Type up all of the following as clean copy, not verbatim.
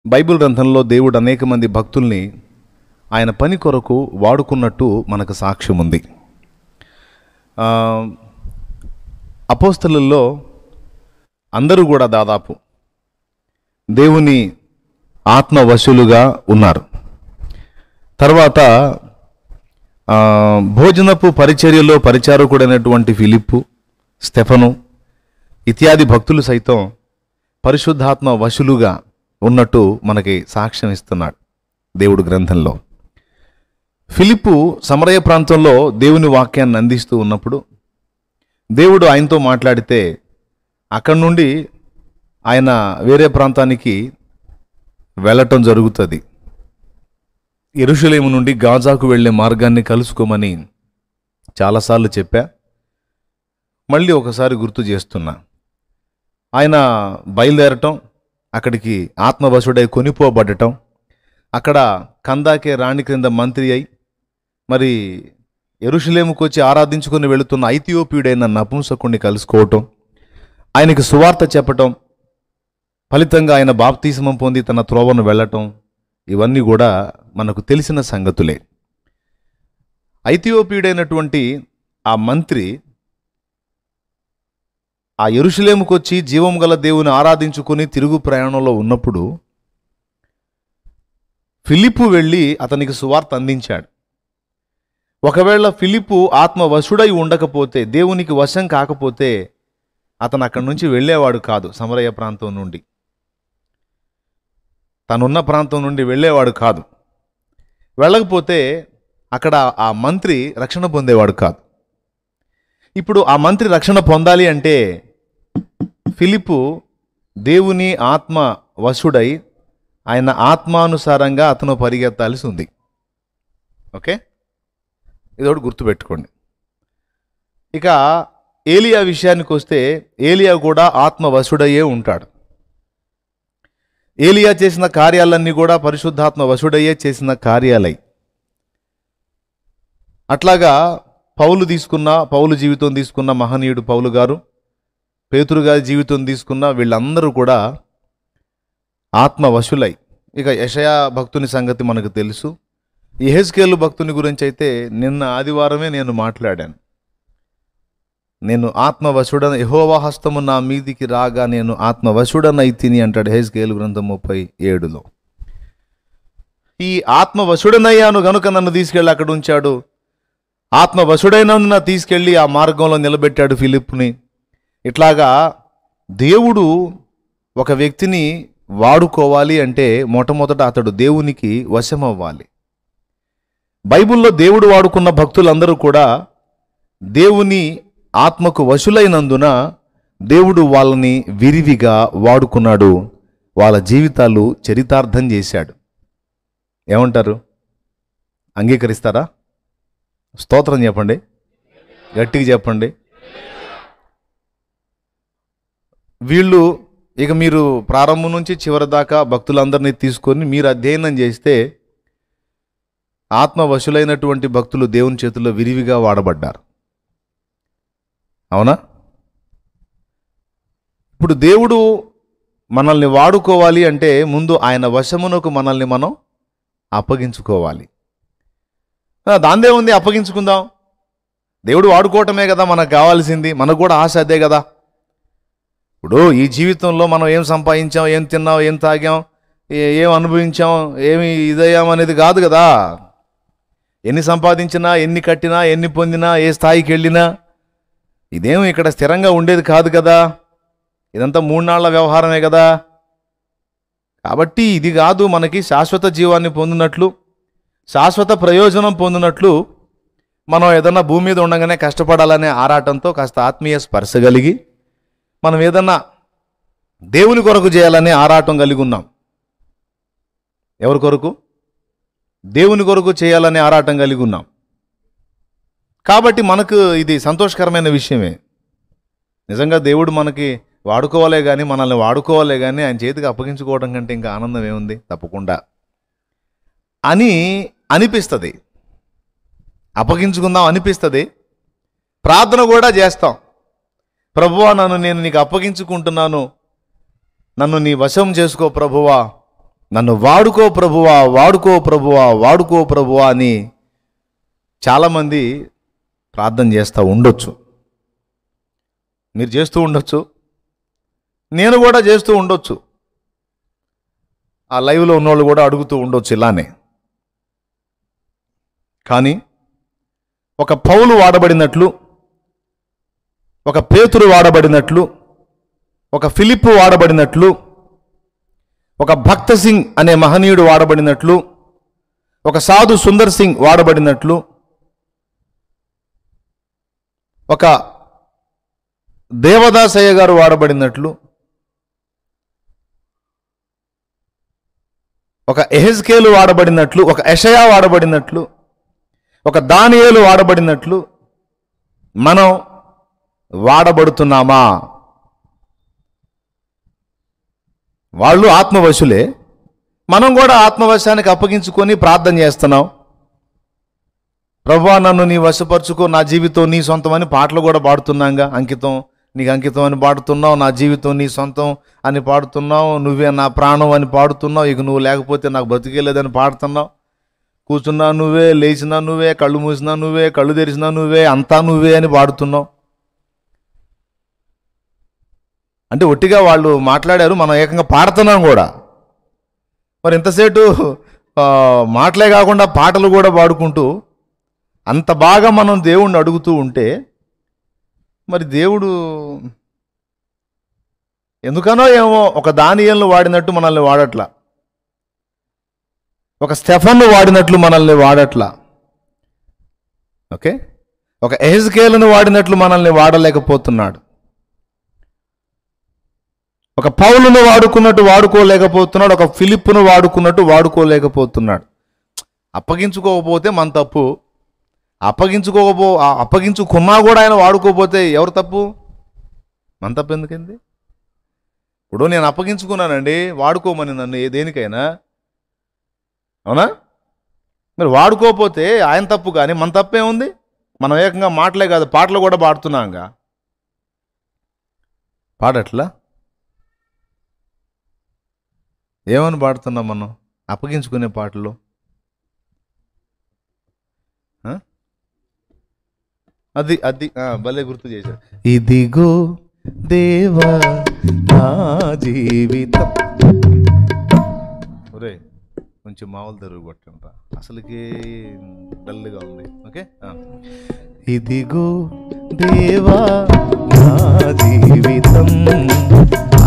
Bible గ్రంథంలో దేవుడు అనేక మంది భక్తుల్ని ఆయన పని కొరకు వాడుకున్నట్టు మనకు సాక్ష్యం ఉంది. అపోస్తలుల్లో అందరూ కూడా దాదాపు దేవుని ఆత్మవశులుగా ఉన్నారు. తర్వాత భోజనపు పరిచర్యలో పరిచారకుడైనటువంటి ఫిలిప్పు, స్టెఫను ఇత్యాది భక్తులు సైతం పరిశుద్ధాత్మ వశులుగా ఉన్నట్టు మనకి సాక్ష్యం ఇస్తున్నాడు దేవుడు గ్రంథంలో. ఫిలిప్పు సమరయ ప్రాంతంలో దేవుని వాక్యాన్ని అందిస్తూ ఉన్నప్పుడు దేవుడు ఆయనతో మాట్లాడితే అక్కడి నుండి ఆయన వేరే ప్రాంతానికి వెళ్ళటం జరుగుతుంది. యెరూషలేము నుండి గాజాకు వెళ్ళే మార్గాన్ని కలుసుకోమని చాలాసార్లు చెప్పా, మళ్ళీ ఒకసారి గుర్తు చేస్తున్నా. ఆయన బయలుదేరటం, అక్కడికి ఆత్మవశుడై కొనిపోబడటం, అక్కడ కందాకే రాణి క్రింద మంత్రి అయి మరి యెరూషలేముకు వచ్చి ఆరాధించుకొని వెళుతున్న ఐథియోపియుడైన నపుంసకుణ్ణి కలుసుకోవటం, ఆయనకి సువార్త చెప్పటం, ఫలితంగా ఆయన బాప్తిస్మం పొంది తన త్రోవను వెళ్ళటం, ఇవన్నీ కూడా మనకు తెలిసిన సంగతులే. ఐథియోపియుడైనటువంటి ఆ మంత్రి ఆ యెరూషలేముకు వచ్చి జీవం గల దేవుని ఆరాధించుకుని తిరుగు ప్రయాణంలో ఉన్నప్పుడు ఫిలిప్పు వెళ్ళి అతనికి సువార్త అందించాడు. ఒకవేళ ఫిలిప్పు ఆత్మవశుడై ఉండకపోతే, దేవునికి వశం కాకపోతే అతను అక్కడి నుంచి వెళ్ళేవాడు కాదు. సమరయ ప్రాంతం నుండి, తనున్న ప్రాంతం నుండి వెళ్ళేవాడు కాదు. వెళ్ళకపోతే అక్కడ ఆ మంత్రి రక్షణ పొందేవాడు కాదు. ఇప్పుడు ఆ మంత్రి రక్షణ పొందాలి అంటే ఫిలిప్పు దేవుని ఆత్మ వశుడై ఆయన ఆత్మానుసారంగా అతను పరిగెత్తాల్సి ఉంది. ఓకే, ఇదొకటి గుర్తుపెట్టుకోండి. ఇక ఏలియా విషయానికి వస్తే ఏలియా కూడా ఆత్మవశుడయ్యే ఉంటాడు. ఏలియా చేసిన కార్యాలన్నీ కూడా పరిశుద్ధాత్మ వశుడయ్యే చేసిన కార్యాలై. అట్లాగా పౌలు జీవితం తీసుకున్న మహనీయుడు పౌలు గారు, పేతురు గారి జీవితం తీసుకున్న వీళ్ళందరూ కూడా ఆత్మవశులై. ఇక యెషయా భక్తుని సంగతి మనకు తెలుసు. యెహెజ్కేలు భక్తుని గురించి అయితే నిన్న ఆదివారమే నేను మాట్లాడాను. నేను ఆత్మవశుడన, యెహోవా హస్తము నా మీదికి రాగా నేను ఆత్మవశుడనైతిని అంటాడు యెహెజ్కేలు గ్రంథం 37లో. ఈ ఆత్మవశుడనయ్యాను గనుక నన్ను తీసుకెళ్ళి అక్కడ ఉంచాడు, ఆత్మవశుడైనందున తీసుకెళ్ళి ఆ మార్గంలో నిలబెట్టాడు ఫిలిప్పుని. ఇట్లాగా దేవుడు ఒక వ్యక్తిని వాడుకోవాలి అంటే మొట్టమొదట అతడు దేవునికి వశమవ్వాలి. బైబిల్లో దేవుడు వాడుకున్న భక్తులందరూ కూడా దేవుని ఆత్మకు వశులైనందున దేవుడు వాళ్ళని విరివిగా వాడుకున్నాడు. వాళ్ళ జీవితాలు చరితార్థం చేశాడు. ఏమంటారు? అంగీకరిస్తారా? స్తోత్రం చెప్పండి, గట్టిగా చెప్పండి. వీళ్ళు ఇక మీరు ప్రారంభం నుంచి చివరి దాకా భక్తులందరినీ తీసుకొని మీరు అధ్యయనం చేస్తే ఆత్మవశులైనటువంటి భక్తులు దేవుని చేతుల్లో విరివిగా వాడబడ్డారు. అవునా? ఇప్పుడు దేవుడు మనల్ని వాడుకోవాలి అంటే ముందు ఆయన వశమునకు మనల్ని మనం అప్పగించుకోవాలి. దాందే ఉంది, అప్పగించుకుందాం. దేవుడు వాడుకోవటమే కదా మనకు కావాల్సింది, మనకు కూడా ఆశ అదే కదా. ఇప్పుడు ఈ జీవితంలో మనం ఏం సంపాదించాం, ఏం తిన్నాం, ఏం తాగాం, ఏం అనుభవించాం, ఏమి ఇదయ్యాం అనేది కాదు కదా. ఎన్ని సంపాదించినా, ఎన్ని కట్టినా, ఎన్ని పొందినా, ఏ స్థాయికి వెళ్ళినా ఇదేం ఇక్కడ స్థిరంగా ఉండేది కాదు కదా. ఇదంతా 3 నాళ్ల వ్యవహారమే కదా. కాబట్టి ఇది కాదు మనకి శాశ్వత జీవాన్ని పొందినట్లు, శాశ్వత ప్రయోజనం పొందినట్లు మనం ఏదన్నా భూమి మీద ఉండగానే కష్టపడాలనే ఆరాటంతో కాస్త ఆత్మీయ స్పర్శ కలిగి మనం ఏదన్నా దేవుని కొరకు చేయాలనే ఆరాటం కలిగి ఉన్నాం. ఎవరి కొరకు? దేవుని కొరకు చేయాలనే ఆరాటం కలిగి ఉన్నాం. కాబట్టి మనకు ఇది సంతోషకరమైన విషయమే. నిజంగా దేవుడు మనకి వాడుకోవాలే కానీ, మనల్ని వాడుకోవాలే కానీ ఆయన చేతికి అప్పగించుకోవడం కంటే ఇంకా ఆనందం ఏముంది? తప్పకుండా అని అనిపిస్తుంది. అప్పగించుకుందాం అనిపిస్తుంది. ప్రార్థన కూడా చేస్తాం. ప్రభువా, నేను నీకు అప్పగించుకుంటున్నాను, నన్ను నీ వశం చేసుకో ప్రభువా, నన్ను వాడుకో ప్రభువా, వాడుకో ప్రభువా, వాడుకో ప్రభువా అని చాలామంది ప్రార్థన చేస్తూ ఉండొచ్చు. మీరు చేస్తూ ఉండొచ్చు, నేను కూడా చేస్తూ ఉండొచ్చు, ఆ లైవ్లో ఉన్నోళ్ళు కూడా అడుగుతూ ఉండొచ్చు ఇలానే. కానీ ఒక పౌలు వాడబడినట్లు, ఒక పేతురు వాడబడినట్లు, ఒక ఫిలిప్పు వాడబడినట్లు, ఒక భక్త సింగ్ అనే మహనీయుడు వాడబడినట్లు, ఒక సాధు సుందర్ సింగ్ వాడబడినట్లు, ఒక దేవదాసయ్య గారు వాడబడినట్లు, ఒక ఎహెజ్కేలు వాడబడినట్లు, ఒక యెషయా వాడబడినట్లు, ఒక దానియేలు వాడబడినట్లు మనం వాడబడుతున్నామా? వాళ్ళు ఆత్మవశులే, మనం కూడా ఆత్మవశానికి అప్పగించుకొని ప్రార్థన చేస్తున్నాం. ప్రభువా నన్ను నీ వశపరుచుకో, నా జీవితం నీ సొంతం అని పాటలు కూడా పాడుతున్నాంగా. అంకితం, నీకు అంకితం అని పాడుతున్నావు, నా జీవితం నీ సొంతం అని పాడుతున్నావు, నువ్వే నా ప్రాణం అని పాడుతున్నావు, ఇక నువ్వు లేకపోతే నాకు బతికేలేదని పాడుతున్నావు. కూర్చున్నా నువ్వే, లేచినా నువ్వే, కళ్ళు మూసినా నువ్వే, కళ్ళు తెరిచినా నువ్వే, అంతా నువ్వే అని పాడుతున్నావు. అంటే ఒట్టిగా వాళ్ళు మాట్లాడారు, మనం ఏకంగా పాడుతున్నాం కూడా. మరి ఇంతసేపు మాటలే కాకుండా పాటలు కూడా పాడుకుంటూ అంత బాగా మనం దేవుణ్ణి అడుగుతూ ఉంటే మరి దేవుడు ఎందుకనో ఏమో ఒక దానియేలును వాడినట్టు మనల్ని వాడట్లా, ఒక స్టెఫన్ను వాడినట్లు మనల్ని వాడట్లా, ఓకే, ఒక ఎహెజ్కేలును వాడినట్లు మనల్ని వాడలేకపోతున్నాడు. ఒక పౌలును వాడుకున్నట్టు వాడుకోలేకపోతున్నాడు, ఒక ఫిలిప్పును వాడుకున్నట్టు వాడుకోలేకపోతున్నాడు. అప్పగించుకోకపోతే మన తప్పు, అప్పగించుకున్నా కూడా ఆయన వాడుకోకపోతే ఎవరు తప్పు? మన తప్పు ఎందుకండి? ఇప్పుడు నేను అప్పగించుకున్నానండి, వాడుకోమని నన్ను దేనికైనా, అవునా? మరి వాడుకోకపోతే ఆయన తప్పు, కానీ మన తప్పే ఉంది. మనం ఏకంగా మాటలే కాదు పాటలు కూడా పాడుతున్నాంగా. పాడట్లా? ఏమని పాడుతున్నాం మనం అప్పగించుకునే పాటలు? అది అది భలే గుర్తు చేశాడు. ఇదిగో దేవా నా జీవితం. ఒరే కొంచెం మామూలు తెరుగు కొట్టంట, అసలుకి డల్గా ఉంది. ఓకే, ఇదిగో దేవా నా జీవితం,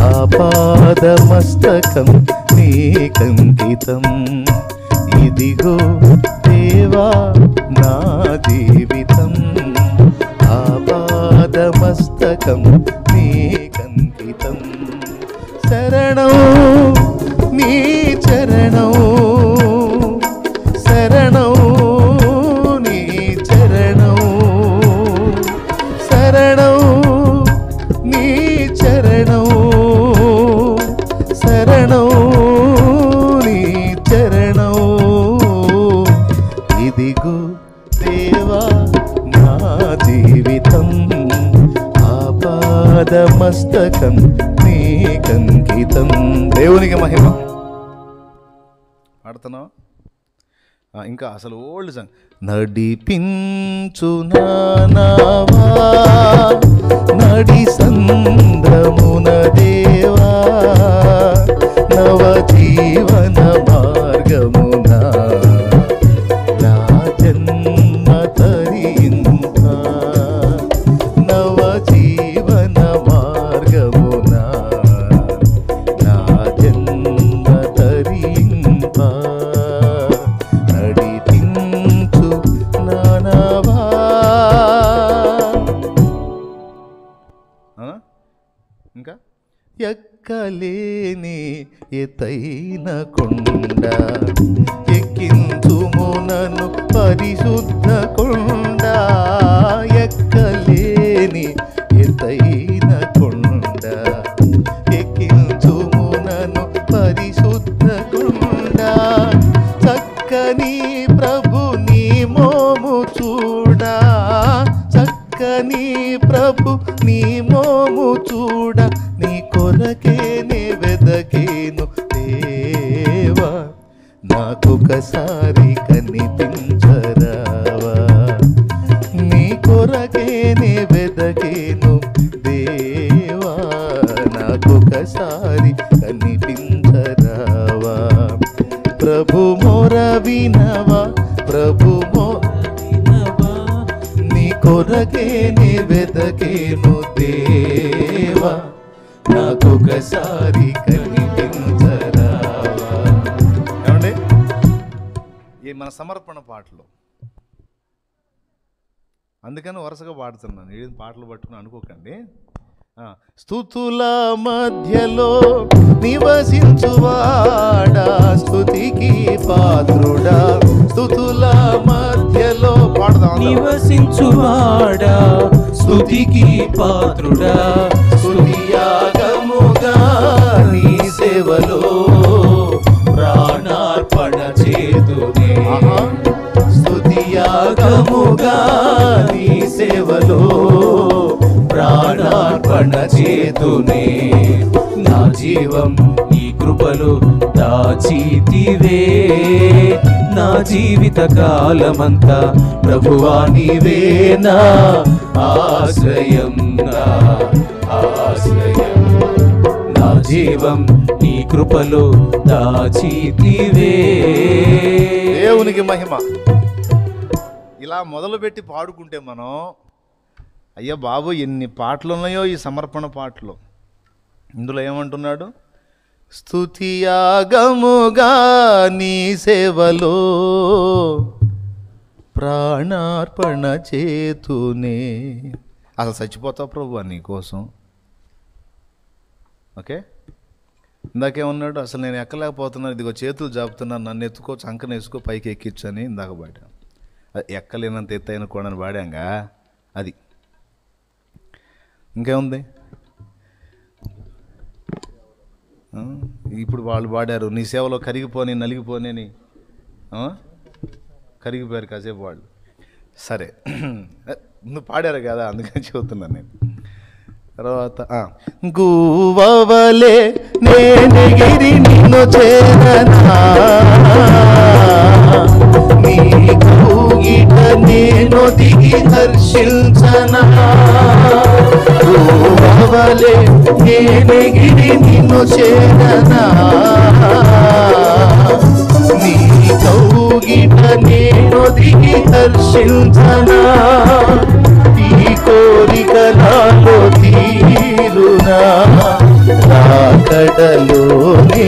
ఆపాదమస్తకం నీకంకితం. ఇదిగో దేవా నా జీవితం, ఆపాదమస్తకం నీకంకితం. శరణం నీ చరణం, శరణం నీ చరణం, శరణం నీ చరణం, శరణం నీ చరణం. ఇదిగో దేవా నా జీవితం, ఆపాదమస్తకం నీకంకితం. దేవునికి మహిమ. పాడుతున్నావా? ఇంకా అసలు ఓల్డ్ సాంగ్. నడిపించు నావా నడి సంద్రమున దేవా, నవ జీవన మార్గమున నా జన్మ తరింప, నవ జీవన మార్గమున నా జన్మ తరింప. నడిపించు నానవా. ఇంకా ఎక్కలేని ఎతైన కొండ, ఎక్కించుము నన్ను పరిశుద్ధ కొండ. ఎక్కలేని ఎతైన కొండ, ఎక్కించుము నన్ను పరిశుద్ధ కొండ. చక్కని ప్రభు నీ మోము చూడా, చక్కని ప్రభు నీ మోము చూడ. నీ కొరకే నే వెదకేను దేవా, నాకొకసారి కనిపించరావా? నీ కొరకేనే వెదకేను దేవా, నాకొకసారి కనిపించరావా? ప్రభు మొర వినవా, ప్రభు నీ కొరకేనే వెదకేను దేవా, నాకొకసారి కనిపించరావా? ఏమండి, ఈ మన సమర్పణ పాటలు అందుకని వరుసగా పాడుతున్నాను. ఏది పాటలు పట్టుకుని అనుకోకండి. స్తుతుల మధ్యలో నివసించువాడా, స్తుతికి పాత్రుడా, స్తుతుల మధ్యలో పాడదాం. నివసించువాడా, స్తుతికి పాత్రుడా, స్తుతియాగముగా నీ సేవలో ప్రాణార్పణ చేతునే. స్తుతియాగముగా నీ సేవలో ప్రాణార్పణ చేతునే. నా జీవం నీ కృపలో దాచితివే, నా జీవిత కాలమంతా ప్రభువా నీవే నా ఆశ్రయం, నా ఆశ్రయం. నా జీవం నీ కృపలో దాచితివే. దేవునికి మహిమ. ఇలా మొదలుపెట్టి పాడుకుంటే మనం, అయ్యా బాబు ఎన్ని పాటలు ఉన్నాయో ఈ సమర్పణ పాటలు. ఇందులో ఏమంటున్నాడు? స్తుతియాగముగా నీ సేవలో ప్రాణార్పణ చేతునే. అసలు చచ్చిపోతావు ప్రభు నీ కోసం. ఓకే, ఇందాకేమన్నాడు? అసలు నేను ఎక్కలేకపోతున్నాను, ఇదిగో చేతులు జాపుతున్నాను, నన్ను ఎత్తుకో, చంకన వేసుకో, పైకి ఎక్కించు అని ఇందాక పాడాం. అది ఎక్కలేనంత ఎత్తైన కూడని పాడాంగా. అది ఇంకేముంది? ఇప్పుడు వాళ్ళు పాడారు, నీ సేవలో కరిగిపోని నలిగిపోని. కరిగిపోయారు కాసేపు వాళ్ళు. సరే, నువ్వు పాడారు కదా, అందుకని చెబుతున్నాను నేను. తర్వాత గువ్వవలే నేనెగిరి నిన్ను చేరనా, నీ కూగిట నేను దిగి దర్శించనా. గువ్వవలే నేనెగిరి నిన్ను చేరనా, నీ కూగిట నేను దిగి దర్శించనా. ఈ కోరిక నాలో తీరునా, రాకడలోనే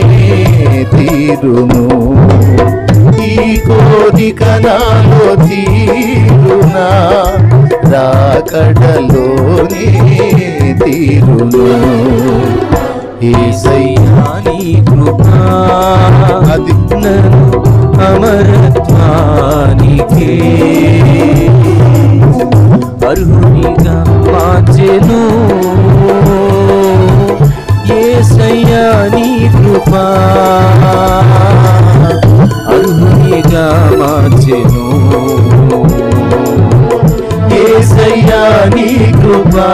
తీరును. ఈ కోరిక నాలో తీరునా, రాకడలోనే తీరును. యేసయ్యా నీ కృపా అది నన్ను అమరత్వానికే అర్హునిగా మార్చెను. యేసయ్యా నీ కృపా అర్హునిగా మార్చెను. యేసయ్యా నీ కృపా,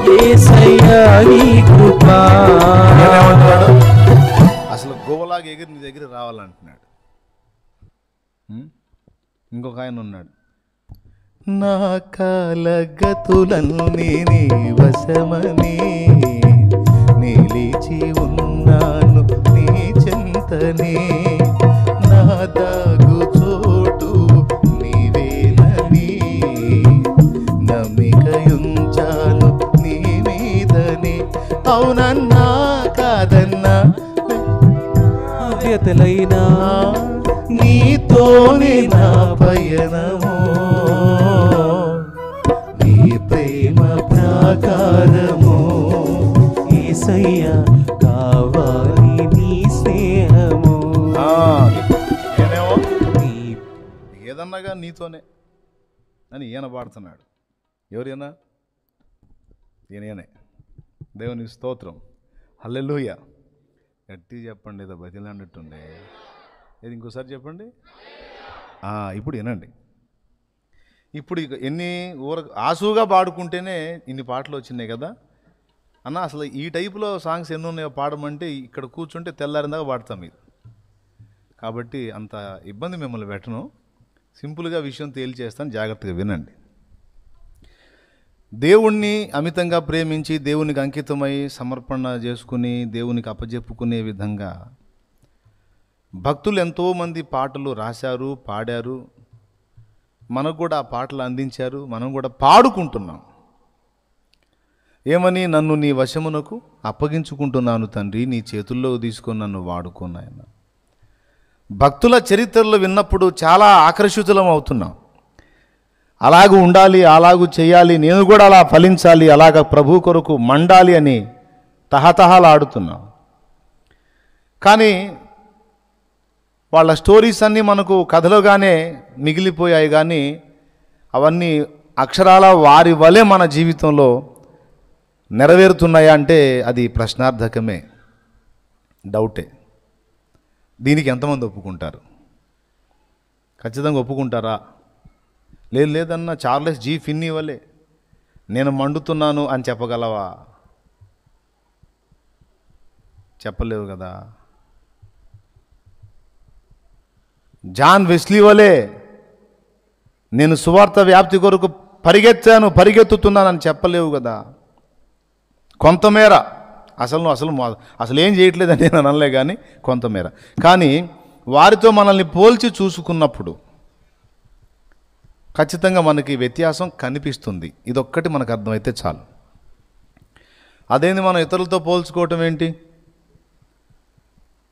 యేసయ్యా నీ కృపా. అసలు గోవలాగా ఎగిరి నీ దగ్గర రావాలంటున్నాడు. ఇంకొక ఆయన ఉన్నాడు, నా కాలగతులన్నీ నీ వశమని నిలిచి ఉన్నాను నీ చెంతనే. నా దాగు చోటు నీవేనని నమ్మికయుంచాను నీ మీదనే. అవునన్నా కాదన్నా వ్యతలైనా నీతోనే నా పయనము, నీ ప్రేమ ప్రాకారము. యేసయ్యా కావాలి నీ స్నేహము. ఏదన్నాగా నీతోనే అని ఈయన పాడుతున్నాడు. ఎవరైనా ఈయనే. దేవునికి స్తోత్రం, హల్లెలూయా. గట్టి చెప్పండి, ఏదో బతిలాండట్టుండే. ఏది ఇంకోసారి చెప్పండి. ఇప్పుడు వినండి. ఇప్పుడు ఎన్ని ఆసుగా పాడుకుంటేనే ఇన్ని పాటలు వచ్చినాయి కదా. అన్న అసలు ఈ టైపులో సాంగ్స్ ఎన్ని ఉన్నాయో పాడమంటే ఇక్కడ కూర్చుంటే తెల్లారిందాక పాడతాం మీరు. కాబట్టి అంత ఇబ్బంది మిమ్మల్ని పెట్టను, సింపుల్గా విషయం తేల్చేస్తాను, జాగ్రత్తగా వినండి. దేవుణ్ణి అమితంగా ప్రేమించి దేవునికి అంకితమై సమర్పణ చేసుకుని దేవునికి అప్పజెప్పుకునే విధంగా భక్తులు ఎంతోమంది పాటలు రాశారు, పాడారు, మనకు కూడా ఆ పాటలు అందించారు, మనం కూడా పాడుకుంటున్నాం. ఏమని? నన్ను నీ వశమునకు అప్పగించుకుంటున్నాను తండ్రి, నీ చేతుల్లో తీసుకొని నన్ను వాడుకున్నాయన. భక్తుల చరిత్రలు విన్నప్పుడు చాలా ఆకర్షితులం అవుతున్నాం. అలాగూ ఉండాలి, అలాగూ చేయాలి, నేను కూడా అలా ఫలించాలి, అలాగ ప్రభు కొరకు మండాలి అని తహతహలాడుతున్నాం. కానీ వాళ్ళ స్టోరీస్ అన్నీ మనకు కథలుగానే మిగిలిపోయాయి, కానీ అవన్నీ అక్షరాల వారి వలె మన జీవితంలో నెరవేరుతున్నాయా అంటే అది ప్రశ్నార్థకమే, డౌటే. దీనికి ఎంతమంది ఒప్పుకుంటారు? ఖచ్చితంగా ఒప్పుకుంటారా? లేదన్న చార్లెస్ జీ ఫిన్నీ వలే నేను మండుతున్నాను అని చెప్పగలవా? చెప్పలేవు కదా. జాన్ వెస్లీ వలే నేను సువార్త వ్యాప్తి కొరకు పరిగెత్తుతున్నానని చెప్పలేవు కదా. కొంతమేర అసలు ఏం చేయట్లేదని నేను అనలే, కానీ కొంతమేర. కానీ వారితో మనల్ని పోల్చి చూసుకున్నప్పుడు ఖచ్చితంగా మనకి వ్యత్యాసం కనిపిస్తుంది. ఇదొక్కటి మనకు అర్థమైతే చాలు. అదేంది మనం ఇతరులతో పోల్చుకోవటం ఏంటి?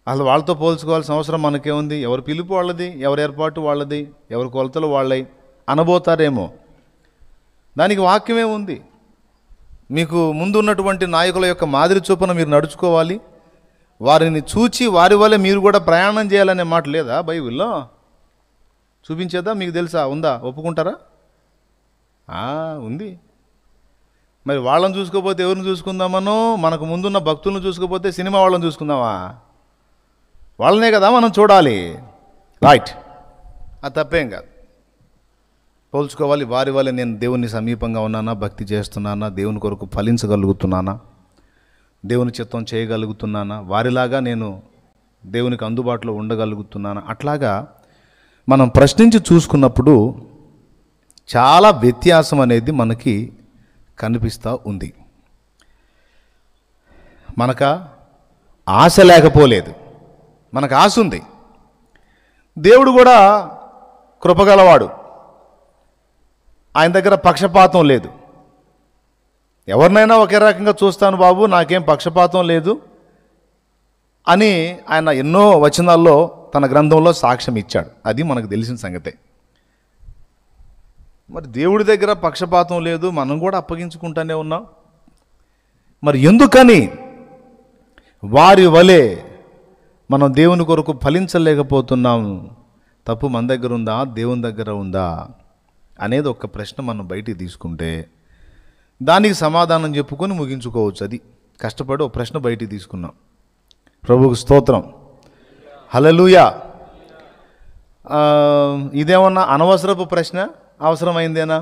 అసలు వాళ్ళతో పోల్చుకోవాల్సిన అవసరం మనకేముంది? ఎవరి పిలుపు వాళ్ళది, ఎవరి ఏర్పాటు వాళ్ళది, ఎవరి కొలతలు వాళ్ళవి అనబోతారేమో. దానికి వాక్యమే ఉంది. మీకు ముందు ఉన్నటువంటి నాయకుల యొక్క మాదిరి చొప్పున మీరు నడుచుకోవాలి, వారిని చూచి వారి వల్లే మీరు కూడా ప్రయాణం చేయాలనే మాట లేదా బైబిల్లో? చూపించేదా? మీకు తెలుసా? ఉందా? ఒప్పుకుంటారా? ఉంది. మరి వాళ్ళని చూసుకోకపోతే ఎవరిని చూసుకుందామనో? మనకు ముందున్న భక్తులను చూసుకోకపోతే సినిమా వాళ్ళని చూసుకుందామా? వాళ్ళనే కదా మనం చూడాలి. రైట్, అది తప్పేం కాదు. పోల్చుకోవాలి. వారి వల్ల నేను దేవుని సమీపంగా ఉన్నానా, భక్తి చేస్తున్నానా, దేవుని కొరకు ఫలించగలుగుతున్నానా, దేవుని చిత్తం చేయగలుగుతున్నానా, వారిలాగా నేను దేవునికి అందుబాటులో ఉండగలుగుతున్నానా? అట్లాగా మనం ప్రశ్నించి చూసుకున్నప్పుడు చాలా వ్యత్యాసం అనేది మనకి కనిపిస్తూ ఉంది. మనక ఆశ లేకపోలేదు, మనకు ఆశ ఉంది. దేవుడు కూడా కృపగలవాడు, ఆయన దగ్గర పక్షపాతం లేదు. ఎవరినైనా ఒకే రకంగా చూస్తాను బాబు, నాకేం పక్షపాతం లేదు అని ఆయన ఎన్నో వచనాల్లో తన గ్రంథంలో సాక్ష్యం ఇచ్చాడు. అది మనకు తెలిసిన సంగతే. మరి దేవుడి దగ్గర పక్షపాతం లేదు, మనం కూడా అప్పగించుకుంటూనే ఉన్నాం. మరి ఎందుకని వారి వలె మనం దేవుని కొరకు ఫలించలేకపోతున్నాం? తప్పు మన దగ్గర ఉందా, దేవుని దగ్గర ఉందా అనేది ఒక ప్రశ్న మనం బయటికి తీసుకుంటే దానికి సమాధానం చెప్పుకొని ముగించుకోవచ్చు. అది కష్టపడి ఒక ప్రశ్న బయటికి తీసుకున్నాం. ప్రభువుకు స్తోత్రం, హల్లెలూయా. ఇదేమన్నా అనవసరపు ప్రశ్న? అవసరమైందేనా?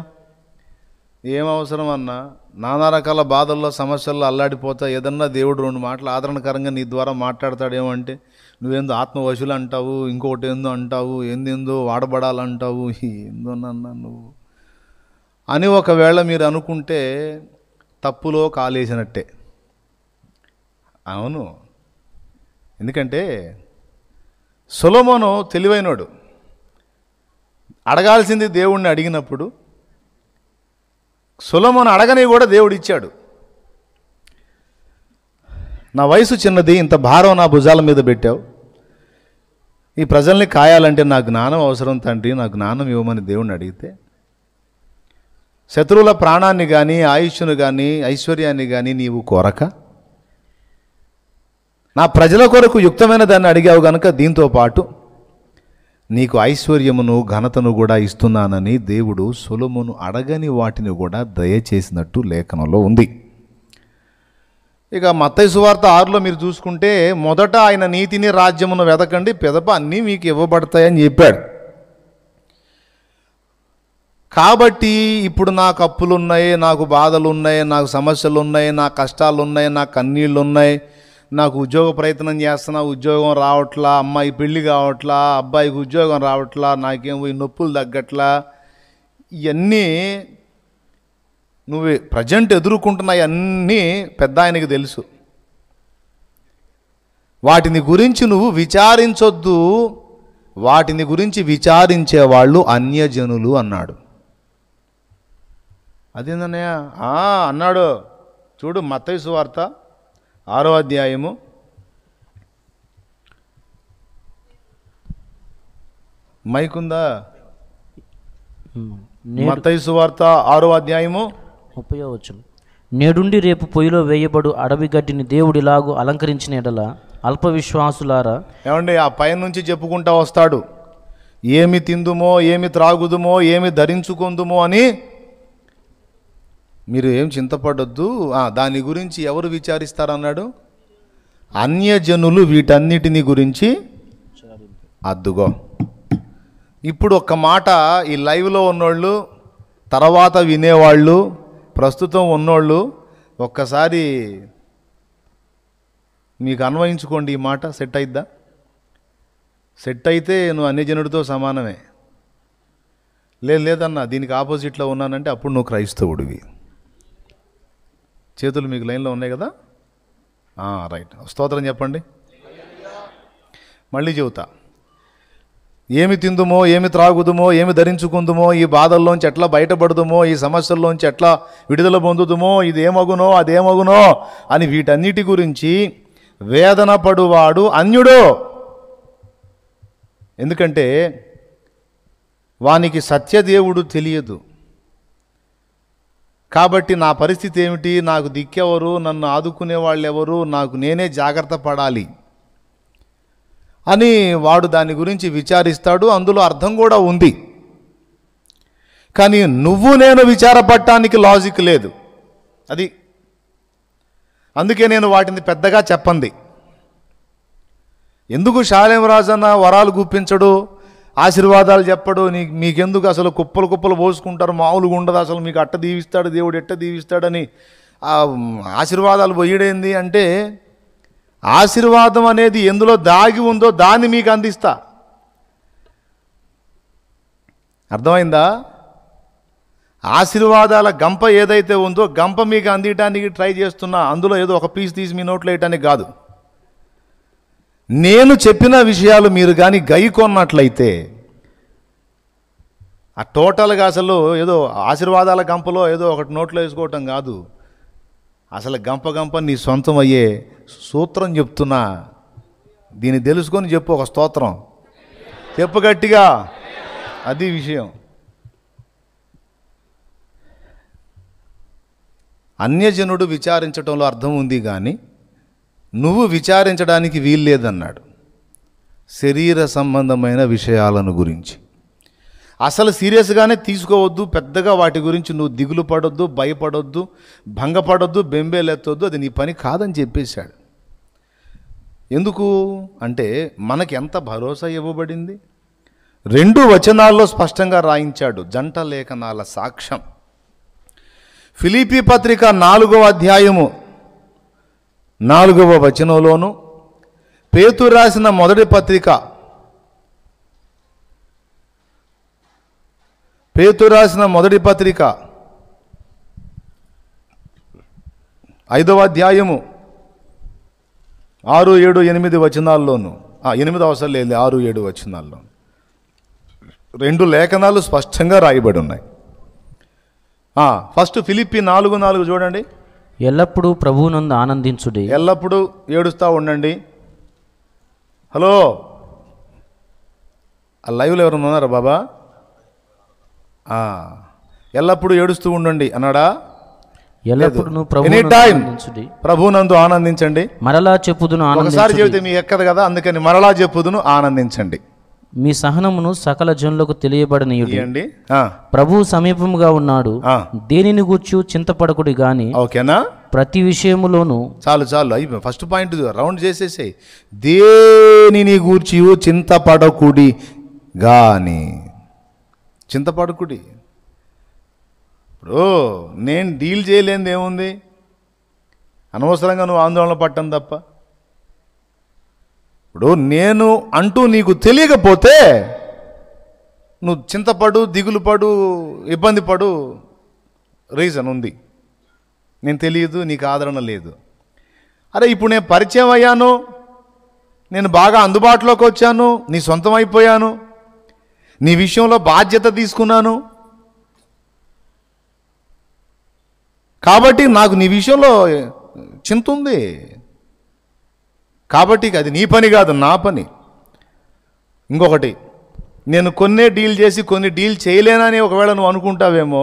ఏం అవసరం అన్నా? నానా రకాల బాధల్లో సమస్యల్లో అల్లాడిపోతా ఏదన్నా దేవుడు రెండు మాటలు ఆదరణకరంగా నీ ద్వారా మాట్లాడతాడేమంటే నువ్వేందో ఆత్మవశులు అంటావు, ఇంకొకటి ఏందో అంటావు, ఏందేందో వాడబడాలంటావు, ఏందోనన్నా నువ్వు అని ఒకవేళ మీరు అనుకుంటే తప్పులో కాలేసినట్టే. అవును, ఎందుకంటే సొలొమోను తెలివైనోడు. అడగాల్సింది దేవుణ్ణి అడిగినప్పుడు సొలొమోను అడగని కూడా దేవుడు ఇచ్చాడు. నా వయసు చిన్నది, ఇంత భారం నా భుజాల మీద పెట్టావు, ఈ ప్రజల్ని కాయాలంటే నా జ్ఞానం అవసరం తండ్రి, నా జ్ఞానం ఇవ్వమని దేవుణ్ణి అడిగితే శత్రువుల ప్రాణాన్ని కానీ ఆయుష్ను కానీ ఐశ్వర్యాన్ని కానీ నీవు కోరక నా ప్రజల కొరకు యుక్తమైన దాన్ని అడిగావు కనుక దీంతో పాటు నీకు ఐశ్వర్యమును ఘనతను కూడా ఇస్తున్నానని దేవుడు సొలొమోను అడగని వాటిని కూడా దయచేసినట్టు లేఖనంలో ఉంది. ఇక మత్తయి సువార్త 6లో మీరు చూసుకుంటే మొదట ఆయన నీతిని రాజ్యమును వెతకండి, పిదప అన్నీ మీకు ఇవ్వబడతాయని చెప్పాడు. కాబట్టి ఇప్పుడు నాకు అప్పులు ఉన్నాయి, నాకు బాధలు ఉన్నాయి, నాకు సమస్యలు ఉన్నాయి, నాకు కష్టాలు ఉన్నాయి, నాకు కన్నీళ్ళు ఉన్నాయి, నాకు ఉద్యోగ ప్రయత్నం చేస్తున్నా, ఉద్యోగం రావట్లా, అమ్మాయి పెళ్ళి కావట్లా, అబ్బాయికి ఉద్యోగం రావట్లా, నాకేమో ఈ నొప్పులు తగ్గట్లా, ఇవన్నీ నువ్వు ప్రజెంట్ ఎదుర్కొంటున్నాయి అన్నీ పెద్ద ఆయనకి తెలుసు. వాటిని గురించి నువ్వు విచారించొద్దు, వాటిని గురించి విచారించేవాళ్ళు అన్యజనులు అన్నాడు. అదేందన్నయ్య అన్నాడు. చూడు మత్తయి సువార్త 6వ అధ్యాయము మైకుందా? మత్తయి సువార్త 6వ అధ్యాయము 30వ వచనం. నేడుండి రేపు పొయ్యిలో వేయబడు అడవి గడ్డిని దేవుడిలాగు అలంకరించిన ఎడల అల్ప విశ్వాసులారా. ఏమండి, ఆ పైన నుంచి చెప్పుకుంటా వస్తాడు, ఏమి తిందుమో, ఏమి త్రాగుదుమో, ఏమి ధరించుకుందుమో అని మీరు ఏం చింతపడొద్దు, దాని గురించి ఎవరు విచారిస్తారన్నాడు? అన్యజనులు వీటన్నిటిని గురించి. అద్దుగో, ఇప్పుడు ఒక్క మాట ఈ లైవ్లో ఉన్నోళ్ళు, తర్వాత వినేవాళ్ళు, ప్రస్తుతం ఉన్నోళ్ళు ఒక్కసారి మీకు అన్వయించుకోండి. ఈ మాట సెట్ అయిద్దా? సెట్ అయితే నువ్వు అన్యజనుడితో సమానమే. లేదన్నా దీనికి ఆపోజిట్లో ఉన్నానంటే అప్పుడు నువ్వు క్రైస్తవుడివి. చేతులు మీకు లైన్లో ఉన్నాయి కదా? రైట్, స్తోత్రం చెప్పండి. మళ్ళీ చెబుతా, ఏమి తిందుమో, ఏమి త్రాగుదుమో, ఏమి ధరించుకుందుమో, ఈ బాధల్లోంచి ఎట్లా బయటపడుదుమో, ఈ సమస్యల్లోంచి ఎట్లా విడుదల పొందుదుమో, ఇదేమగునో అదేమగునో అని వీటన్నిటి గురించి వేదన పడువాడు అన్యుడో. ఎందుకంటే వానికి సత్యదేవుడు తెలియదు. కాబట్టి నా పరిస్థితి ఏమిటి, నాకు దిక్కెవరు, నన్ను ఆదుకునే వాళ్ళు ఎవరు, నాకు నేనే జాగ్రత్త పడాలి అని వాడు దాని గురించి విచారిస్తాడు. అందులో అర్థం కూడా ఉంది. కానీ నువ్వు నేను విచారపడటానికి లాజిక్ లేదు. అది అందుకే నేను వాటిని పెద్దగా చెప్పండి. ఎందుకు షాలేం రాజన్న వరాలు గుప్పించడు, ఆశీర్వాదాలు చెప్పడు, మీకెందుకు అసలు కుప్పలు కుప్పలు పోసుకుంటారు, మామూలుగా ఉండదు, అసలు మీకు అట్ట దీవిస్తాడు దేవుడు, ఎట్ట దీవిస్తాడని ఆశీర్వాదాలు పోయడేంది అంటే, ఆశీర్వాదం అనేది ఎందులో దాగి ఉందో దాన్ని మీకు అందిస్తా. అర్థమైందా? ఆశీర్వాదాల గంప ఏదైతే ఉందో గంప మీకు అందించడానికి ట్రై చేస్తున్నా, అందులో ఏదో ఒక పీస్ తీసి మీ నోట్లో వేయటానికి కాదు. నేను చెప్పిన విషయాలు మీరు కానీ గైకొన్నట్లయితే ఆ టోటల్గా అసలు ఏదో ఆశీర్వాదాల గంపలో ఏదో ఒకటి నోట్లో వేసుకోవటం కాదు, అసలు గంప గంప నీ సొంతం అయ్యే సూత్రం చెప్తున్నా. దీన్ని తెలుసుకొని చెప్పు, ఒక స్తోత్రం చెప్పు గట్టిగా. అది విషయం. అన్యజనుడు విచారించడంలో అర్థం ఉంది, కానీ నువ్వు విచారించడానికి వీల్లేదన్నాడు. శరీర సంబంధమైన విషయాలను గురించి అసలు సీరియస్గానే తీసుకోవద్దు. పెద్దగా వాటి గురించి నువ్వు దిగులు పడొద్దు, భయపడొద్దు, భంగపడొద్దు, బెంబేలెత్తొద్దు. అది నీ పని కాదని చెప్పేశాడు. ఎందుకు అంటే మనకి ఎంత భరోసా ఇవ్వబడింది. 2 వచనాల్లో స్పష్టంగా రాయించాడు, జంట లేఖనాల సాక్ష్యం. ఫిలిప్పీ పత్రిక 4వ అధ్యాయము 4వ వచనంలోను, పేతురు రాసిన మొదటి పత్రిక 5వ అధ్యాయము 6, 7, 8 వచనాల్లోను, 8 అవసరం లేదు, 6, 7 వచనాల్లో 2 లేఖనాలు స్పష్టంగా రాయబడి ఉన్నాయి. ఫస్ట్ ఫిలిప్పీ 4:4 చూడండి. ఎల్లప్పుడూ ప్రభువునందు ఆనందించుడి. ఎల్లప్పుడూ ఏడుస్తూ ఉండండి. హలో, ఆ లైవ్లో ఎవరైనా ఉన్నారా బాబా? ఎల్లప్పుడూ ఏడుస్తూ ఉండండి అన్నాడా? ఎల్లప్పుడూ ఎనీ టైం ప్రభువునందు ఆనందించండి. మరలా చెప్పుదును, ఒకసారి చెబితే మీకు ఎక్కదు కదా, అందుకని మరలా చెప్పుదును, ఆనందించండి. మీ సహనమును సకల జనులకు తెలియబడనీయుడి. ప్రభు సమీపముగా ఉన్నాడు, దేనిని గూర్చి చింతపడకుడి గాని. ఓకేనా? ప్రతి విషయములోను. చాలు అయిపోయి ఫస్ట్ పాయింట్ రౌండ్ చేసేసాయి. దేనిని గూర్చి చింతపడకుడి గాని. చింతపడకుడి ఇప్పుడు నేను డీల్ చేయలేనిది ఏముంది? అనవసరంగా నువ్వు ఆందోళన పట్టం తప్ప. ఇప్పుడు నేను అంటూ నీకు తెలియకపోతే నువ్వు చింతపడు, దిగులు పడు, ఇబ్బంది పడు, రీజన్ ఉంది. నేను తెలియదు, నీకు ఆదరణ లేదు. అరే ఇప్పుడు నేను పరిచయం అయ్యాను, నేను బాగా అందుబాటులోకి వచ్చాను, నీ సొంతం అయిపోయాను, నీ విషయంలో బాధ్యత తీసుకున్నాను, కాబట్టి నాకు నీ విషయంలో చింత ఉంది. కాబట్టి అది నీ పని కాదు, నా పని. ఇంకొకటి, నేను కొన్నే డీల్ చేసి కొన్ని డీల్ చేయలేనని ఒకవేళ నువ్వు అనుకుంటావేమో,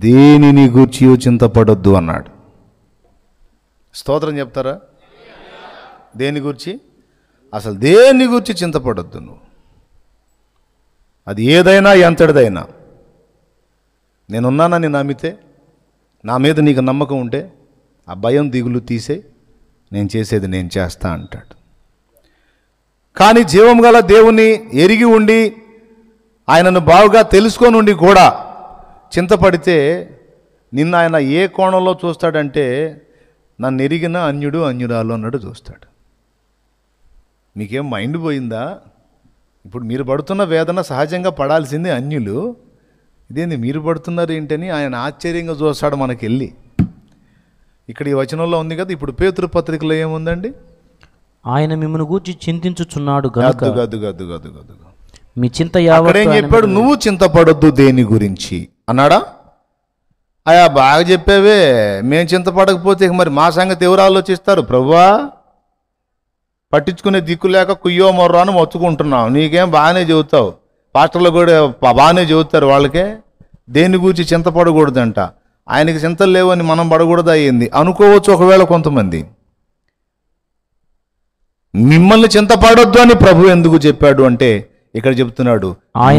దేనిని గూర్చి చింతపడొద్దు అన్నాడు. స్తోత్రం చెప్తారా? దేని గురించి? అసలు దేని గురించి చింతపడొద్దు నువ్వు. అది ఏదైనా ఎంతటిదైనా నేనున్నానని నమ్మితే, నా మీద నీకు నమ్మకం ఉంటే, ఆ భయం దిగులు తీసే, నేను చేసేది నేను చేస్తా అంటాడు. కానీ జీవం గల దేవుని ఎరిగి ఉండి ఆయనను బాగుగా తెలుసుకొని ఉండి కూడా చింతపడితే నిన్న ఆయన ఏ కోణంలో చూస్తాడంటే, నన్ను ఎరిగిన అన్యుడు అన్యురాలు అన్నాడు చూస్తాడు. మీకేం మైండ్ పోయిందా? ఇప్పుడు మీరు పడుతున్న వేదన సహజంగా పడాల్సింది అన్యులు, ఇదేంది మీరు పడుతున్నారు ఏంటని ఆయన ఆశ్చర్యంగా చూస్తాడు మనకెళ్ళి. ఇక్కడ ఈ వచనంలో ఉంది కదా. ఇప్పుడు పేతురు పత్రికలో ఏముందండి? ఆయన మిమ్మల్ని గూర్చి చింతించుచున్నాడు గద్దు గనుక గద్దు గద్దు గద్దు గద్దు. మీ చింత అక్కడ యావత్తు ఏం ఆయన చెప్పాడు? మీద నువ్వు చింతపడొద్దు దేని గురించి అన్నాడా? అయా బాగా చెప్పావే, మేము చింతపడకపోతే ఇక మరి మా సంగతి ఎవరు ఆలోచిస్తారు ప్రభువా? పట్టించుకునే దిక్కు లేక కుయ్యో మొర్రో అని మొత్తుకుంటున్నావు. నీకేం బాగానే చెబుతావు, పాస్టర్లు కూడా బాగానే చెబుతారు వాళ్ళకే. దేని గురించి చింతపడకూడదంట. ఆయనకి చింతలు లేవని మనం పడకూడదు అయ్యింది అనుకోవచ్చు ఒకవేళ కొంతమంది. మిమ్మల్ని చింతపడొద్దు అని ప్రభు ఎందుకు చెప్పాడు అంటే, ఇక్కడ చెప్తున్నాడు,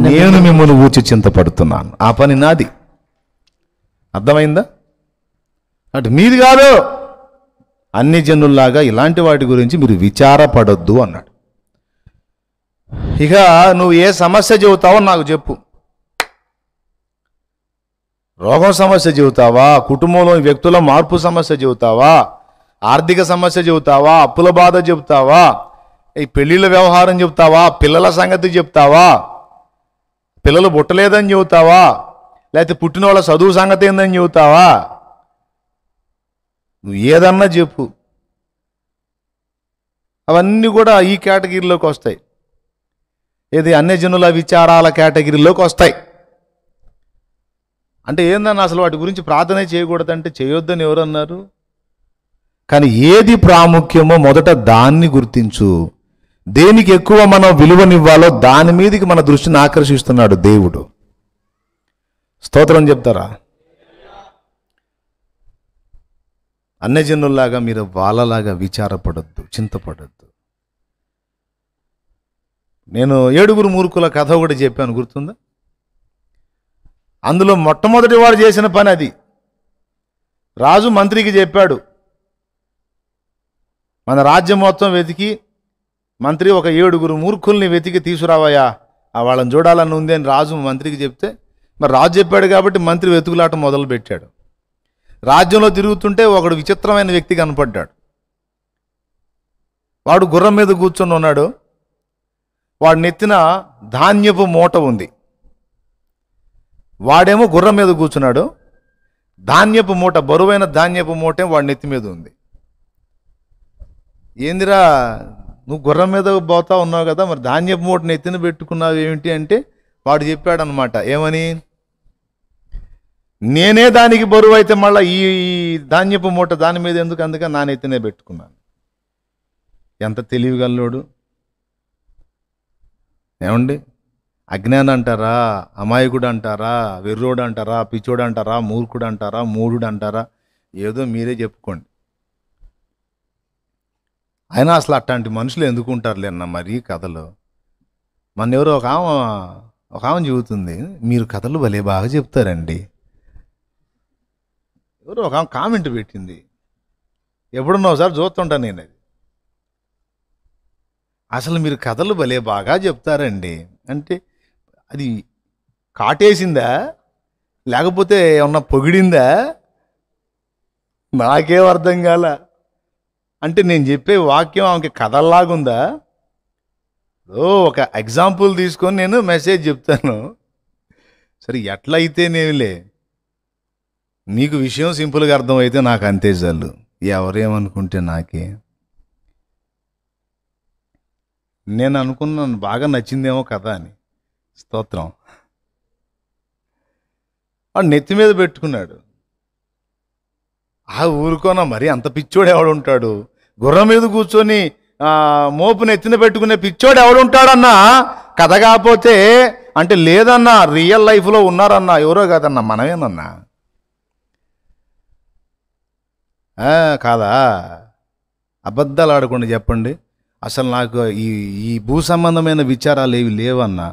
నేను మిమ్మల్ని ఊచి చింతపడుతున్నాను, ఆ పని నాది. అర్థమైందా? అంటే మీది కాదు, అన్ని జనుల్లాగా ఇలాంటి వాటి గురించి మీరు విచారపడొద్దు అన్నాడు. ఇక నువ్వు ఏ సమస్య చెబుతావో నాకు చెప్పు. రోగం సమస్య చెబుతావా? కుటుంబంలో వ్యక్తుల మార్పు సమస్య చెబుతావా? ఆర్థిక సమస్య చెబుతావా? అప్పుల బాధ చెబుతావా? ఈ పెళ్ళిళ్ళ వ్యవహారం చెబుతావా? పిల్లల సంగతి చెప్తావా? పిల్లలు పుట్టలేదని చెబుతావా? లేకపోతే పుట్టిన వాళ్ళ చదువు సంగతి ఏందని చెబుతావా? నువ్వు ఏదన్నా చెప్పు, అవన్నీ కూడా ఈ కేటగిరీలోకి వస్తాయి. ఏది అన్యజనుల విచారాల కేటగిరీలోకి వస్తాయి. అంటే ఏందన్నా అసలు వాటి గురించి ప్రార్థన చేయకూడదంటే చేయొద్దని ఎవరన్నారు? కానీ ఏది ప్రాముఖ్యమో మొదట దాన్ని గుర్తించు. దేనికి ఎక్కువ మనం విలువనివ్వాలో దాని మీదకి మన దృష్టిని ఆకర్షిస్తున్నాడు దేవుడు. స్తోత్రం చెప్తారా? అన్యజనుల్లాగా మీరు వాళ్ళలాగా విచారపడొద్దు, చింతపడొద్దు. నేను 7 మూర్ఖుల కథ ఒకటి చెప్పాను, గుర్తుందా? అందులో మొట్టమొదటి వాడు చేసిన పని అది. రాజు మంత్రికి చెప్పాడు, మన రాజ్యం మొత్తం వెతికి మంత్రి ఒక 7 మూర్ఖుల్ని వెతికి తీసుకురావయ్యా, వాళ్ళని చూడాలని ఉంది అని రాజు మంత్రికి చెప్తే, మరి రాజు చెప్పాడు కాబట్టి మంత్రి వెతుకులాట మొదలు పెట్టాడు. రాజ్యంలో తిరుగుతుంటే ఒకడు విచిత్రమైన వ్యక్తి కనపడ్డాడు. వాడు గుర్రం మీద కూర్చొని ఉన్నాడు. వాడి నెత్తిన ధాన్యపు మూట ఉంది. వాడేమో గుర్రం మీద కూర్చున్నాడు. ధాన్యపు మూట, బరువైన ధాన్యపు మూట వాడి నెత్తి మీద ఉంది. ఏందిరా నువ్వు గుర్రం మీద పోతా ఉన్నావు కదా, మరి ధాన్యపు మూట నెత్తిన పెట్టుకున్నావు ఏమిటి అంటే, వాడు చెప్పాడనమాట, ఏమని? నేనే దానికి బరువు అయితే మళ్ళీ ఈ ధాన్యపు మూట దాని మీద ఎందుకు, అందుకని నా నెత్తినే పెట్టుకున్నాను. ఎంత తెలివిగల్లోడు! ఏమండి, అజ్ఞానం అంటారా, అమాయకుడు అంటారా, వెర్రోడు అంటారా, పిచ్చోడు అంటారా, మూర్ఖుడు అంటారా, మూఢుడు అంటారా, ఏదో మీరే చెప్పుకోండి. అయినా అసలు అట్లాంటి మనుషులు ఎందుకు ఉంటారులేన్న మరి కథలు. మన ఎవరో ఒక ఆమె చెబుతుంది, మీరు కథలు భలే బాగా చెప్తారండి. ఎవరో ఒక కామెంట్ పెట్టింది, ఎప్పుడున్నా ఒకసారి చూస్తుంటాను నేను. అది అసలు మీరు కథలు భలే బాగా చెప్తారండి అంటే, అది కాటేసిందా లేకపోతే ఏమన్నా పొగిడిందా? నాకేం అర్థం కాల. అంటే నేను చెప్పే వాక్యం ఆమెకి కథల్లాగుందా? ఒక ఎగ్జాంపుల్ తీసుకొని నేను మెసేజ్ చెప్తాను. సరే, ఎట్లయితేనేమిలే, నీకు విషయం సింపుల్గా అర్థమైతే నాకు అంతే చాలు. ఎవరేమనుకుంటే నాకే. నేను అనుకున్నాను బాగా నచ్చిందేమో కదా అని. స్తోత్రం. వాడు నెత్తి మీద పెట్టుకున్నాడు. ఊరుకోనా, మరి అంత పిచ్చోడు ఎవడుంటాడు? గుర్రం మీద కూర్చొని మోపు నెత్తిన పెట్టుకునే పిచ్చోడు ఎవడుంటాడన్నా? కథ కాకపోతే అంటే లేదన్నా, రియల్ లైఫ్లో ఉన్నారన్నా. ఎవరో కాదన్నా, మనమేనన్నా. కాదా? అబద్ధాలు ఆడకుండా చెప్పండి. అసలు నాకు ఈ భూ సంబంధమైన విచారాలు ఏవి లేవన్నా.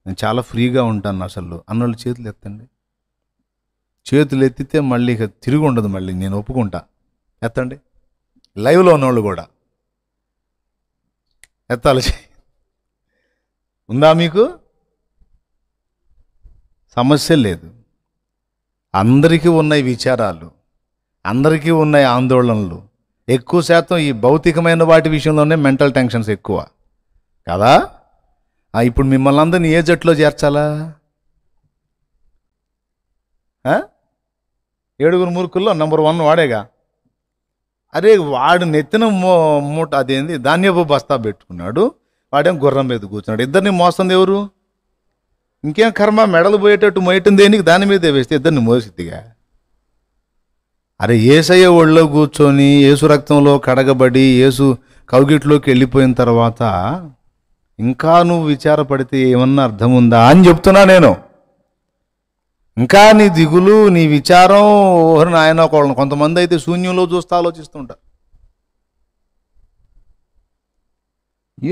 నేను చాలా ఫ్రీగా ఉంటాను అసలు అన్నోళ్ళు చేతులు ఎత్తండి. చేతులు ఎత్తితే మళ్ళీ ఇక తిరిగి ఉండదు. మళ్ళీ నేను ఒప్పుకుంటా. ఎత్తండి. లైవ్లో ఉన్నోళ్ళు కూడా ఎత్తాలి. ఉందా మీకు? సమస్య లేదు. అందరికీ ఉన్నాయి విచారాలు, అందరికీ ఉన్నాయి ఆందోళనలు. ఎక్కువ శాతం ఈ భౌతికమైన వాటి విషయంలోనే మెంటల్ టెన్షన్స్ ఎక్కువ కదా. ఇప్పుడు మిమ్మల్ని అందరినీ ఏ జట్లో చేర్చాలా? 7 మూర్ఖుల్లో నంబర్ 1 వాడేగా. అరే, వాడు నెత్తిన మూట అదేంది ధాన్యపు బస్తా పెట్టుకున్నాడు, వాడేం గుర్రం మీద కూర్చున్నాడు. ఇద్దరిని మోస్తుంది ఎవరు? ఇంకేం కర్మ, మెడలు పోయేటట్టు మోయటం దేనికి? దాని మీదే వేస్తే ఇద్దరిని మోసిద్దిగా. అరే, యేసయ్య ఒళ్ళో కూర్చొని యేసు రక్తంలో కడగబడి యేసు కౌగిట్లోకి వెళ్ళిపోయిన తర్వాత ఇంకా నువ్వు విచారపడితే ఏమన్నా అర్థం ఉందా అని చెప్తున్నా నేను. ఇంకా నీ దిగులు, నీ విచారం, నాయన కొంతమంది అయితే శూన్యంలో చూస్తూ ఆలోచిస్తుంటారు.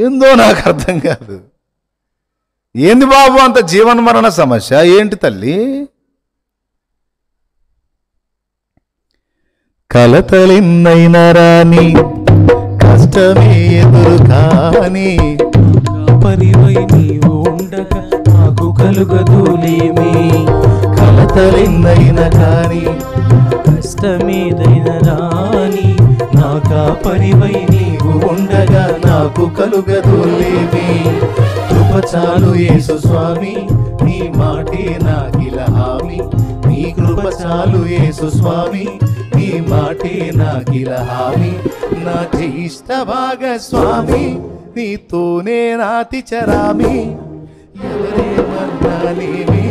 ఏందో నాకు అర్థం కాదు. ఏంది బాబు అంత జీవన మరణ సమస్య ఏంటి తల్లి? కలతలిన్నైన రాని, కష్టమే ఎదురు కాని, పరివై నీవు ఉండగా నాకు కలుగదులేమి. కలతలిన్నైన కాని, కష్టమేదైన రాని, నాకా పరివై నీవు ఉండగా నాకు కలుగదులేమి. కృప చాలు యేసు స్వామి, నీ మాటే నాకిల హామీ. నీ కృప చాలు యేసు స్వామి, నీ మాటే నాకిల హామీ. నా ఇష్ట భాగస్వామి, నీతోనే నాతి చరామి. ఎవరేమన్నానేమి,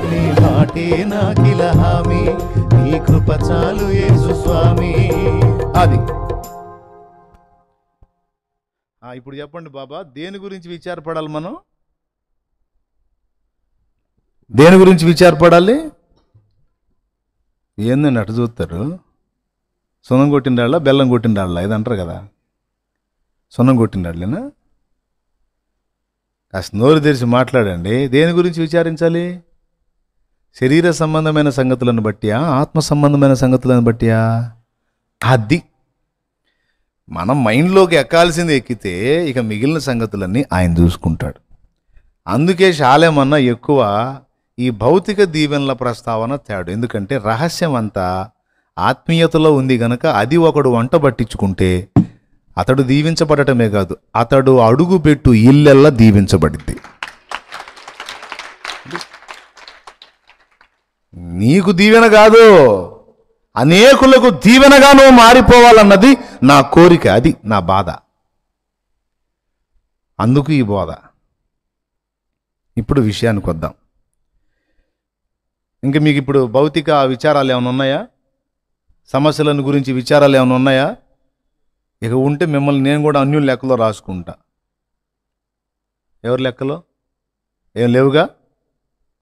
నీ మాటే నాకిల హామీ. నీ కృప చాలు యేసు స్వామి. అది ఇప్పుడు చెప్పండి బాబా, దేని గురించి విచారపడాలి మనం? దేని గురించి విచారపడాలి? ఏందని అటు చూస్తారు? సున్నం కొట్టిండాళ్ళ, బెల్లం కొట్టిండాళ్ళ ఇది అంటారు కదా. సున్నం కొట్టిండాళ్ళేనా? కాస్త నోరు తెరిచి మాట్లాడండి. దేని గురించి విచారించాలి? శరీర సంబంధమైన సంగతులను బట్టియా, ఆత్మ సంబంధమైన సంగతులను బట్టియా? అది మనం మైండ్లోకి ఎక్కాల్సింది ఎక్కితే ఇక మిగిలిన సంగతులన్నీ ఆయన చూసుకుంటాడు. అందుకే శాలేమన్నా ఎక్కువ ఈ భౌతిక దీవెనల ప్రస్తావన తేడు. ఎందుకంటే రహస్యం అంతా ఆత్మీయతలో ఉంది గనక అది ఒకడు వంట పట్టించుకుంటే అతడు దీవించబడటమే కాదు, అతడు అడుగు పెట్టు ఇల్లెల్లా దీవించబడింది. నీకు దీవెన కాదు, అనేకులకు దీవెనగా నువ్వు మారిపోవాలన్నది నా కోరిక, అది నా బాధ. అందుకు ఈ బోధ. ఇప్పుడు విషయానికి వద్దాం. ఇంకా మీకు ఇప్పుడు భౌతిక విచారాలు ఏమైనా ఉన్నాయా? సమస్యలను గురించి విచారాలు ఏమైనా ఉన్నాయా? ఇక ఉంటే మిమ్మల్ని నేను కూడా అన్యుల లెక్కలో రాసుకుంటా. ఎవరి లెక్కలో? ఏం లేవుగా.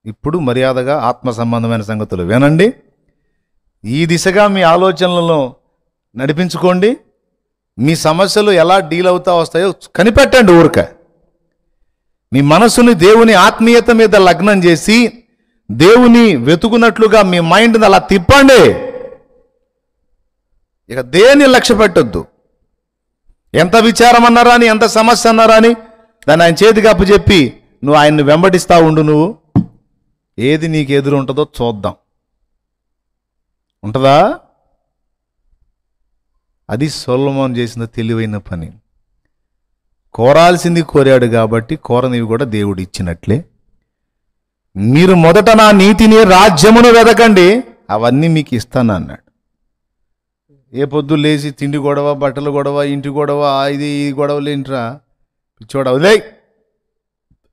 ఇప్పుడు మర్యాదగా ఆత్మ సంబంధమైన సంగతులు వినండి. ఈ దిశగా మీ ఆలోచనలను నడిపించుకోండి. మీ సమస్యలు ఎలా డీల్ అవుతా వస్తాయో కనిపెట్టండి. ఊరిక మీ మనసుని దేవుని ఆత్మీయత మీద లగ్నం చేసి దేవుని వెతుకున్నట్లుగా మీ మైండ్ని అలా తిప్పండి. ఇక దేన్ని లక్ష్య పెట్టొద్దు. ఎంత విచారం అన్నారా అని, ఎంత సమస్య అన్నారా అని దాన్ని ఆయన చేతికి అప్పచెప్పి నువ్వు ఆయన్ని వెంబడిస్తా ఉండు. నువ్వు ఏది నీకు ఎదురు ఉంటుందో చూద్దాం. ఉంటుందా? అది సొలొమోను చేసిన తెలివైన పని. కోరాల్సింది కోరాడు కాబట్టి కోరనివి కూడా దేవుడు ఇచ్చినట్లే. మీరు మొదట నా నీతిని, రాజ్యమును వెదకండి, అవన్నీ మీకు ఇస్తాను అన్నాడు. ఏ పొద్దు లేచి తిండి గొడవ, బట్టలు గొడవ, ఇంటి గొడవ, ఇది ఈ గొడవలు ఏంట్రా పిచ్చోడ, వదిలేయ్.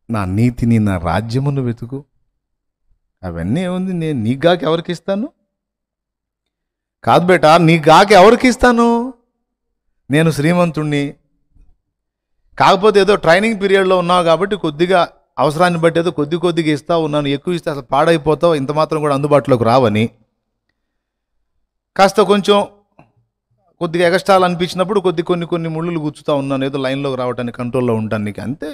నా నీతిని, నా రాజ్యమును వెతుకు, అవన్నీ ఏముంది, నేను నీగాక ఎవరికి ఇస్తాను? కాదు బేటా, నీగాక ఎవరికి ఇస్తాను? నేను శ్రీమంతుణ్ణి, కాకపోతే ఏదో ట్రైనింగ్ పీరియడ్లో ఉన్నావు కాబట్టి కొద్దిగా అవసరాన్ని బట్టి ఏదో కొద్దిగా ఇస్తా ఉన్నాను, ఎక్కువ ఇస్తే అసలు పాడైపోతావు, ఇంత మాత్రం కూడా అందుబాటులోకి రావని. కాస్త కొద్దిగా ఎగస్ట్రాలు అనిపించినప్పుడు కొన్ని ముళ్ళులు గుచ్చుతా ఉన్నాను, ఏదో లైన్లోకి రావడానికి, కంట్రోల్లో ఉండడానికి, అంతే.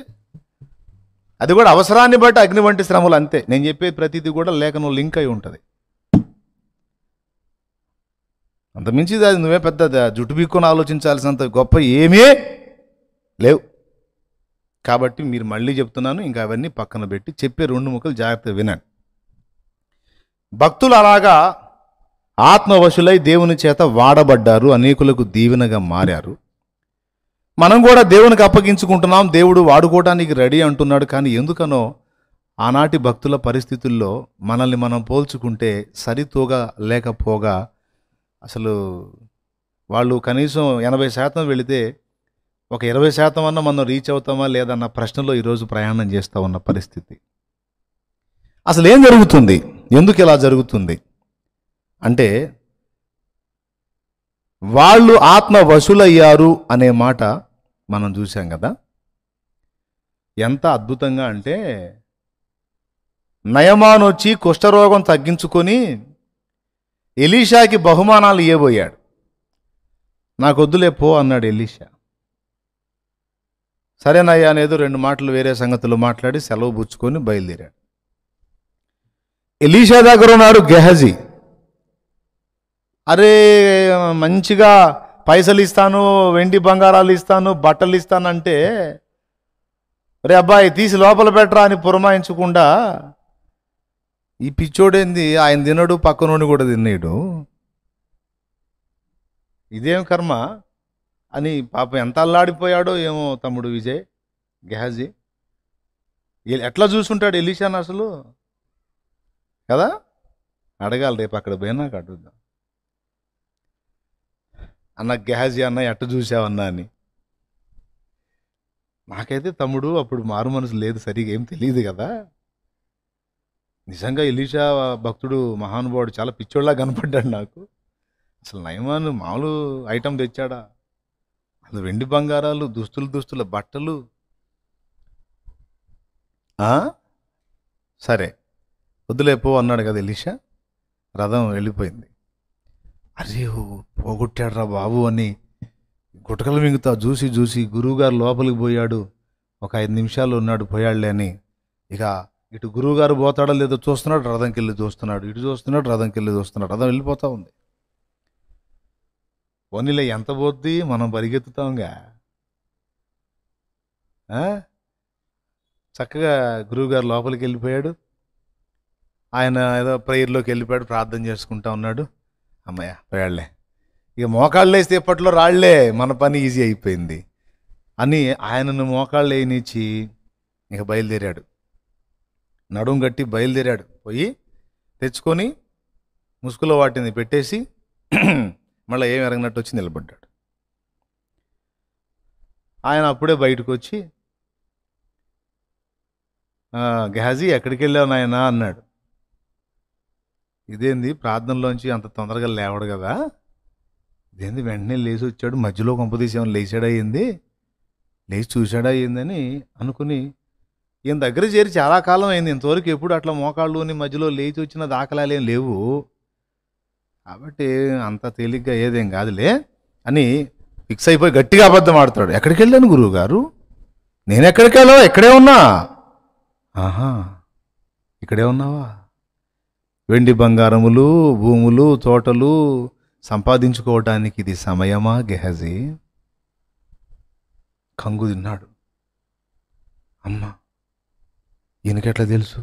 అది కూడా అవసరాన్ని బట్టి అగ్ని వంటి శ్రమలు, అంతే. నేను చెప్పే ప్రతిదీ కూడా లేఖనం లింక్ అయి ఉంటుంది. అంతమించి అది నువ్వే పెద్ద జుట్టు బీక్కొని ఆలోచించాల్సినంత గొప్ప ఏమీ లేవు. కాబట్టి మీరు మళ్ళీ చెప్తున్నాను, ఇంకా అవన్నీ పక్కన పెట్టి చెప్పే 2 ముక్కలు జాగ్రత్తగా వినండి. భక్తులు అలాగా ఆత్మవశులై దేవుని చేత వాడబడ్డారు, అనేకులకు దీవెనగా మారారు. మనం కూడా దేవునికి అప్పగించుకుంటున్నాం, దేవుడు వాడుకోవడానికి రెడీ అంటున్నాడు. కానీ ఎందుకనో ఆనాటి భక్తుల పరిస్థితుల్లో మనల్ని మనం పోల్చుకుంటే సరితూగా లేకపోగా, అసలు వాళ్ళు కనీసం 80% వెళితే ఒక 20% అన్న మనం రీచ్ అవుతామా లేదన్న ప్రశ్నలో ఈరోజు ప్రయాణం చేస్తూ ఉన్న పరిస్థితి. అసలు ఏం జరుగుతుంది, ఎందుకు ఇలా జరుగుతుంది అంటే, వాళ్ళు ఆత్మ వశులయ్యారు అనే మాట మనం చూసాం కదా. ఎంత అద్భుతంగా అంటే, నయమాను వచ్చి కుష్ఠరోగం తగ్గించుకొని ఎలీషాకి బహుమానాలు ఇవ్వబోయాడు. నాకొద్దులే పో అన్నాడు ఎలీషా. సరేనయ్యా అనేదో 2 మాటలు వేరే సంగతులు మాట్లాడి సెలవు పుచ్చుకొని బయలుదేరాడు. ఎలీషా దగ్గర ఉన్నాడు గెహజీ. అరే మంచిగా పైసలు ఇస్తాను, వెండి బంగారాలు ఇస్తాను, బట్టలు ఇస్తానంటే, రే అబ్బాయి తీసి లోపల పెట్టరా అని పురమాయించకుండా, ఈ పిచ్చోడేంది, ఆయన తినడు, పక్కనోడిని కూడా తిన్నాడు, ఇదేం కర్మ అని పాపం ఎంత అల్లాడిపోయాడో ఏమో తమ్ముడు విజయ్. గెహజీ ఎట్లా చూసుంటాడు ఎలీషాను అసలు కదా. అడగాలి, రేపు అక్కడ పోయినాక అడుగుదాం, అన్న గెహజీ అన్న ఎట్ట చూసావన్నా అని. నాకైతే తమ్ముడు అప్పుడు మారు మనసు లేదు, సరిగా ఏం తెలియదు కదా. నిజంగా ఎలీషా భక్తుడు మహానుభావుడు చాలా పిచ్చోళ్ళలా కనపడ్డాడు నాకు. అసలు నయమాను మామూలు ఐటెం తెచ్చాడా? అది వెండి బంగారాలు, దుస్తుల బట్టలు. సరే వద్దులేపో అన్నాడు కదా ఎలీషా. రథం వెళ్ళిపోయింది. అరే పోగొట్టాడురా బాబు అని గుటకలు మింగుతా చూసి గురువుగారు లోపలికి పోయాడు, ఒక 5 నిమిషాలు ఉన్నాడు, పోయాడులే అని. ఇక ఇటు గురువుగారు పోతాడో లేదో చూస్తున్నాడు, రథంకి వెళ్ళి చూస్తున్నాడు, ఇటు చూస్తున్నాడు, రథంకి వెళ్ళి చూస్తున్నాడు. రథం వెళ్ళిపోతూ ఉంది. పోనీలే ఎంత పోద్ది, మనం పరిగెత్తుతాంగా. చక్కగా గురువుగారు లోపలికి వెళ్ళిపోయాడు. ఆయన ఏదో ప్రేయర్లోకి వెళ్ళిపోయాడు, ప్రార్థన చేసుకుంటా ఉన్నాడు. అమ్మయ్య పోయాళ్లే, ఇక మోకాళ్ళు వేస్తే ఎప్పట్లో రాళ్లే, మన పని ఈజీ అయిపోయింది అని ఆయనను మోకాళ్ళు వేయనిచ్చి ఇక బయలుదేరాడు. నడుం గట్టి బయలుదేరాడు. పోయి తెచ్చుకొని ముసుగులో వాటిని పెట్టేసి మళ్ళీ ఏం ఎరగనట్టు వచ్చి నిలబడ్డాడు. ఆయన అప్పుడే బయటకు వచ్చి, గెహజీ ఎక్కడికి వెళ్ళావు నాయనా అన్నాడు. ఇదేంది ప్రార్థనలోంచి అంత తొందరగా లేవడు కదా, ఇదేంది వెంటనే లేచి వచ్చాడు, మధ్యలో కొంపదీసేమని లేచాడా అయ్యింది, లేచి చూశాడా అయ్యిందని అనుకుని ఈయన దగ్గర చేరి చాలా కాలం అయింది. ఇంతవరకు ఎప్పుడు అట్లా మోకాళ్ళుని మధ్యలో లేచి వచ్చిన దాఖలాలు ఏం లేవు, కాబట్టి అంత తేలిగ్గా ఏదేం కాదులే అని ఫిక్స్ అయిపోయి గట్టిగా అబద్ధం ఆడుతాడు. ఎక్కడికి వెళ్ళాను గురువు గారు, నేను ఎక్కడికి వెళ్ళావు, ఇక్కడే ఉన్నా. ఆహా ఇక్కడే ఉన్నావా, వెండి బంగారములు, భూములు, తోటలు సంపాదించుకోవటానికి ఇది సమయమా గెహజీ? కంగు తిన్నాడు. అమ్మా ఈయనకెట్లా తెలుసు?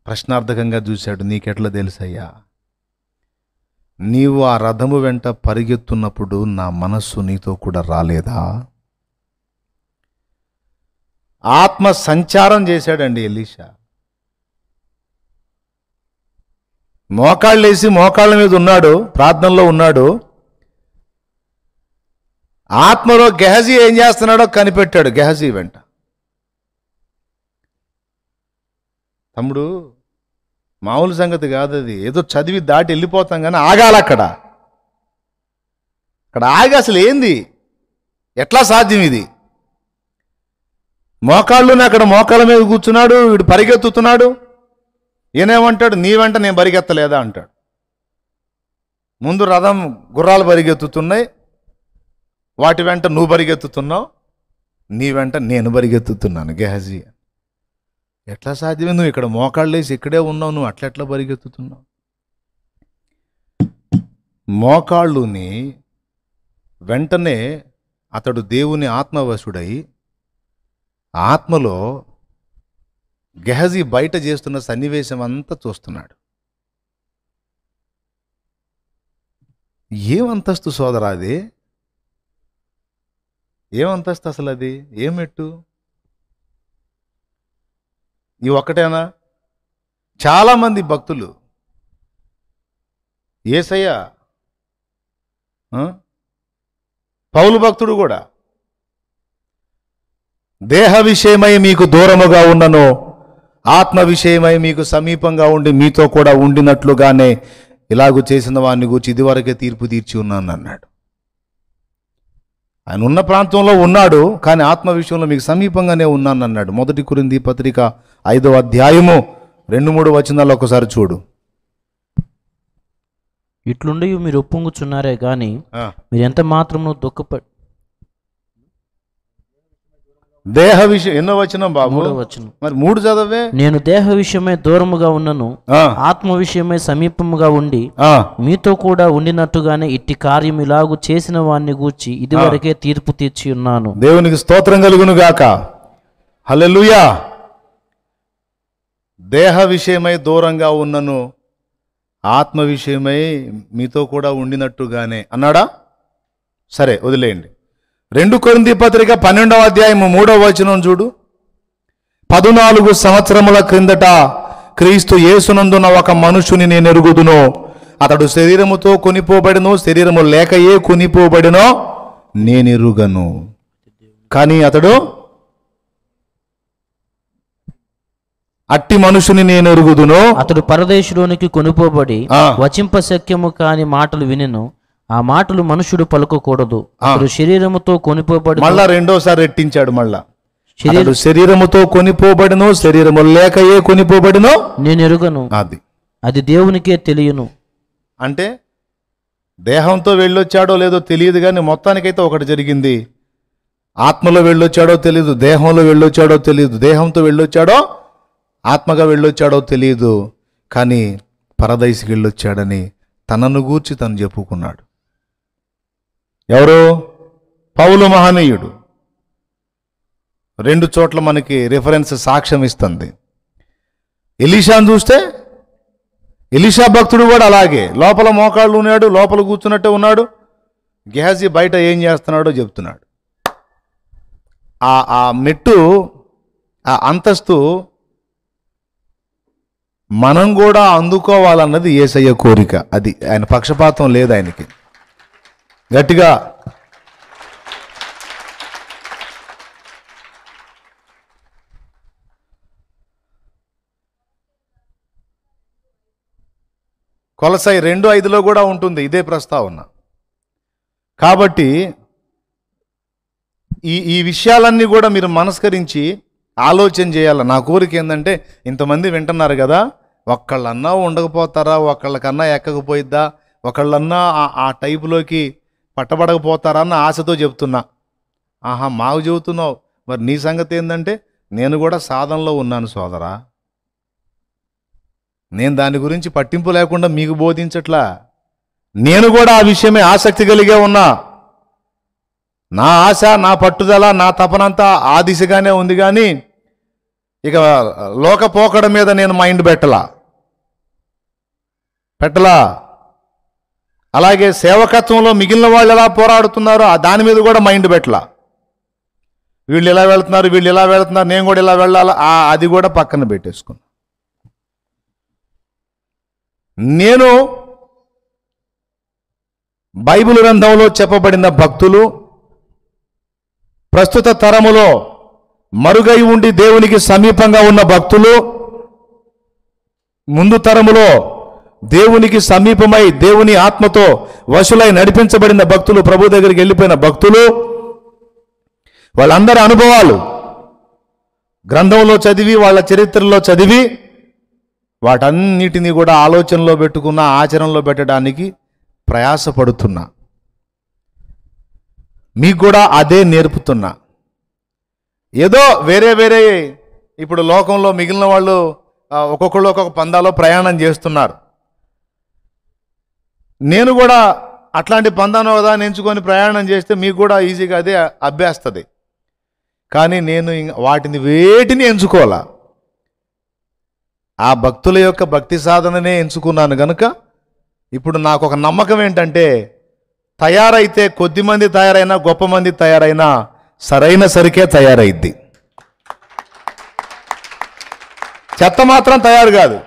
ప్రశ్నార్థకంగా చూశాడు. నీకెట్లా తెలుసయ్యా? నీవు ఆ రథము వెంట పరిగెత్తున్నప్పుడు నా మనస్సు నీతో కూడా రాలేదా? ఆత్మ సంచారం చేశాడండి ఎలీషా. మోకాళ్ళేసి మోకాళ్ళ మీద ఉన్నాడు, ప్రార్థనలో ఉన్నాడు. ఆత్మలో గెహజీ ఏం చేస్తున్నాడో కనిపెట్టాడు. గెహజీ వెంట, తమ్ముడు మామూలు సంగతి కాదు అది. ఏదో చదివి దాటి వెళ్ళిపోతాం కానీ ఆగాలి అక్కడ ఆగి అసలు ఏంది, ఎట్లా సాధ్యం ఇది? మోకాళ్ళుని అక్కడ మోకాళ్ళ మీద కూర్చున్నాడు, వీడు పరిగెత్తుతున్నాడు. ఈయనేమంటాడు, నీ వెంట నేను పరిగెత్తలేదా అంటాడు. ముందు రథం గుర్రాలు పరిగెత్తుతున్నాయి, వాటి వెంట నువ్వు పరిగెత్తుతున్నావు, నీ వెంట నేను పరిగెత్తుతున్నాను. గెహజీ, ఎట్లా సాధ్యమే? నువ్వు ఇక్కడ మోకాళ్ళేసి ఇక్కడే ఉన్నావు, నువ్వు అట్లెట్లా పరిగెత్తుతున్నావు? మోకాళ్ళుని వెంటనే అతడు దేవుని ఆత్మవశుడై ఆత్మలో గెహజీ బయట చేస్తున్న సన్నివేశం అంతా చూస్తున్నాడు. ఏమంతస్తు సోదరా అది? ఏమంతస్తు అసలు? అది ఏమెట్టు? ఈ ఒక్కటేనా? చాలామంది భక్తులు యేసయ్య, పౌలు భక్తుడు కూడా, దేహ విషయమై మీకు దూరముగా ఉన్నను, ఆత్మ విషయమై మీకు సమీపంగా ఉండి మీతో కూడా ఉండినట్లుగానే ఇలాగూ చేసిన వాడిని గురించి ఇదివరకే తీర్పు తీర్చి ఉన్నాను అన్నాడు. ఆయన ఉన్న ప్రాంతంలో ఉన్నాడు, కానీ ఆత్మ విషయంలో మీకు సమీపంగానే ఉన్నాను అన్నాడు. 1 కొరింథీ పత్రిక 5వ అధ్యాయము 2-3 వచనాలు ఒకసారి చూడు. ఇట్లుండి మీరు ఒప్పుంగుచున్నారే గాని మీరు ఎంత మాత్రము దుఃఖపడి. దేహ విషయం ఎన్నో వచనం బాబు? 3వ వచనం. మరి 3 చదవే. నేను దేహ విషయమై దూరముగా ఉన్నను, ఆత్మ విషయమై సమీపముగా ఉండి మీతో కూడా ఉండినట్టుగానే ఇట్టి కార్యం ఇలాగు చేసిన వాణ్ణి గూర్చి ఇదివరకే తీర్పు తీర్చి ఉన్నాను. దేవునికి స్తోత్రం కలుగును గాక. హల్లెలూయా. దేహ విషయమై దూరంగా ఉన్నను, ఆత్మ విషయమై మీతో కూడా ఉండినట్టుగానే అన్నాడా? సరే వదిలేయండి. 2 కొరింథీ పత్రిక 12వ అధ్యాయము 3వ వచనం చూడు. 14 సంవత్సరముల క్రిందట క్రీస్తు యేసునందున ఒక మనుషుని నేను ఎరుగుదును, అతడు శరీరముతో కొనిపోబడినో శరీరము లేకయే కొనిపోబడినో నేనెరుగను, కానీ అతడు అట్టి మనుషుని నేను ఎరుగుదును. అతడు పరదేశులోనికి కొనిపోబడి వచింపశక్యము కాని మాటలు వినెను, ఆ మాటలు మనుషుడు పలుకకూడదు. అతడు శరీరముతో కొనిపోబడి, మళ్ళా రెండోసారి రెట్టించాడు. మళ్ళా శరీరముతో కొనిపోబడినో శరీరము లేకయే కొనిపోబడినో నేను ఎరుగను, అది దేవునికే తెలియను. అంటే దేహంతో వెళ్ళొచ్చాడో లేదో తెలియదు, కానీ మొత్తానికైతే ఒకటి జరిగింది. ఆత్మలో వెళ్ళొచ్చాడో తెలియదు, దేహంలో వెళ్ళొచ్చాడో తెలియదు, దేహంతో వెళ్ళొచ్చాడో ఆత్మగా వెళ్ళొచ్చాడో తెలియదు, కానీ పరదైసికి వెళ్ళొచ్చాడని తనను గూర్చి తను చెప్పుకున్నాడు. ఎవరు? పౌలు మహనీయుడు. 2 చోట్ల మనకి రిఫరెన్స్ సాక్ష్యం ఇస్తుంది. ఎలీషాను చూస్తే ఎలీషా భక్తుడు కూడా అలాగే లోపల మోకాళ్ళు ఉన్నాడు, లోపల కూర్చున్నట్టే ఉన్నాడు. గెహజీ బయట ఏం చేస్తున్నాడో చెప్తున్నాడు. ఆ మెట్టు, ఆ అంతస్తు మనం కూడా అందుకోవాలన్నది యేసయ్య కోరిక. అది ఆయన పక్షపాతం లేదు ఆయనకి. గట్టిగా కొలసై 2:5లో కూడా ఉంటుంది ఇదే ప్రస్తావన. కాబట్టి ఈ విషయాలన్నీ కూడా మీరు మనస్కరించి ఆలోచన చేయాలి. నా కోరిక ఏంటంటే, ఇంతమంది వింటున్నారు కదా, ఒక్కళ్ళన్నా ఉండకపోతారా, ఒక్కళ్ళకన్నా ఎక్కకపోయిద్దా, ఒకళ్ళన్నా ఆ టైపులోకి పట్టబడకపోతారా అన్న ఆశతో చెప్తున్నా. ఆహా, మాకు చెబుతున్నావు, మరి నీ సంగతి ఏంటంటే, నేను కూడా సాధనలో ఉన్నాను సోదరా. నేను దాని గురించి పట్టింపు లేకుండా మీకు బోధించట్లా. నేను కూడా ఆ విషయమే ఆసక్తి కలిగే ఉన్నా. నా ఆశ, నా పట్టుదల, నా తపనంతా ఆ దిశగానే ఉంది. కానీ ఇక లోకపోకడ మీద నేను మైండ్ పెట్టలా. అలాగే సేవకత్వంలో మిగిలిన వాళ్ళు ఎలా పోరాడుతున్నారో దాని మీద కూడా మైండ్ పెట్టలా. వీళ్ళు ఎలా వెళ్తున్నారు, నేను కూడా ఇలా వెళ్ళాలా, అది కూడా పక్కన పెట్టేసుకున్నా. నేను బైబిల్ గ్రంథంలో చెప్పబడిన భక్తులు, ప్రస్తుత తరములో మరుగై ఉండి దేవునికి సమీపంగా ఉన్న భక్తులు, ముందు తరములో దేవునికి సమీపమై దేవుని ఆత్మతో వశులై నడిపించబడిన భక్తులు, ప్రభు దగ్గరికి వెళ్ళిపోయిన భక్తులు, వాళ్ళందరి అనుభవాలు గ్రంథంలో చదివి, వాళ్ళ చరిత్రలో చదివి, వాటన్నిటినీ కూడా ఆలోచనలో పెట్టుకున్న, ఆచరణలో పెట్టడానికి ప్రయాసపడుతున్నా. మీకు కూడా అదే నేర్పుతున్నా. ఏదో వేరే ఇప్పుడు లోకంలో మిగిలిన వాళ్ళు ఒక్కొక్కళ్ళు ఒక్కొక్క పందాలో ప్రయాణం చేస్తున్నారు. నేను కూడా అట్లాంటి పందాను కదా ఎంచుకొని ప్రయాణం చేస్తే మీకు కూడా ఈజీగా అదే అభ్యాస్తుంది. కానీ నేను వాటిని వేటిని ఎంచుకోవాలా, ఆ భక్తుల యొక్క భక్తి సాధననే ఎంచుకున్నాను కనుక ఇప్పుడు నాకు ఒక నమ్మకం ఏంటంటే, తయారైతే కొద్దిమంది తయారైనా, గొప్ప మంది తయారైనా సరైన సరికే తయారైద్ది. చెత్త మాత్రం తయారు కాదు.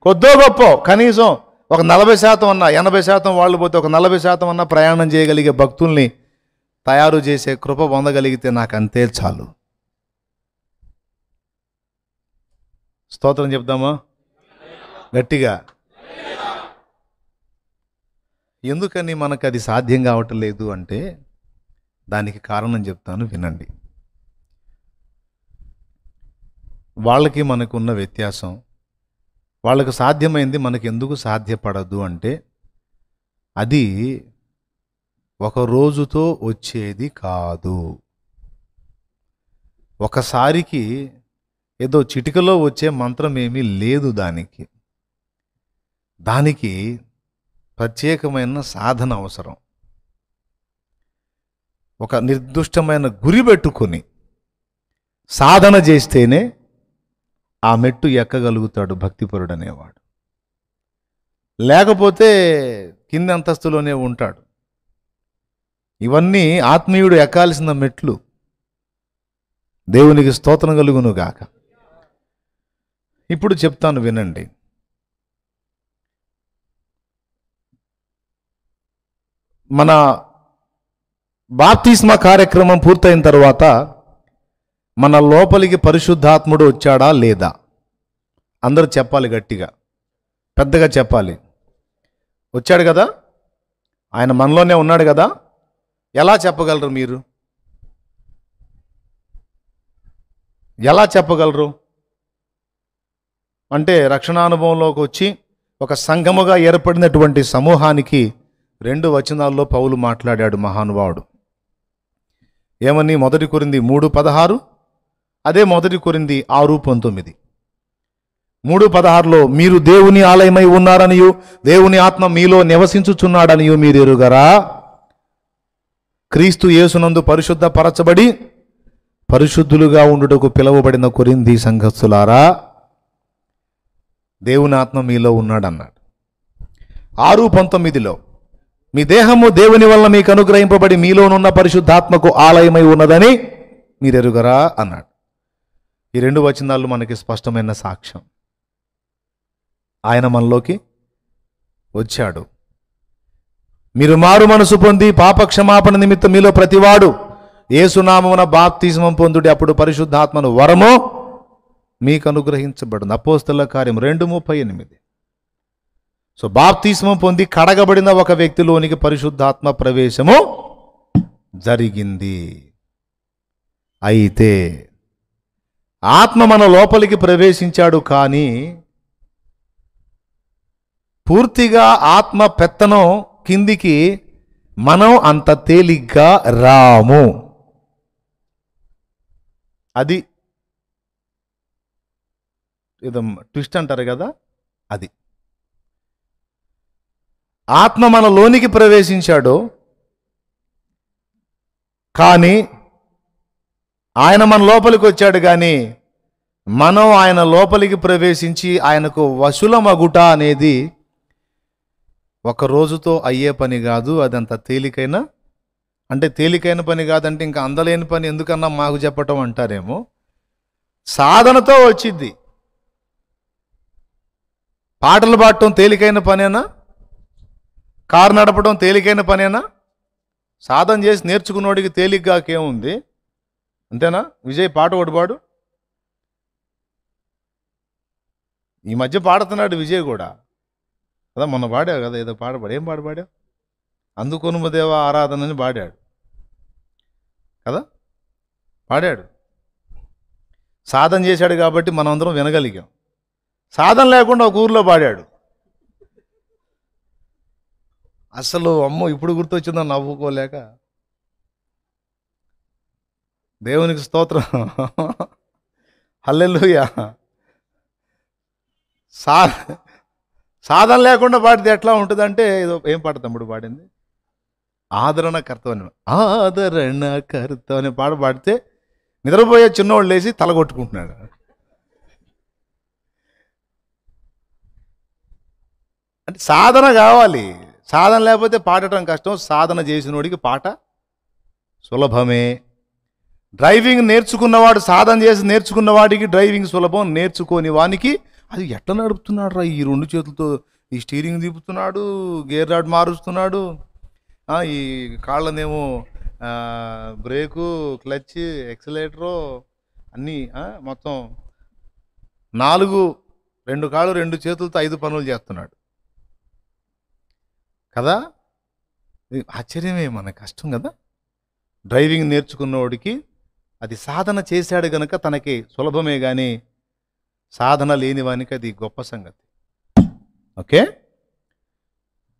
కొద్దో గొప్ప కనీసం ఒక 40% అన్నా, 80% వాళ్ళు పోతే ఒక 40% అన్నా ప్రయాణం చేయగలిగే భక్తుల్ని తయారు చేసే కృప పొందగలిగితే నాకు అంతే చాలు. స్తోత్రం చెప్దామా గట్టిగా? ఎందుకని మనకు అది సాధ్యం కావటం లేదు అంటే దానికి కారణం చెప్తాను, వినండి. వాళ్ళకి మనకున్న వ్యత్యాసం, వాళ్ళకు సాధ్యమైంది మనకు ఎందుకు సాధ్యపడదు అంటే, అది ఒక రోజుతో వచ్చేది కాదు. ఒకసారికి ఏదో చిటికలో వచ్చే మంత్రం ఏమీ లేదు. దానికి ప్రత్యేకమైన సాధన అవసరం. ఒక నిర్దిష్టమైన గురి పెట్టుకొని సాధన చేస్తేనే ఆ మెట్టు ఎక్కగలుగుతాడు భక్తిపరుడు అనేవాడు. లేకపోతే కింది అంతస్తులోనే ఉంటాడు. ఇవన్నీ ఆత్మీయుడు ఎక్కాల్సిన మెట్లు. దేవునికి స్తోత్రం కలుగును గాక. ఇప్పుడు చెప్తాను, వినండి. మన బాప్తిస్మా కార్యక్రమం పూర్తయిన తర్వాత మన లోపలికి పరిశుద్ధాత్ముడు వచ్చాడా లేదా? అందరూ చెప్పాలి, గట్టిగా పెద్దగా చెప్పాలి. వచ్చాడు కదా, ఆయన మనలోనే ఉన్నాడు కదా. ఎలా చెప్పగలరు మీరు? ఎలా చెప్పగలరు అంటే, రక్షణానుభవంలోకి వచ్చి ఒక సంఘముగా ఏర్పడినటువంటి సమూహానికి 2 వచనాల్లో పౌలు మాట్లాడాడు మహానుభావుడు. ఏమని? 1 కొరింథీ 3:16, అదే 1 కొరింథీ 6:19. 3:16లో మీరు దేవుని ఆలయమై ఉన్నారనియు దేవుని ఆత్మ మీలో నివసించుచున్నాడనియు మీరు ఎరుగరా? క్రీస్తు యేసునందు పరిశుద్ధ పరచబడి పరిశుద్ధులుగా ఉండుటకు పిలువబడిన కొరింథీ సంఘస్థులారా, దేవుని ఆత్మ మీలో ఉన్నాడన్నాడు. 6:19లో మీ దేహము దేవుని వల్ల మీకు అనుగ్రహింపబడి మీలోనున్న పరిశుద్ధాత్మకు ఆలయమై ఉన్నదని మీరు ఎరుగరా అన్నాడు. ఈ 2 వచనాలు మనకి స్పష్టమైన సాక్ష్యం. ఆయన మనలోకి వచ్చాడు. మీరు మారు మనసు పొంది పాపక్షమాపణ నిమిత్తం మీలో ప్రతివాడు యేసునామమున బాప్తిస్మం పొందుడి, అప్పుడు పరిశుద్ధాత్మను వరము మీకు అనుగ్రహించబడింది. అపోస్తలుల కార్యం 2:38. సో బాప్తిస్మం పొంది కడగబడిన ఒక వ్యక్తిలోనికి పరిశుద్ధాత్మ ప్రవేశము జరిగింది. అయితే ఆత్మ మన లోపలికి ప్రవేశించాడు, కానీ పూర్తిగా ఆత్మ పెత్తనం కిందికి మనం అంత తేలిగ్గా రాము. అది ఏదో ట్విస్ట్ అంటారు కదా, అది. ఆత్మ మన లోనికి ప్రవేశించాడు, కానీ ఆయన మన లోపలికి వచ్చాడు, కానీ మనం ఆయన లోపలికి ప్రవేశించి ఆయనకు వశులమగుట అనేది ఒక రోజుతో అయ్యే పని కాదు. అదంత తేలికైన, అంటే తేలికైన పని కాదంటే ఇంకా అందలేని పని ఎందుకన్నా మాకు చెప్పటం అంటారేమో. సాధనతో వచ్చిద్ది. పాటలు పాడటం తేలికైన పనేనా? కారు నడపడం తేలికైన పనేనా? సాధన చేసి నేర్చుకున్నోడికి తేలిగ్గాకేముంది? అంతేనా? విజయ్ పాట ఒకటి పాడు. ఈ మధ్య పాడుతున్నాడు విజయ్ కూడా కదా, మొన్న పాడావు కదా, ఏదో పాడపాడు. ఏం పాడావు? అందుకొనుమదేవ ఆరాధనని పాడాడు కదా, పాడాడు. సాధన చేశాడు కాబట్టి మనం అందరం వినగలిగాం. సాధన లేకుండా ఒక ఊర్లో పాడాడు. అసలు అమ్మో ఇప్పుడు గుర్తొచ్చిందో నవ్వుకోలేక. దేవునికి స్తోత్రం, హల్లెలూయా. సాధన లేకుండా పాడితే ఎట్లా ఉంటుందంటే, ఏదో ఏం పాట తమ్ముడు పాడింది, ఆదరణకర్త అని, ఆదరణకర్త అనే పాట పాడితే నిద్రపోయే చిన్నవాళ్ళు లేచి తలగొట్టుకుంటున్నాడు. అంటే సాధన కావాలి. సాధన లేకపోతే పాడటం కష్టం. సాధన చేసినోడికి పాట సులభమే. డ్రైవింగ్ నేర్చుకున్నవాడు, సాధన చేసి నేర్చుకున్నవాడికి డ్రైవింగ్ సులభం. నేర్చుకోని వానికి అది ఎట్లా నడుపుతున్నాడు రా, ఈ రెండు చేతులతో ఈ స్టీరింగ్ తిప్పుతున్నాడు, గేర్ రాడ్ మారుస్తున్నాడు, ఈ కాళ్ళనేమో బ్రేకు, క్లచ్, ఎక్సలేటరు అన్నీ మొత్తం 2 కాళ్ళు 2 చేతులతో 5 పనులు చేస్తున్నాడు కదా. ఆశ్చర్యమే, మన కష్టం కదా. డ్రైవింగ్ నేర్చుకున్నవాడికి అది సాధన చేశాడు గనక తనకి సులభమే, కానీ సాధన లేని వానికి అది గొప్ప సంగతి. ఓకే.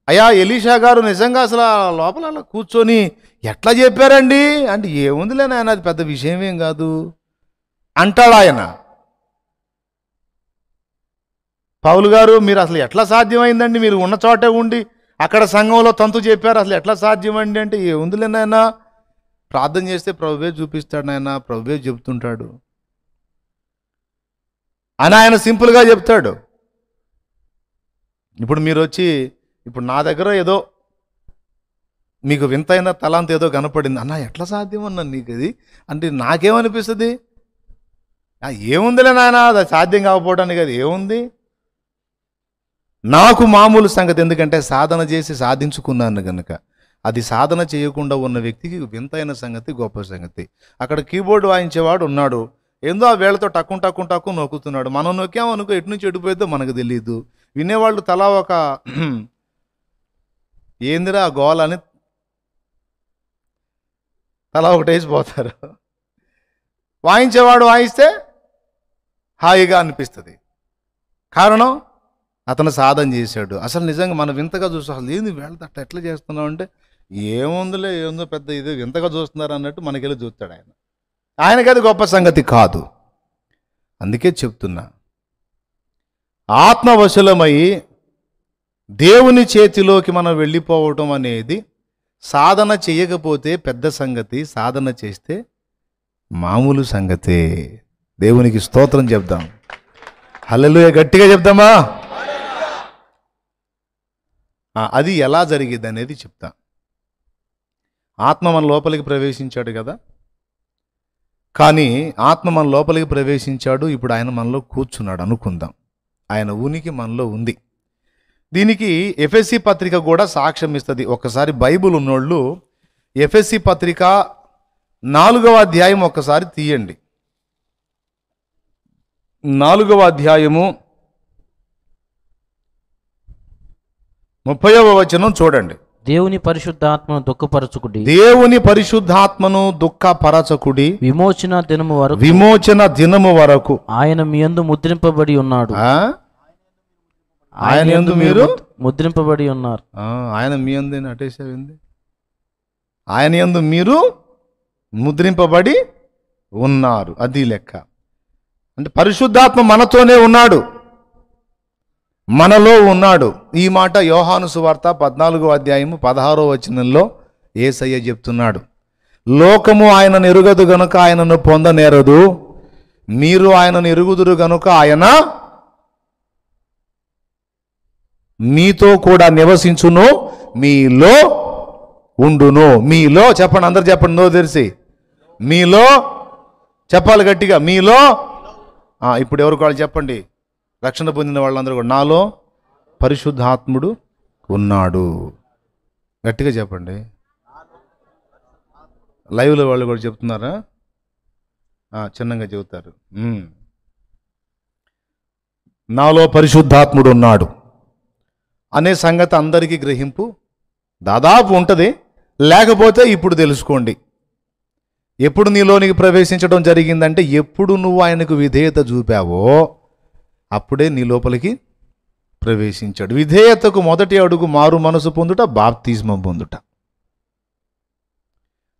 అయ్యా ఎలీషా గారు నిజంగా అసలు లోపల అలా కూర్చొని ఎట్లా చెప్పారండి అంటే, ఏముందిలే నాయన, అది పెద్ద విషయం ఏం కాదు అంటాడు ఆయన. పౌలు గారు, మీరు అసలు ఎట్లా సాధ్యమైందండి, మీరు ఉన్న చోటే ఉండి అక్కడ సంఘంలో తంతు చెప్పారు, అసలు ఎట్లా సాధ్యమండి అంటే, ఏముందిలే నాయన, ప్రార్థన చేస్తే ప్రభువే చూపిస్తాడు నాయన, ప్రభువే చెబుతుంటాడు అని ఆయన సింపుల్గా చెప్తాడు. ఇప్పుడు మీరు వచ్చి, ఇప్పుడు నా దగ్గర ఏదో మీకు వింతైన తలాంత ఏదో కనపడింది అన్న, ఎట్లా సాధ్యం అన్నా నీకు అది అంటే నాకేమనిపిస్తుంది, ఏముందిలే నాయన, అది సాధ్యం కాకపోవడానికి అది ఏముంది, నాకు మామూలు సంగతి. ఎందుకంటే సాధన చేసి సాధించుకున్నాను కనుక. అది సాధన చేయకుండా ఉన్న వ్యక్తికి వింతైన సంగతి, గొప్ప సంగతి. అక్కడ కీబోర్డు వాయించేవాడు ఉన్నాడు, ఏందో ఆ వేళతో టక్కు నొక్కుతున్నాడు. మనం నొక్కామనుకో ఎటు నుంచి ఎడిపోయిద్దో మనకు తెలియదు. వినేవాళ్ళు తలా ఒక ఏందిరా గోల అని తలా ఒకటేసిపోతారు. వాయించేవాడు వాయిస్తే హాయిగా అనిపిస్తుంది. కారణం అతను సాధన చేశాడు. అసలు నిజంగా మనం వింతగా చూస్తాం, అసలు ఏంది వేళతో అట్లా ఎట్లా చేస్తున్నాం అంటే, ఏముందిలే, ఏందో పెద్ద ఇది వింతగా చూస్తున్నారు అన్నట్టు మనకెళ్ళి చూస్తాడు ఆయన. ఆయనకి అది గొప్ప సంగతి కాదు. అందుకే చెప్తున్నా, ఆత్మవశులమై దేవుని చేతిలోకి మనం వెళ్ళిపోవటం అనేది సాధన చేయకపోతే పెద్ద సంగతి, సాధన చేస్తే మామూలు సంగతే. దేవునికి స్తోత్రం చెప్దాం, హల్లెలూయా, గట్టిగా చెప్దామా. అది ఎలా జరిగింది అనేది చెప్తా. ఆత్మ మన లోపలికి ప్రవేశించాడు కదా, కానీ ఆత్మ మన లోపలికి ప్రవేశించాడు, ఇప్పుడు ఆయన మనలో కూర్చున్నాడు అనుకుందాం. ఆయన ఉనికి మనలో ఉంది. దీనికి ఎఫెసీ పత్రిక కూడా సాక్ష్యం ఇస్తుంది. ఒక్కసారి బైబుల్ ఉన్నోళ్ళు ఎఫెసీ పత్రిక 4వ అధ్యాయం ఒక్కసారి తీయండి. 4వ అధ్యాయము 30వ వచనం చూడండి. దేవుని పరిశుద్ధాత్మను దుఃఖపరచుకుడి, దేవుని పరిశుద్ధాత్మను దుఃఖపరచకుడి, విమోచన దినము వరకు ఆయన మీ యందు ముద్రింపబడి ఉన్నాడు. ఆయన యందు మీరు ముద్రింపబడి ఉన్నారు. ఆయన మీ యందు అటేసేవింది, ఆయన యందు మీరు ముద్రింపబడి ఉన్నారు. అది లెక్క. అంటే పరిశుద్ధాత్మ మనతోనే ఉన్నాడు, మనలో ఉన్నాడు. ఈ మాట యోహాను సువార్త 14వ అధ్యాయము 16వ వచనంలో యేసయ్య చెప్తున్నాడు. లోకము ఆయనను ఎరుగదు గనుక ఆయనను పొందనేరదు, మీరు ఆయనను ఎరుగుదురు గనుక ఆయన మీతో కూడా నివసించును, మీలో ఉండును. మీలో చెప్పండి, అందరు చెప్పండి, నో తెరిసి. మీలో చెప్పాలి గట్టిగా, మీలో. ఇప్పుడు ఎవరికి వాళ్ళు చెప్పండి, రక్షణ పొందిన వాళ్ళందరూ కూడా, నాలో పరిశుద్ధాత్ముడు ఉన్నాడు. గట్టిగా చెప్పండి. లైవ్లో వాళ్ళు కూడా చెప్తున్నారా? చిన్నగా చెబుతారు. నాలో పరిశుద్ధాత్ముడు ఉన్నాడు అనే సంగతి అందరికీ గ్రహింపు దాదాపు ఉంటుంది. లేకపోతే ఇప్పుడు తెలుసుకోండి. ఎప్పుడు నీలోనికి ప్రవేశించడం జరిగిందంటే, ఎప్పుడు నువ్వు ఆయనకు విధేయత చూపావో అప్పుడే నీ లోపలికి ప్రవేశించాడు. విధేయతకు మొదటి అడుగు మారు మనసు పొందుట, బాప్తిస్మం పొందుట.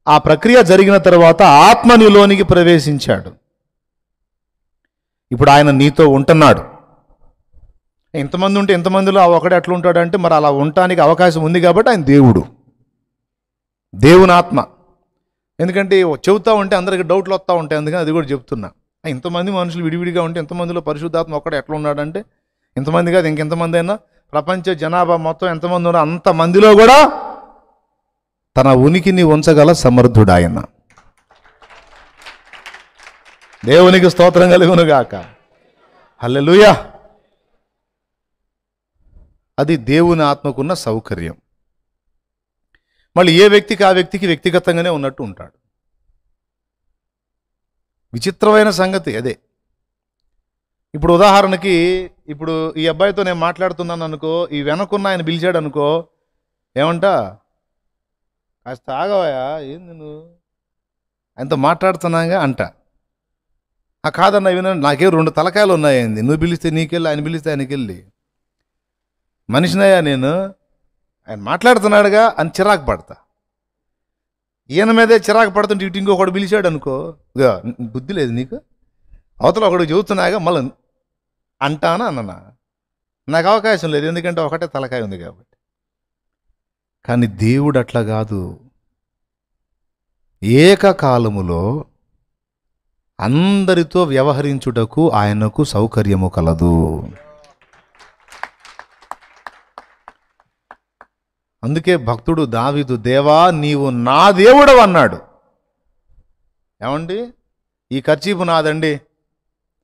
ఆ ప్రక్రియ జరిగిన తర్వాత ఆత్మ నీలోనికి ప్రవేశించాడు. ఇప్పుడు ఆయన నీతో ఉంటున్నాడు. ఎంతమంది ఉంటే ఎంతమందిలో ఒకడే అట్లా ఉంటాడంటే, మరి అలా ఉండటానికి అవకాశం ఉంది కాబట్టి ఆయన దేవుడు, దేవుని ఆత్మ. ఎందుకంటే చెబుతూ ఉంటే అందరికి డౌట్లు వస్తూ ఉంటాయి, అందుకని అది కూడా చెప్తున్నా. ఇంతమంది మనుషులు విడివిడిగా ఉంటే ఎంతమందిలో పరిశుద్ధాత్మ ఒక్కడే ఎట్లా ఉన్నాడంటే, ఇంతమంది కాదు ఇంకెంతమంది అయినా, ప్రపంచ జనాభా మొత్తం ఎంతమంది ఉన్నా అంతమందిలో కూడా తన ఉనికిని ఉంచగల సమర్థుడు ఆయన. దేవునికి స్తోత్రం కలుగునుగాక. హల్లెలూయా. అది దేవుని ఆత్మకున్న సౌకర్యం. మళ్ళీ ఏ వ్యక్తికి ఆ వ్యక్తికి వ్యక్తిగతంగానే ఉన్నట్టు ఉంటాడు. విచిత్రమైన సంగతి అదే. ఇప్పుడు ఉదాహరణకి, ఇప్పుడు ఈ అబ్బాయితో నేను మాట్లాడుతున్నాను అనుకో, ఈ వెనకున్న ఆయన పిలిచాడు అనుకో, ఏమంటా, కాస్త ఆగవయా, ఏంది నువ్వు ఆయనతో మాట్లాడుతున్నాగా అంట. కాదన్నా, వినండి, నాకే 2 తలకాయలు ఉన్నాయండి, నువ్వు పిలిస్తే నీకెళ్ళి, ఆయన పిలిస్తే ఆయనకెళ్ళి. మనిషినయ్యా నేను, ఆయన మాట్లాడుతున్నాడుగా అని చిరాకు పడతా. ఈయన మీదే చిరాకు పడుతుంటే ఇటు ఇంకొకడు పిలిచాడు అనుకో, బుద్ధి లేదు నీకు, అవతల ఒకడు చెబుతున్నాగా మళ్ళీ అంటానా అన్నా, నాకు అవకాశం లేదు, ఎందుకంటే ఒకటే తలకాయ ఉంది కాబట్టి. కానీ దేవుడు అట్లా కాదు. ఏకకాలములో అందరితో వ్యవహరించుటకు ఆయనకు సౌకర్యము కలదు. అందుకే భక్తుడు దావీదు, దేవా నీవు నా దేవుడవు అన్నాడు. ఏమండి, ఈ కర్చీపు నాదండి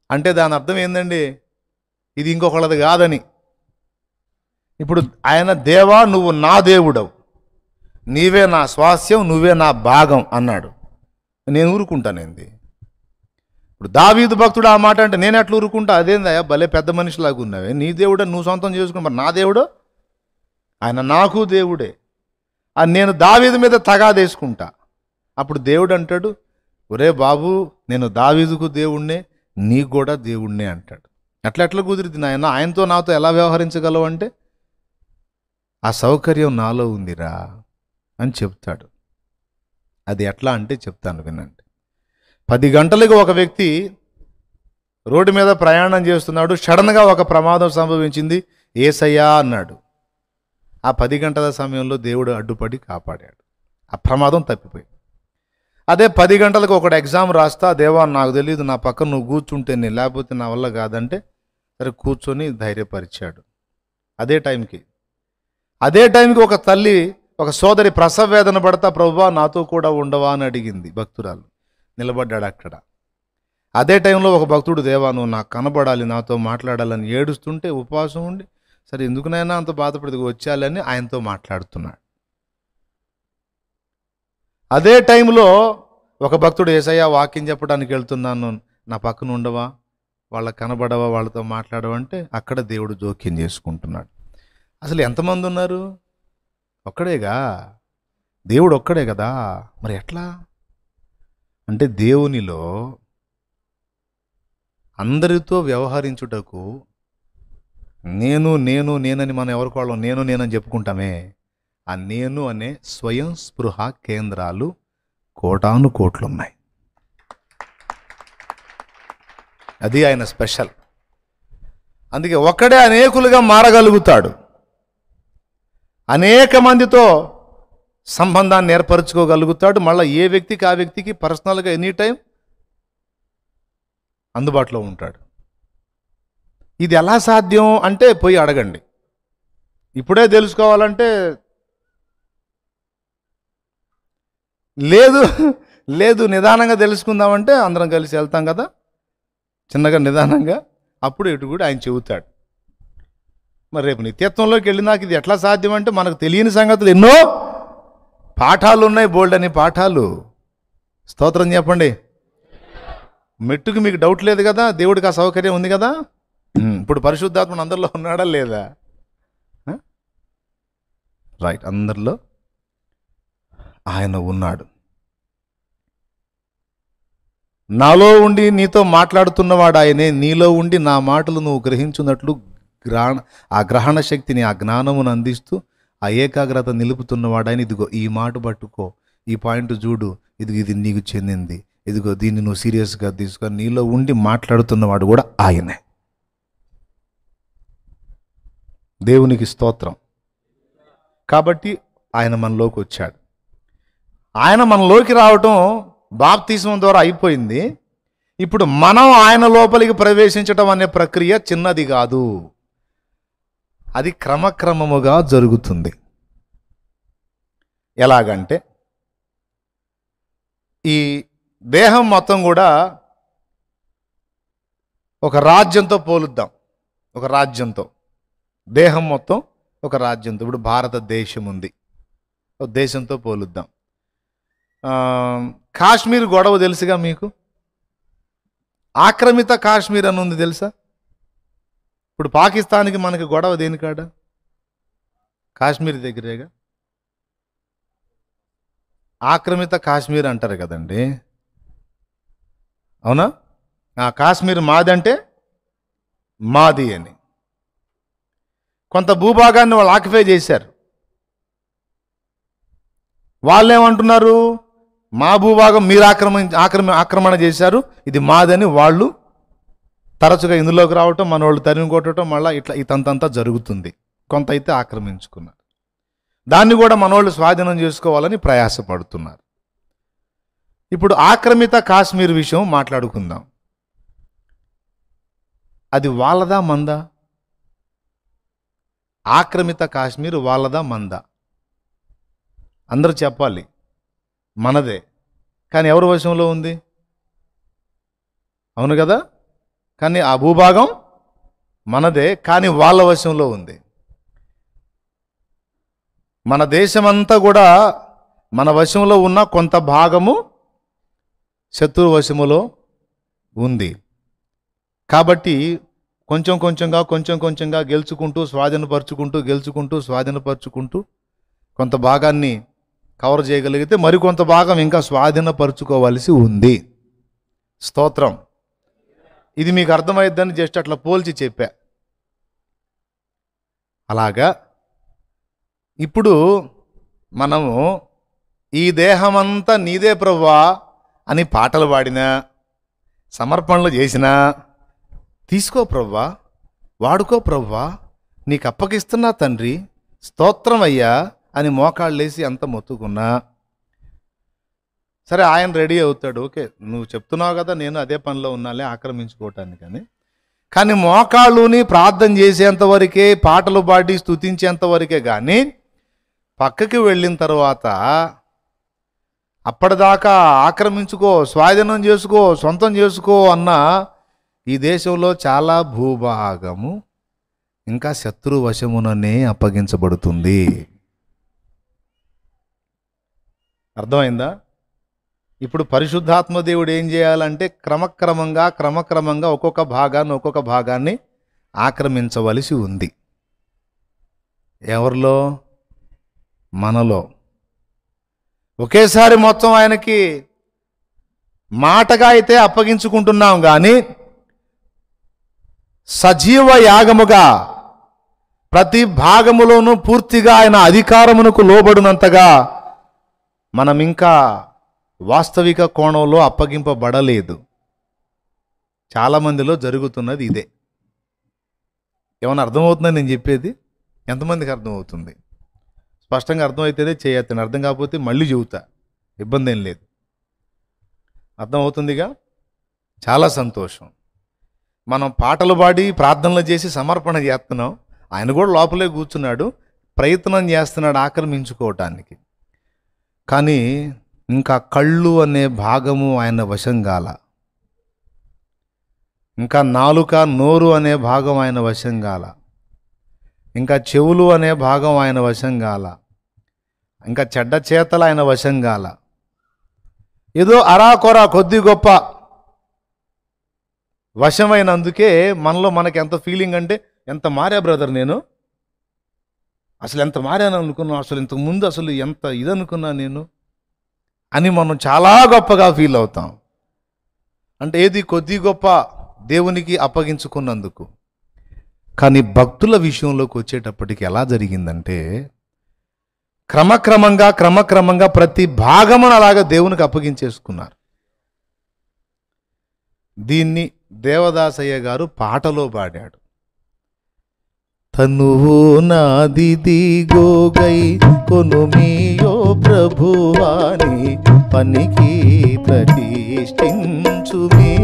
అంటే దాని అర్థం ఏందండి, ఇది ఇంకొకళ్ళది కాదని. ఇప్పుడు ఆయన, దేవా నువ్వు నా దేవుడవు, నీవే నా స్వాస్యం, నువ్వే నా భాగం అన్నాడు. నేను ఊరుకుంటానేంది? ఇప్పుడు దావీదు భక్తుడు ఆ మాట అంటే నేను ఎట్లా ఊరుకుంటా? అదేందయ్యా, భలే పెద్ద మనిషిలాగా ఉన్నావే, నీ దేవుడు నువ్వు సొంతం చేసుకున్నా, మరి నా దేవుడు ఆయన నాకు దేవుడే అని నేను దావీదు మీద తగాదేసుకుంటా. అప్పుడు దేవుడు అంటాడు, ఒరే బాబు, నేను దావీదుకు దేవుణ్ణే, నీకు కూడా దేవుణ్ణే అంటాడు. ఎట్లా కుదిరింది నాయన, ఆయనతో నాతో ఎలా వ్యవహరించగలవు అంటే, ఆ సౌకర్యం నాలో ఉందిరా అని చెప్తాడు. అది ఎట్లా అంటే చెప్తాను వినండి. 10 గంటలకు ఒక వ్యక్తి రోడ్డు మీద ప్రయాణం చేస్తున్నాడు. సడన్గా ఒక ప్రమాదం సంభవించింది. యేసయ్యా అన్నాడు. ఆ 10 గంటల సమయంలో దేవుడు అడ్డుపడి కాపాడాడు. ఆ ప్రమాదం తప్పిపోయింది. అదే 10 గంటలకు ఒకడు ఎగ్జామ్ రాస్తా, దేవా నాకు తెలియదు, నా పక్కన నువ్వు కూర్చుంటేనే, లేకపోతే నా వల్ల కాదంటే సరే కూర్చొని ధైర్యపరిచాడు. అదే టైంకి ఒక తల్లి, ఒక సోదరి ప్రసవ వేదన పడతా, ప్రభువా నాతో కూడా ఉండవా అని అడిగింది. భక్తురాలు నిలబడ్డాడు అక్కడ. అదే టైంలో ఒక భక్తుడు, దేవా నువ్వు నాకు కనబడాలి, నాతో మాట్లాడాలని ఏడుస్తుంటే ఉపవాసం ఉండి, సరే ఎందుకునైనా అంత బాధపడి వచ్చాలని ఆయనతో మాట్లాడుతున్నాడు. అదే టైంలో ఒక భక్తుడు, యేసయ్య వాక్యం చెప్పడానికి వెళ్తున్నాను, నా పక్కన ఉండవా, వాళ్ళకి కనబడవా, వాళ్ళతో మాట్లాడవా అంటే అక్కడ దేవుడు జోక్యం చేసుకుంటున్నాడు. అసలు ఎంతమంది ఉన్నారు? ఒక్కడేగా, దేవుడు ఒక్కడే కదా. మరి ఎట్లా అంటే, దేవునిలో అందరితో వ్యవహరించుటకు నేనని మనం ఎవరికి వాళ్ళం నేనని చెప్పుకుంటామే, ఆ నేను అనే స్వయం స్పృహ కేంద్రాలు కోటాను కోట్లున్నాయి. అది ఆయన స్పెషల్. అందుకే ఒక్కడే అనేకులుగా మారగలుగుతాడు. అనేక మందితో సంబంధాన్ని ఏర్పరచుకోగలుగుతాడు. మళ్ళీ ఏ వ్యక్తికి ఆ వ్యక్తికి పర్సనల్గా ఎనీ టైం అందుబాటులో ఉంటాడు. ఇది ఎలా సాధ్యం అంటే పోయి అడగండి. ఇప్పుడే తెలుసుకోవాలంటే లేదు లేదు, నిదానంగా తెలుసుకుందామంటే అందరం కలిసి వెళ్తాం కదా, చిన్నగా నిదానంగా, అప్పుడు ఇటు కూడా ఆయన చెబుతాడు. మరి రేపు నిత్యత్వంలోకి వెళ్ళినాక ఇది ఎట్లా సాధ్యం అంటే మనకు తెలియని సంగతులు ఎన్నో పాఠాలు ఉన్నాయి, బోల్డ్ అని పాఠాలు. స్తోత్రం చెప్పండి. మెట్టుకు మీకు డౌట్ లేదు కదా, దేవుడికి ఆ సౌకర్యం ఉంది కదా. ఇప్పుడు పరిశుద్ధాత్మ అందరిలో ఉన్నాడా లేదా? రైట్, అందరిలో ఆయన ఉన్నాడు. నాలో ఉండి నీతో మాట్లాడుతున్నవాడు ఆయనే, నీలో ఉండి నా మాటలు నువ్వు గ్రహించున్నట్లు ఆ గ్రహణ శక్తిని, ఆ జ్ఞానమును అందిస్తూ ఆ ఏకాగ్రత నిలుపుతున్నవాడు ఆయన. ఇదిగో ఈ మాట పట్టుకో, ఈ పాయింట్ చూడు, ఇది నీకు చెందింది, ఇదిగో దీన్ని నువ్వు సీరియస్గా తీసుకో, నీలో ఉండి మాట్లాడుతున్నవాడు కూడా ఆయనే. దేవునికి స్తోత్రం. కాబట్టి ఆయన మనలోకి వచ్చాడు. ఆయన మనలోకి రావటం బాప్తిస్మం ద్వారా అయిపోయింది. ఇప్పుడు మనం ఆయన లోపలికి ప్రవేశించటం అనే ప్రక్రియ చిన్నది కాదు, అది క్రమక్రమముగా జరుగుతుంది. ఎలాగంటే ఈ దేహం మొత్తం కూడా ఒక రాజ్యంతో పోలుద్దాం. ఒక రాజ్యంతో, దేహం మొత్తం ఒక రాజ్యంతో. ఇప్పుడు భారతదేశం ఉంది, ఒక దేశంతో పోలుద్దాం. కాశ్మీర్ గొడవ తెలుసుగా మీకు, ఆక్రమిత కాశ్మీర్ అని ఉంది తెలుసా? ఇప్పుడు పాకిస్తాన్కి మనకి గొడవ దేనికాడ? కాశ్మీర్ దగ్గరేగా. ఆక్రమిత కాశ్మీర్ అంటారు కదండి, అవునా? ఆ కాశ్మీర్ మాది అంటే మాది అని. కొంత భూభాగాన్ని వాళ్ళు ఆక్యుపై చేశారు. వాళ్ళేమంటున్నారు? మా భూభాగం మీరు ఆక్రమణ చేశారు, ఇది మాదని వాళ్ళు తరచుగా ఇందులోకి రావటం, మన వాళ్ళు తరిమి కొట్టడం, మళ్ళీ ఇట్లా ఇతంతంతా జరుగుతుంది. కొంత అయితే ఆక్రమించుకున్నారు, దాన్ని కూడా మనోళ్ళు స్వాధీనం చేసుకోవాలని ప్రయాసపడుతున్నారు. ఇప్పుడు ఆక్రమిత కాశ్మీర్ విషయం మాట్లాడుకుందాం. అది వాళ్ళదా మందా? ఆక్రమిత కాశ్మీర్ వాళ్ళదా మందా? అందరూ చెప్పాలి. మనదే. కానీ ఎవరి వశంలో ఉంది? అవును కదా. కానీ ఆ భూభాగం మనదే, కానీ వాళ్ళ వశంలో ఉంది. మన దేశమంతా కూడా మన వశంలో ఉన్న కొంత భాగము శత్రు వశములో ఉంది. కాబట్టి కొంచెం కొంచెంగా గెలుచుకుంటూ స్వాధీనపరుచుకుంటూ కొంత భాగాన్ని కవర్ చేయగలిగితే మరికొంత భాగం ఇంకా స్వాధీనపరుచుకోవాల్సి ఉంది. స్తోత్రం. ఇది మీకు అర్థమైద్దని జస్ట్ అట్లా పోల్చి చెప్పా. అలాగా ఇప్పుడు మనము ఈ దేహమంతా నీదే ప్రభువా అని పాటలు పాడినా, సమర్పణలు చేసినా, తీసుకో ప్రభువా, వాడుకో ప్రభువా, నీకు అప్పగిస్తున్నా తండ్రి, స్తోత్రం అయ్యా అని మోకాళ్ళేసి అంత మొత్తుకున్నా సరే, ఆయన రెడీ అవుతాడు. ఓకే, నువ్వు చెప్తున్నావు కదా, నేను అదే పనిలో ఉన్నాలే ఆక్రమించుకోవటానికి. కానీ మోకాళ్ళుని ప్రార్థన చేసేంతవరకే, పాటలు పాడి స్తుతించేంతవరకే. కానీ పక్కకి వెళ్ళిన తర్వాత అప్పటిదాకా ఆక్రమించుకో, స్వాధీనం చేసుకో, సొంతం చేసుకో అన్న ఈ దేశంలో చాలా భూభాగము ఇంకా శత్రు వశముననే అప్పగించబడుతుంది. అర్థమైందా? ఇప్పుడు పరిశుద్ధాత్మ దేవుడు ఏం చేయాలంటే క్రమక్రమంగా ఒక్కొక్క భాగాన్ని ఆక్రమించవలసి ఉంది. ఎవరిలో? మనలో. ఒకేసారి మొత్తం ఆయనకి మాటగా అయితే అప్పగించుకుంటున్నాం, కానీ సజీవ యాగముగా ప్రతి భాగములోనూ పూర్తిగా ఆయన అధికారమునకు లోబడినంతగా మనం ఇంకా వాస్తవిక కోణంలో అప్పగింపబడలేదు. చాలామందిలో జరుగుతున్నది ఇదే. ఏమన్నా అర్థమవుతుందని నేను చెప్పేది? ఎంతమందికి అర్థమవుతుంది? స్పష్టంగా అర్థమైతేనే చేయొద్దని, అర్థం కాకపోతే మళ్ళీ చెబుతా, ఇబ్బంది ఏం లేదు. అర్థమవుతుందిగా? చాలా సంతోషం. మనం పాటలు పాడి ప్రార్థనలు చేసి సమర్పణ చేస్తున్నాం, ఆయన కూడా లోపలే కూర్చున్నాడు, ప్రయత్నం చేస్తున్నాడు ఆక్రమించుకోవటానికి. కానీ ఇంకా కళ్ళు అనే భాగము ఆయన వశం కాల, ఇంకా నాలుక నోరు అనే భాగం ఆయన వశం కాల, ఇంకా చెవులు అనే భాగం ఆయన వశం కాల, ఇంకా చెడ్డ చేతలు ఆయన వశం కాల. ఏదో అరాకొరా కొద్ది గొప్ప వశమైనందుకే మనలో మనకి ఎంత ఫీలింగ్ అంటే, ఎంత మారా బ్రదర్ నేను, అసలు ఎంత మారాను అనుకున్నాను, అసలు ఇంతకు ముందు అసలు ఎంత ఇదనుకున్నా నేను అని మనం చాలా గొప్పగా ఫీల్ అవుతాం. అంటే ఏది కొద్ది గొప్ప దేవునికి అప్పగించుకున్నందుకు. కానీ భక్తుల విషయంలోకి వచ్చేటప్పటికి ఎలా జరిగిందంటే, క్రమక్రమంగా ప్రతి భాగమును అలాగా దేవునికి అప్పగించేసుకున్నారు. దీన్ని దేవదాసయ్య గారు పాటలో పాడాడు. తనువు నాదిదిగోగై కొనుమియో ప్రభువాని పనికి ప్రతిష్ఠించుమే.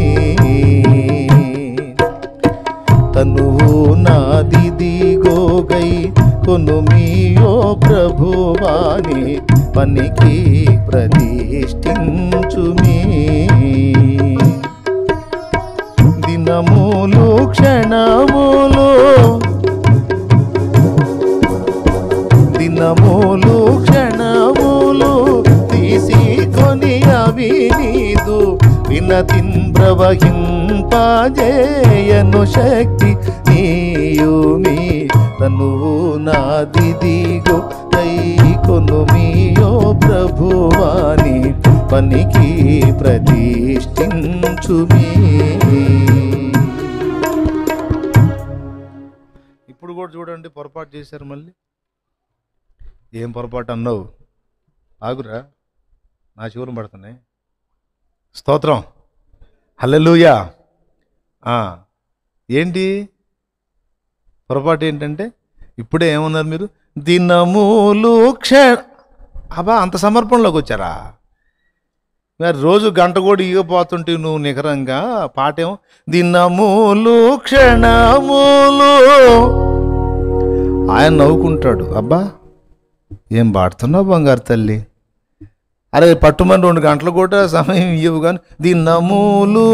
తనువు నాదిదిగోగై కొనుమియో ప్రభువాని పనికి ప్రతిష్ఠించుమే. దినములు క్షణములు తీసుకొని అవి నీదు వినతిన్ ప్రవహింపజేయను శక్తి నీయుమి. తనువు నాదిదిగో కొనుమియో ప్రభువాని పనికి ప్రతిష్ఠించుమే. ఇప్పుడు కూడా చూడండి, పొరపాటు చేశారు. మళ్ళీ ఏం పొరపాటు అన్నావు, ఆగురా, నా చెవులు పడుతున్నాయి. స్తోత్రం, హల్లెలూయా. ఏంటి పొరపాటు ఏంటంటే, ఇప్పుడే ఏమన్నారు మీరు, దినములు అబ్బా అంత సమర్పణలోకి వచ్చారా? మరి రోజు గంట కూడా ఇవ్వబోతుంటే నువ్వు నికరంగా పాటేమో దినములు క్షణములు. ఆయన నవ్వుకుంటాడు, అబ్బా ఏం పాడుతున్నావు బంగారు తల్లి, అరే పట్టుమని 2 గంటలు కూడా సమయం ఇవ్వవు, కానీ దినములు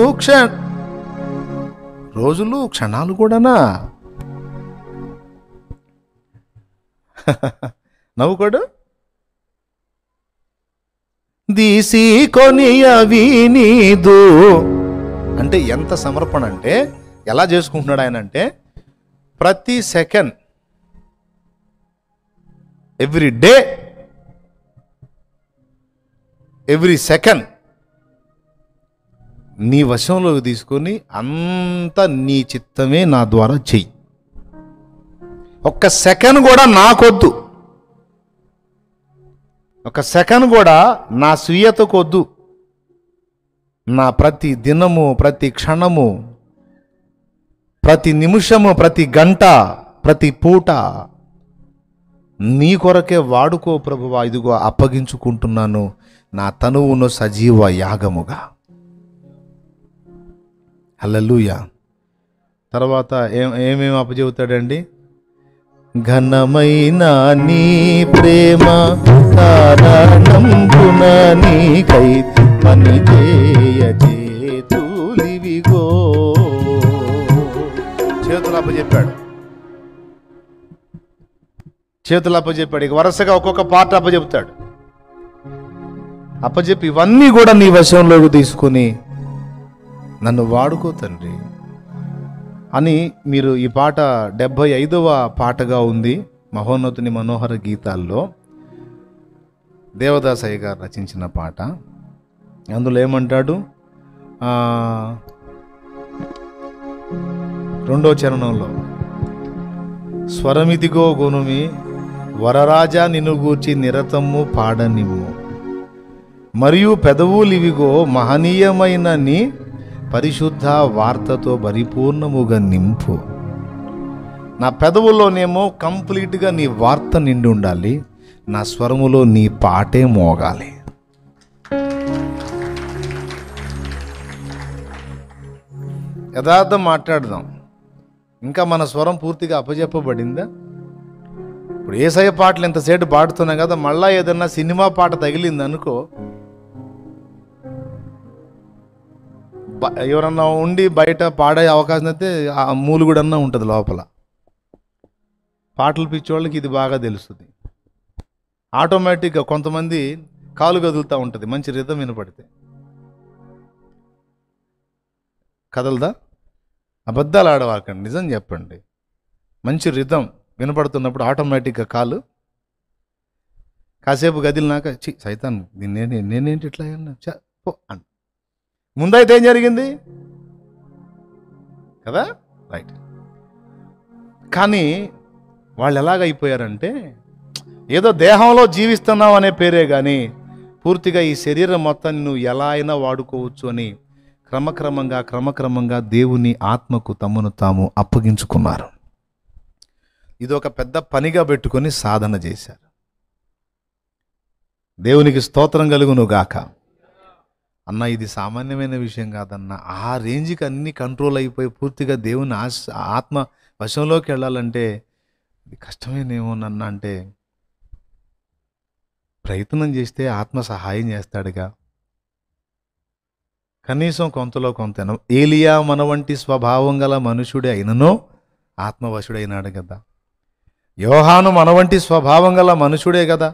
రోజులు క్షణాలు కూడానా? నవ్వుకోడు. దీసి కొని అవి నీదు అంటే ఎంత సమర్పణ అంటే, ఎలా చేసుకుంటున్నాడు ఆయన అంటే, ప్రతి second, every day, every second నీ వశంలోకి తీసుకొని అంత నీ చిత్తమే నా ద్వారా చెయ్యి. ఒక్క సెకండ్ కూడా నాకొద్దు, ఒక సెకండ్ కూడా నా స్వీయతకొద్దు. నా ప్రతి దినము, ప్రతి క్షణము, ప్రతి నిమిషము, ప్రతి గంట, ప్రతి పూట నీ కొరకే వాడుకో ప్రభువా, ఇదిగో అప్పగించుకుంటున్నాను నా తనువును సజీవ యాగముగా. హల్లెలూయా. తర్వాత ఏమేమి అప్పచెబుతాడండి? ఘనమైన నీ ప్రేమ కారణంబున నీకై పని చేయ చేతులివిగో. చేతులు అప్పచెప్పాడు, చేతులు అప్పచెప్పాడు. ఇక వరుసగా ఒక్కొక్క పార్ట్ అప్పచెప్తాడు. అప్పచెప్పి ఇవన్నీ కూడా నీ వశంలోకి తీసుకొని నన్ను వాడుకో తండ్రి అని. మీరు ఈ పాట 75వ పాటగా ఉంది మహోన్నతుని మనోహర గీతాల్లో, దేవదాసయ్య గారు రచించిన పాట. అందులో ఏమంటాడు? 2వ చరణంలో, స్వరమిదిగో గొనుమి వరరాజా నిన్ను గూర్చి నిరతము పాడనిమ్ము, మరియు పెదవులివిగో మహనీయమైన నీ పరిశుద్ధ వార్తతో పరిపూర్ణముగా నింపు. నా పెదవుల్లోనేమో కంప్లీట్గా నీ వార్త నిండి ఉండాలి, నా స్వరములో నీ పాటే మోగాలి. యథార్థం మాట్లాడదాం. ఇంకా మన స్వరం పూర్తిగా అప్పజెప్పబడిందా? ఇప్పుడు యేసయ్య పాటలు ఎంతసేపు పాడుతున్నాం కదా, మళ్ళా ఏదన్నా సినిమా పాట తగిలింది అనుకో, ఎవరన్నా ఉండి బయట పాడే అవకాశం అయితే ఆ మూలుగుడన్నా ఉంటుంది లోపల. పాటలు పిచ్చోళ్ళకి ఇది బాగా తెలుస్తుంది. ఆటోమేటిక్గా కొంతమంది కాలు కదులుతూ ఉంటుంది మంచి రిథం వినపడితే. కదలదా? అబద్ధాలు ఆడవాకండి, నిజం చెప్పండి. మంచి రిథం వినపడుతున్నప్పుడు ఆటోమేటిక్గా కాలు కాసేపు గదిలినాక సైతాన్ నేనేంటి ఇట్లా అని ముందైతే ఏం జరిగింది కదా, రైట్. కానీ వాళ్ళు ఎలాగైపోయారంటే ఏదో దేహంలో జీవిస్తున్నావు అనే పేరే కానీ పూర్తిగా ఈ శరీరం మొత్తాన్ని నువ్వు ఎలా అయినా వాడుకోవచ్చు అని క్రమక్రమంగా దేవుని ఆత్మకు తమను తాము అప్పగించుకున్నారు. ఇది ఒక పెద్ద పనిగా పెట్టుకొని సాధన చేశారు. దేవునికి స్తోత్రం కలుగును గాక. అన్న ఇది సామాన్యమైన విషయం కాదన్న. ఆ రేంజ్కి అన్ని కంట్రోల్ అయిపోయి పూర్తిగా దేవుని ఆత్మ వశంలోకి వెళ్ళాలంటే ఇది కష్టమేనేమోనన్న అంటే ప్రయత్నం చేస్తే ఆత్మ సహాయం చేస్తాడుగా. కనీసం కొంతలో కొంత. ఏలియా మన వంటి స్వభావం గల మనుషుడే అయినను ఆత్మవశుడైనాడు కదా. యోహాను మన వంటి స్వభావం గల మనుషుడే కదా.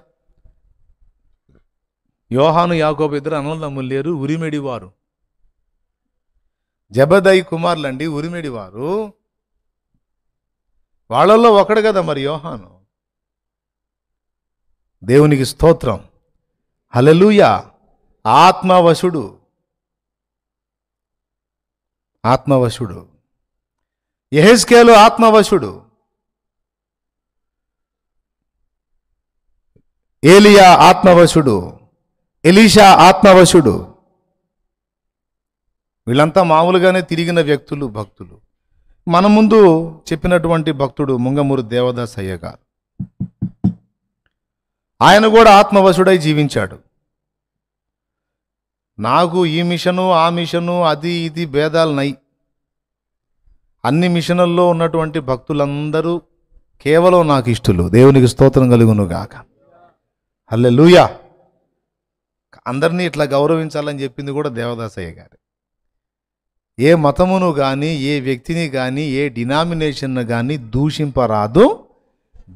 యోహాను యాకోబు ఇద్దరు అన్నదమ్ములు లేరు, ఉరిమెడివారు. జబదయి కుమారులండి, ఉరిమెడివారు. వాళ్ళల్లో ఒకడు కదా మరి యోహాను. దేవునికి స్తోత్రం, హల్లెలూయా. ఆత్మవశుడు, ఆత్మవశుడు. యెహెజ్కేలు ఆత్మవశుడు, ఏలియా ఆత్మవశుడు, ఎలీషా ఆత్మవశుడు. వీళ్ళంతా మామూలుగానే తిరిగిన వ్యక్తులు, భక్తులు. మన ముందు చెప్పినటువంటి భక్తుడు ముంగమూరు దేవదాస్ అయ్య గారు, ఆయన కూడా ఆత్మవశుడై జీవించాడు. నాకు ఈ మిషను ఆ మిషను అది ఇది భేదాలు నై. అన్ని మిషనుల్లో ఉన్నటువంటి భక్తులందరూ కేవలం నాకు ఇష్టలు. దేవునికి స్తోత్రం కలుగును గాక. హల్లెలూయా. అందరినీ ఇట్లా గౌరవించాలని చెప్పింది కూడా దేవదాసయ్య గారు. ఏ మతమును కానీ, ఏ వ్యక్తిని కానీ, ఏ డినామినేషన్ను కానీ దూషింపరాదు,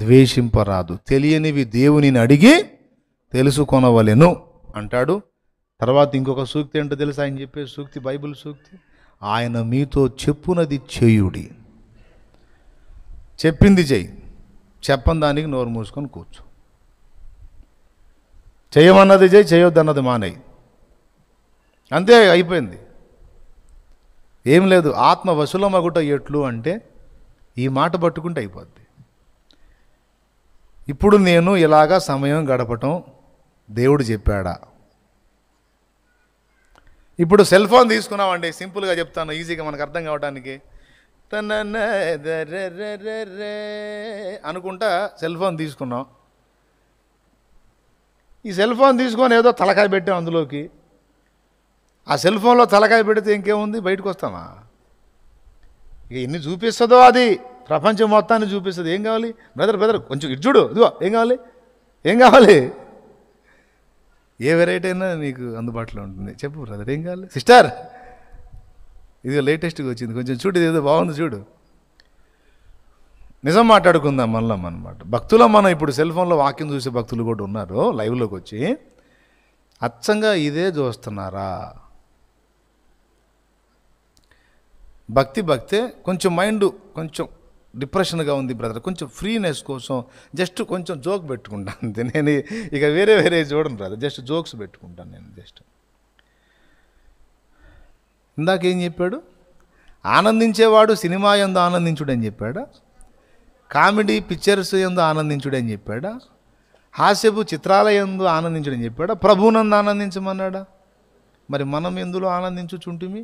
ద్వేషింపరాదు. తెలియనివి దేవునిని అడిగి తెలుసుకొనవలెను అంటాడు. తర్వాత ఇంకొక సూక్తి ఏంటో తెలుసు ఆయన చెప్పే సూక్తి, బైబిల్ సూక్తి. ఆయన మీతో చెప్పునది చేయుడి. చెప్పింది చెయ్యి, చెప్పని దానికి నోరు మూసుకొని కూర్చో. చేయమన్నది చేయి, చేయొద్దన్నది మానేయి. అంతే, అయిపోయింది. ఏం లేదు. ఆత్మ వశులమగుట ఎట్లు అంటే ఈ మాట పట్టుకుంటే అయిపోద్ది. ఇప్పుడు నేను ఇలాగా సమయం గడపటం దేవుడు చెప్పాడా? ఇప్పుడు సెల్ ఫోన్ తీసుకున్నామండి, సింపుల్గా చెప్తాను ఈజీగా మనకు అర్థం కావడానికి. అనుకుంటా సెల్ ఫోన్ తీసుకున్నాం. ఈ సెల్ ఫోన్ తీసుకొని ఏదో తలకాయ పెట్టాం అందులోకి. ఆ సెల్ ఫోన్లో తలకాయ పెడితే ఇంకేముంది, బయటకు వస్తామా? ఇక ఎన్ని చూపిస్తుందో అది ప్రపంచం మొత్తాన్ని చూపిస్తుంది. ఏం కావాలి బ్రదర్ కొంచెం ఇడ్జుడు, ఇదిగో ఏం కావాలి ఏ వెరైటీ అయినా నీకు అందుబాటులో ఉంటుంది. చెప్పు బ్రదర్, ఏం కావాలి? సిస్టర్ ఇది లేటెస్ట్గా వచ్చింది, కొంచెం చూడు, ఇది ఏదో బాగుంది చూడు. నిజం మాట్లాడుకుందాం మళ్ళీ అనమాట. భక్తులు మనం ఇప్పుడు సెల్ ఫోన్లో వాక్యం చూసే భక్తులు కూడా ఉన్నారు. లైవ్లోకి వచ్చి అచ్చంగా ఇదే చూస్తున్నారా? భక్తే కొంచెం మైండ్ కొంచెం డిప్రెషన్గా ఉంది బ్రదర్, కొంచెం ఫ్రీనెస్ కోసం జస్ట్ కొంచెం జోక్ పెట్టుకుంటాను అంతే. నేను ఇక వేరే చూడను బ్రదర్, జస్ట్ జోక్స్ పెట్టుకుంటాను నేను. జస్ట్ ఇందాకేం చెప్పాడు? ఆనందించేవాడు సినిమా యందు ఆనందించుడని చెప్పాడా? కామెడీ పిక్చర్స్ యందు ఆనందించుడని చెప్పాడా? హాస్యపు చిత్రాల యందు ఆనందించుడని చెప్పాడా? ప్రభువునందు ఆనందించమన్నాడా? మరి మనం ఎందులో ఆనందించుచుంటిమి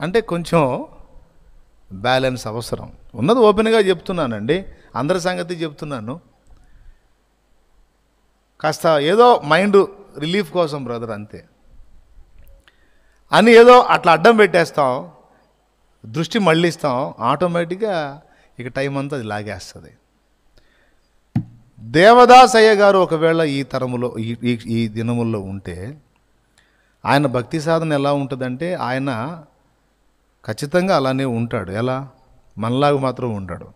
అంటే కొంచెం బ్యాలెన్స్ అవసరం. ఉన్నది ఓపెన్గా చెప్తున్నానండి, అందరి సంగతి చెప్తున్నాను. కాస్త ఏదో మైండ్ రిలీఫ్ కోసం బ్రదర్, అంతే. అని ఏదో అట్లా అడ్డం పెట్టేస్తాం, దృష్టి మళ్ళిస్తాం, ఆటోమేటిక్గా ఇక టైం అంతా అది లాగేస్తుంది. దేవదాసయ్య గారు ఒకవేళ ఈ తరములో ఈ దినముల్లో ఉంటే ఆయన భక్తి సాధన ఎలా ఉంటుందంటే ఆయన ఖచ్చితంగా అలానే ఉంటాడు. ఎలా? మనలాగా మాత్రం ఉంటాడు.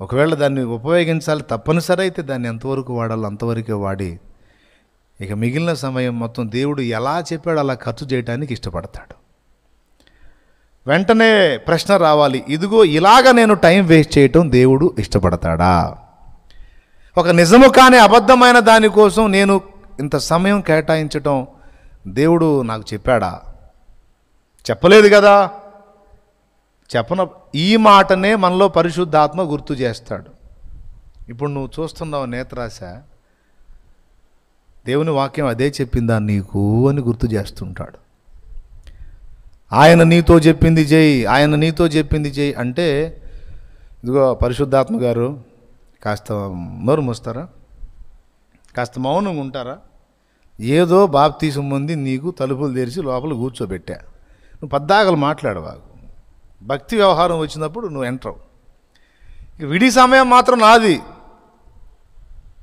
ఒకవేళ దాన్ని ఉపయోగించాలి తప్పనిసరి అయితే దాన్ని ఎంతవరకు వాడాలో అంతవరకే వాడి ఇక మిగిలిన సమయం మొత్తం దేవుడు ఎలా చెప్పాడో అలా ఖర్చు చేయడానికి ఇష్టపడతాడు. వెంటనే ప్రశ్న రావాలి, ఇదిగో ఇలాగ నేను టైం వేస్ట్ చేయటం దేవుడు ఇష్టపడతాడా? ఒక నిజము కాని అబద్ధమైన దానికోసం నేను ఇంత సమయం కేటాయించటం దేవుడు నాకు చెప్పాడా? చెప్పలేదు కదా. ఈ మాటనే మనలో పరిశుద్ధాత్మ గుర్తు చేస్తాడు. ఇప్పుడు నువ్వు చూస్తున్నావు నేత్రాశ, దేవుని వాక్యం అదే చెప్పిందా నీకు అని గుర్తు చేస్తుంటాడు. ఆయన నీతో చెప్పింది చేయి, ఆయన నీతో చెప్పింది చేయి అంటే, ఇదిగో పరిశుద్ధాత్మ గారు కాస్త నోరు మూస్తారా, కాస్త మౌనంగా ఉంటారా, ఏదో బాప్తీసం పొంది నీకు తలుపులు తెరిచి లోపల కూర్చోబెట్టా, నువ్వు పద్దాకలు మాట్లాడవాగు, భక్తి వ్యవహారం వచ్చినప్పుడు నువ్వు ఎంటరావు, ఇక విడి సమయం మాత్రం నాది.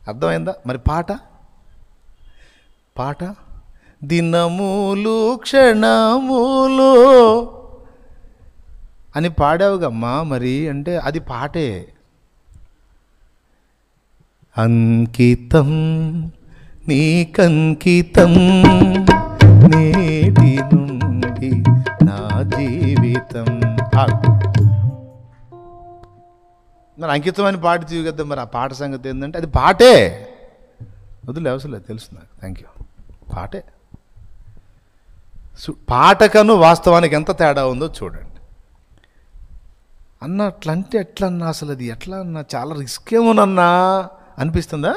అర్థమైందా? మరి పాట దినములు క్షణములు అని పాడావుగమ్మా, మరి అంటే అది పాటే. అంకితం నీకంకితం నేటి నుండి నా జీవితం. మరి అంకితం అని పాట తీయు కదా, మరి ఆ పాట సంగతి ఏంటంటే అది పాటే. వదిలే అవసరం లేదు, తెలుసు నాకు. Thank you. పాటే. పాటకను వాస్తవానికి ఎంత తేడా ఉందో చూడండి. అన్న అట్లంటే ఎట్లన్నా, అసలు అది ఎట్లా అన్నా, చాలా రిస్క్ ఏమోనన్నా అనిపిస్తుందా?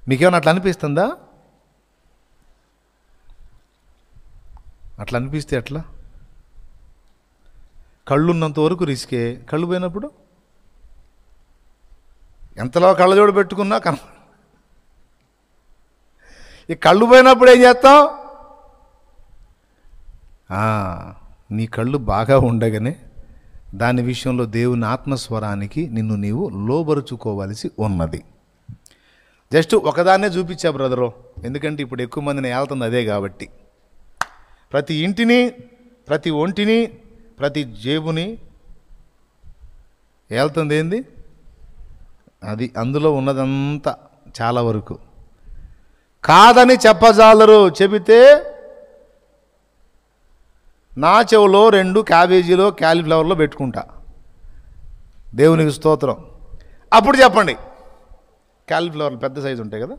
మీకేమన్నా అట్లా అనిపిస్తుందా? అట్లా అనిపిస్తే ఎట్లా? కళ్ళు ఉన్నంత వరకు రిస్కే, కళ్ళు పోయినప్పుడు ఎంతలో కళ్ళజోడు పెట్టుకున్నా ఈ కళ్ళు పోయినప్పుడు ఏం చేస్తాం? నీ కళ్ళు బాగా ఉండగానే దాని విషయంలో దేవుని ఆత్మస్వరానికి నిన్ను నీవు లోబరుచుకోవలసి ఉన్నది. జస్ట్ ఒకదాన్నే చూపించా బ్రదరు, ఎందుకంటే ఇప్పుడు ఎక్కువ మందిని ఏళ్తుంది అదే కాబట్టి. ప్రతి ఇంటిని, ప్రతి ఒంటిని, ప్రతి జేబుని ఏళ్తుంది ఏంది? అది అందులో ఉన్నదంతా చాలా వరకు. కాదని చెప్పజాలరు, చెబితే నా చెవులో 2 క్యాబేజీలో క్యాలీఫ్లవర్లో పెట్టుకుంటా. దేవునికి స్తోత్రం. అప్పుడు చెప్పండి, క్యాలీఫ్లవర్లు పెద్ద సైజు ఉంటాయి కదా,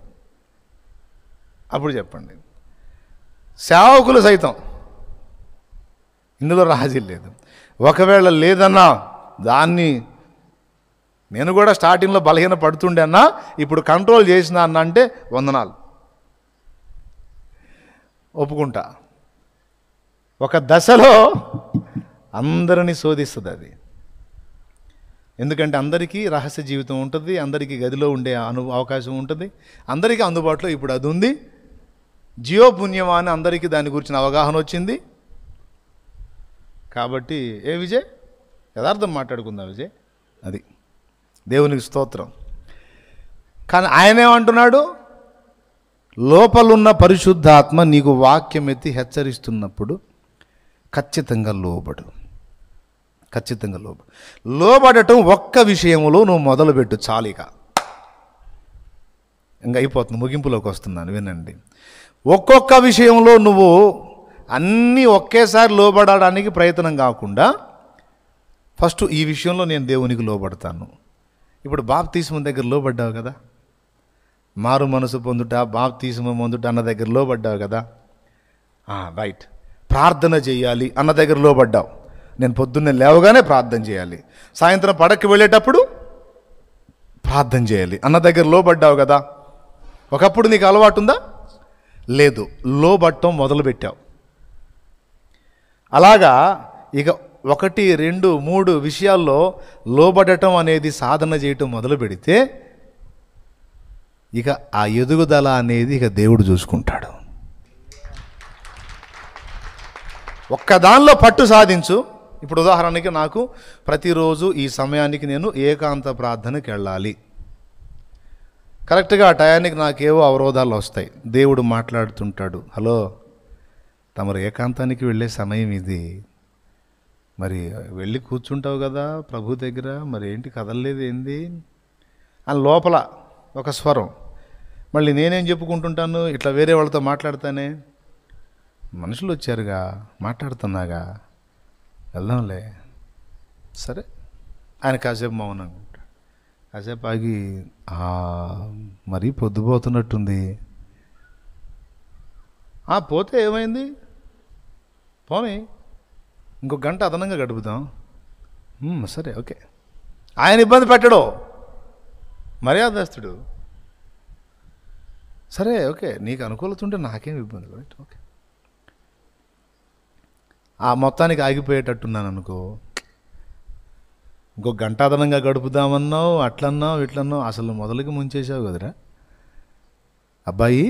అప్పుడు చెప్పండి. సేవకులు సైతం ఇందులో రాజీ లేదు. ఒకవేళ లేదన్నా దాన్ని నేను కూడా స్టార్టింగ్లో బలహీన పడుతుండే అన్నా, ఇప్పుడు కంట్రోల్ చేసిన అన్న అంటే వందనాలు, ఒప్పుకుంటా. ఒక దశలో అందరినీ శోధిస్తుంది అది. ఎందుకంటే అందరికీ రహస్య జీవితం ఉంటుంది, అందరికీ గదిలో ఉండే అవకాశం ఉంటుంది, అందరికీ అందుబాటులో ఇప్పుడు అది ఉంది. జియో పుణ్యమా అని అందరికీ దాని గురించిన అవగాహన వచ్చింది. కాబట్టి ఏ విజయ్, యథార్థం మాట్లాడుకుందాం విజయ్, అది దేవునికి స్తోత్రం. కానీ ఆయనేమంటున్నాడు? లోపలున్న పరిశుద్ధాత్మ నీకు వాక్యం ఎత్తి హెచ్చరిస్తున్నప్పుడు ఖచ్చితంగా లోబడు, ఖచ్చితంగా లోబడటం ఒక్క విషయంలో నువ్వు మొదలుపెట్టు, చాలిక ఇంకా అయిపోతుంది. ముగింపులోకి వస్తున్నాను, వినండి. ఒక్కొక్క విషయంలో నువ్వు అన్నీ ఒకేసారి లోబడడానికి ప్రయత్నం కాకుండా ఫస్ట్ ఈ విషయంలో నేను దేవునికి లోబడతాను. ఇప్పుడు బాప్తీసం దగ్గర లోబడ్డావు కదా, మారు మనసు పొందుట, బాప్తీసం పొందుట అన్న దగ్గర లోబడ్డావు కదా, రైట్. ప్రార్థన చేయాలి అన్న దగ్గర లోబడ్డావు. నేను పొద్దున్నే లేవగానే ప్రార్థన చేయాలి, సాయంత్రం పడక్కి వెళ్ళేటప్పుడు ప్రార్థన చేయాలి అన్న దగ్గర లోబడ్డావు కదా. ఒకప్పుడు నీకు అలవాటు ఉందా? లేదు, లోబట్టం మొదలుపెట్టావు. అలాగా ఇక 1, 2, 3 విషయాల్లో లోబడటం అనేది సాధన చేయటం మొదలు పెడితే ఇక ఆ ఎదుగుదల అనేది ఇక దేవుడు చూసుకుంటాడు. ఒక్కదానిలో పట్టు సాధించు. ఇప్పుడు ఉదాహరణకి నాకు ప్రతిరోజు ఈ సమయానికి నేను ఏకాంత ప్రార్థనకి వెళ్ళాలి. కరెక్ట్గా ఆ టయానికి నాకేవో అవరోధాలు వస్తాయి. దేవుడు మాట్లాడుతుంటాడు, హలో తమరు ఏకాంతానికి వెళ్ళే సమయం ఇది, మరి వెళ్ళి కూర్చుంటావు కదా ప్రభు దగ్గర, మరి ఏంటి కదలలేదు ఏంది అని లోపల ఒక స్వరం. మళ్ళీ నేనేం చెప్పుకుంటుంటాను, ఇట్లా వేరే వాళ్ళతో మాట్లాడతానే, మనుషులు వచ్చారుగా మాట్లాడుతున్నాగా, వెళ్దాంలే. సరే ఆయన కాసేపు మౌనంగా ఉంటాడు. కాసేపు ఆగి మరీ పొద్దుపోతున్నట్టుంది, పోతే ఏమైంది, పోనీ ఇంకో గంట అదనంగా గడుపుదాం. సరే ఓకే. ఆయన ఇబ్బంది పెట్టడు, మర్యాదస్తుడు. సరే ఓకే, నీకు అనుకూలత ఉంటే నాకేం ఇబ్బంది, రైట్ ఓకే. ఆ మొత్తానికి ఆగిపోయేటట్టున్నాను అనుకో, ఇంకో గంట అదనంగా గడుపుదామన్నావు, అట్లన్నావు ఇట్లన్నావు, అసలు మొదలుకి ముంచేసావు కదరా అబ్బాయి.